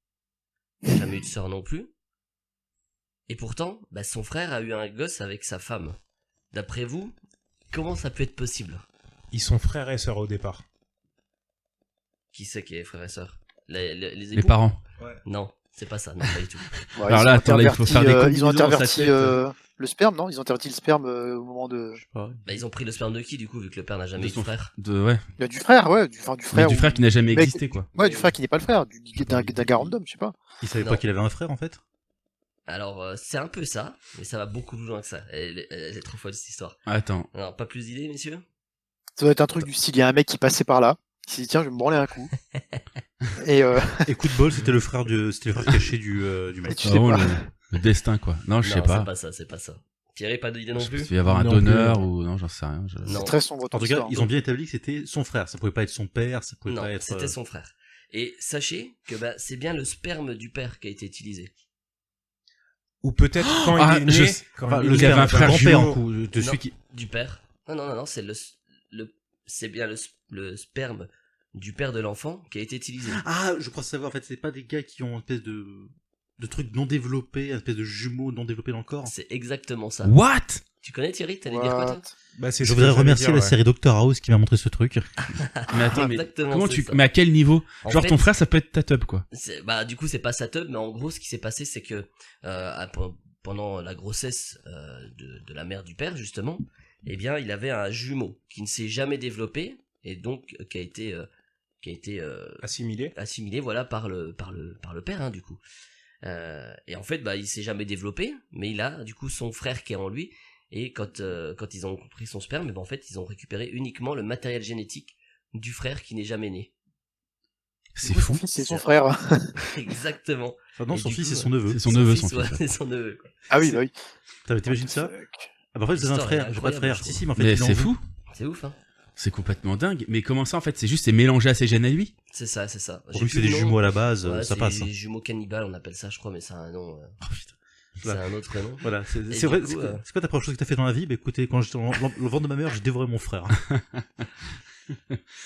il n'a jamais eu de sœur non plus, et pourtant, bah, son frère a eu un gosse avec sa femme. D'après vous, comment ça peut être possible? Ils sont frères et sœurs au départ. Qui c'est qui est frère et sœur? Les Les époux? parents. Non, c'est pas ça, non, pas du tout. Ouais, Alors ils là, ont attends, là, il faut faire des interverti, ils ont combinaisons dans sa interverti tête. le sperme, non? Ils ont interverti le sperme au moment de. Bah, ils ont pris le sperme de qui, du coup, vu que le père n'a jamais De eu de son frère? Ouais. Il y a du frère, ouais, du Mais frère. du ou- frère qui n'a jamais mec- existé, quoi. Ouais, du frère qui n'est pas le frère, d'un gars random, je sais pas. Il savait Non. pas qu'il avait un frère en fait. Alors, c'est un peu ça, mais ça va beaucoup plus loin que ça. Elle est trop folle, cette histoire. Attends. Alors, pas plus d'idées, messieurs? Ça doit être un truc du style, il y a un mec qui passait par là, il s'est dit tiens, je vais me branler un coup. Et Et coup de bol, c'était le frère caché du mec. tu sais Vraiment, pas. le destin, quoi. Non, je sais Non, pas. c'est pas ça, c'est pas ça. Thierry, pas d'idée non Il plus? va y avoir un Non donneur plus. ou non, j'en sais rien. Non. C'est très sombre En ton tout cas, histoire. ils ont bien établi que c'était son frère. Ça pouvait pas être son père, ça pouvait Non, pas être. c'était son frère. Et sachez que bah, c'est bien le sperme du père qui a été utilisé. Ou peut-être quand Ah, il est né, je- quand Enfin, il le est il y avait père, un frère grand-père jumeau. en coup, de Non. celui qui. Du père? Non, c'est c'est bien le sperme du père de l'enfant qui a été utilisé. Ah, je crois savoir. En fait, c'est pas des gars qui ont une espèce de trucs non développés, une espèce de jumeaux non développés dans le corps. C'est exactement ça. What? Tu connais Thierry? T'allais dire quoi toi? Bah, c'est Je ce que voudrais j'allais remercier dire, la ouais. série Doctor House qui m'a montré ce truc. Mais attends, mais Exactement, comment c'est ça. mais à quel niveau? En Genre fait- ton frère, ça peut être ta tub, quoi. Bah du coup c'est pas sa teub, mais en gros ce qui s'est passé c'est que pendant la grossesse de la mère du père justement, eh bien il avait un jumeau qui ne s'est jamais développé et donc qui a été Assimilé. assimilé voilà par le père hein, du coup. Et en fait bah il s'est jamais développé, mais il a du coup son frère qui est en lui, et quand ils ont pris son sperme, en fait ils ont récupéré uniquement le matériel génétique du frère qui n'est jamais né. C'est fou. C'est son frère. Exactement. Enfin, non, Et son du fils coup, et son neveu. C'est son neveu, fils, son ouais, fils. c'est son neveu quoi. Ah oui, bah oui. T'imagines ça? Fuck. Ah bah en fait, vous avez un L'histoire est frère. J'ai pas de frère. incroyable, Si, mais en fait, Mais il est en c'est vous. fou. C'est ouf hein. C'est complètement dingue. Mais comment ça, en fait? C'est juste, c'est mélangé à ses gènes à lui? C'est ça. Pour lui, c'est des jumeaux à la base, Ouais, ça c'est passe. des jumeaux cannibales, on appelle ça, je crois, mais c'est un nom. Oh, putain. C'est un autre nom. Voilà, c'est Et c'est du vrai. coup, C'est quoi ta première chose que t'as fait dans la vie? Bah écoutez, quand j'étais dans le ventre de ma mère, j'ai dévoré mon frère.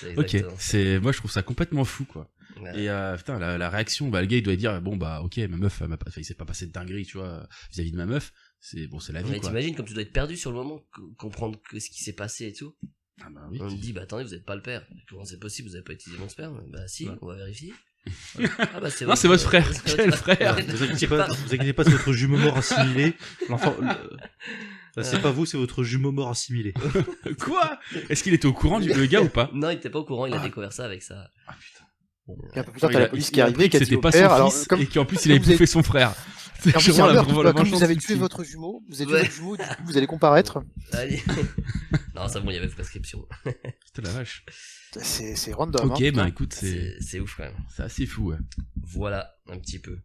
C'est Ok. exactement. Moi, je trouve ça complètement fou, quoi. Ouais. Et putain, la réaction, bah le gars il doit dire bon bah ok, ma meuf, il s'est pas passé de dinguerie, tu vois, vis-à-vis de ma meuf. C'est bon, c'est la vie, Mais quoi. t'imagines comme tu dois être perdu sur le moment, comprendre ce qui s'est passé et tout. Ah bah oui. On te dit bah attendez, vous êtes pas le père. Comment c'est possible, vous avez pas utilisé mon sperme? Bah si, Ouais. on va vérifier. Ah bah c'est Non, c'est votre frère. c'est Quel votre frère? Vous inquiétez pas, c'est votre jumeau mort assimilé. L'enfant, bah, c'est pas vous, c'est votre jumeau mort assimilé. Quoi? Est-ce qu'il était au courant le gars ou pas? Non, il était pas au courant, il a découvert ça avec ça. Ah putain. Et un peu plus tard, Il t'as a- la police il qui est a arrivée, appris qui a que dit c'était au pas père, son alors, fils comme- et qu'en plus il comme avait vous avez- bouffé son frère. Et en plus, il y a un meurtre, la comme vous vengeance avez du tué film. votre jumeau, vous avez tué Ouais. votre jumeau, du coup, vous allez comparaître. Allez. Non, c'est bon, il y avait prescription. Putain la vache. C'est random. Ok, hein, bah écoute, C'est ouf quand même. c'est assez fou, ouais. Voilà, un petit peu.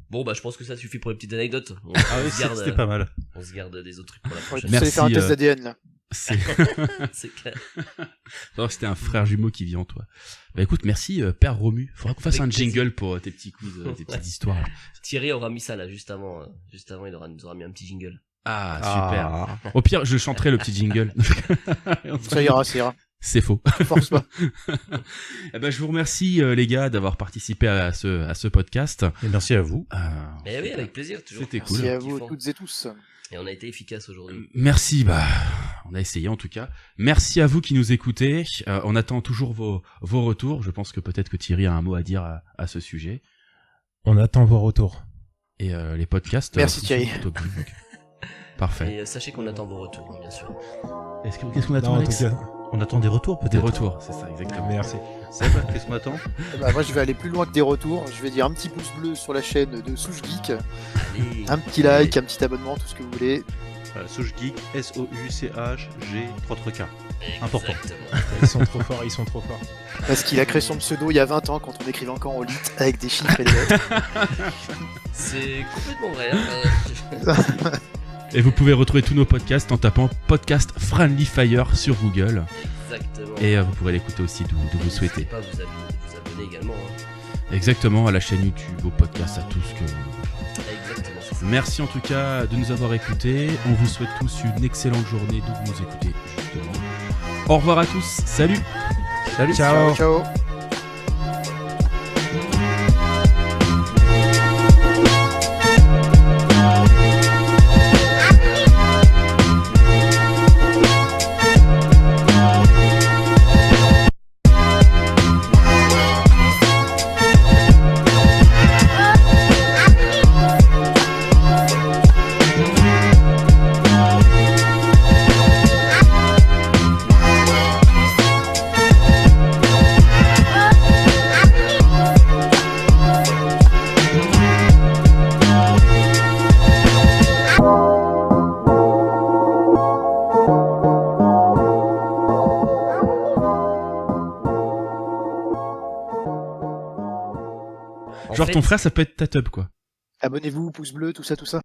Bon, bah je pense que ça suffit pour les petites anecdotes. On, Ah on oui, se garde, c'était pas mal. on se garde des autres trucs pour la Ouais, prochaine. vous allez faire un Merci, test d'ADN, là. C'est C'est clair. non, c'était un frère jumeau qui vit en toi. Bah écoute, merci Père Romu. Faudra qu'on fasse Avec un plaisir. jingle pour tes petits quiz, tes petites histoires. Là. Thierry aura mis ça là, juste avant, il nous aura mis un petit jingle. Ah, super. Au pire, je chanterai le petit jingle. Ça ira, ça ira. C'est faux. Force pas. Eh ben, je vous remercie les gars d'avoir participé à ce podcast. Et merci à vous. Mais oui, avec plaisir, toujours. C'était Merci cool. à vous Kiffant. toutes et tous. Et on a été efficace aujourd'hui. Merci, bah, on a essayé en tout cas. Merci à vous qui nous écoutez. On attend toujours vos retours. Je pense que peut-être que Thierry a un mot à dire à ce sujet. On attend vos retours. Et les podcasts. Merci, fonctionnent Thierry. plutôt bien, donc. Parfait. Et sachez qu'on attend vos retours, hein, bien sûr. Qu'est-ce qu'on attend, Non, en Alex? tout cas, On attend des retours Des peut-être. retours, c'est ça, exactement. merci. Seb, qu'est-ce qu'on attend? Bah, moi, je vais aller plus loin que des retours. Je vais dire un petit pouce bleu sur la chaîne de Souche Geek, Allez. un petit like, un petit abonnement, tout ce que vous voulez. Voilà, Souche Geek, SOUCHG 3K. Important. Exactement. Ils sont trop forts, ils sont trop forts. Parce qu'il a créé son pseudo il y a 20 ans quand on écrivait encore au lit avec des chiffres et des lettres. C'est complètement vrai. Hein. Et vous pouvez retrouver tous nos podcasts en tapant Podcast Friendly Fire sur Google. Exactement. Et vous pourrez l'écouter aussi d'où vous N'hésitez souhaitez. pas à vous abonner également. Hein. Exactement, à la chaîne YouTube, au podcast, à tout ce que vous... Exactement. c'est ça. Merci en tout cas de nous avoir écoutés. On vous souhaite tous une excellente journée d'où vous nous écoutez justement. Au revoir à tous. Salut. Salut. Ciao. Ciao. En Genre fait, ton frère ça peut être ta tub quoi. Abonnez-vous, pouce bleu, tout ça, tout ça.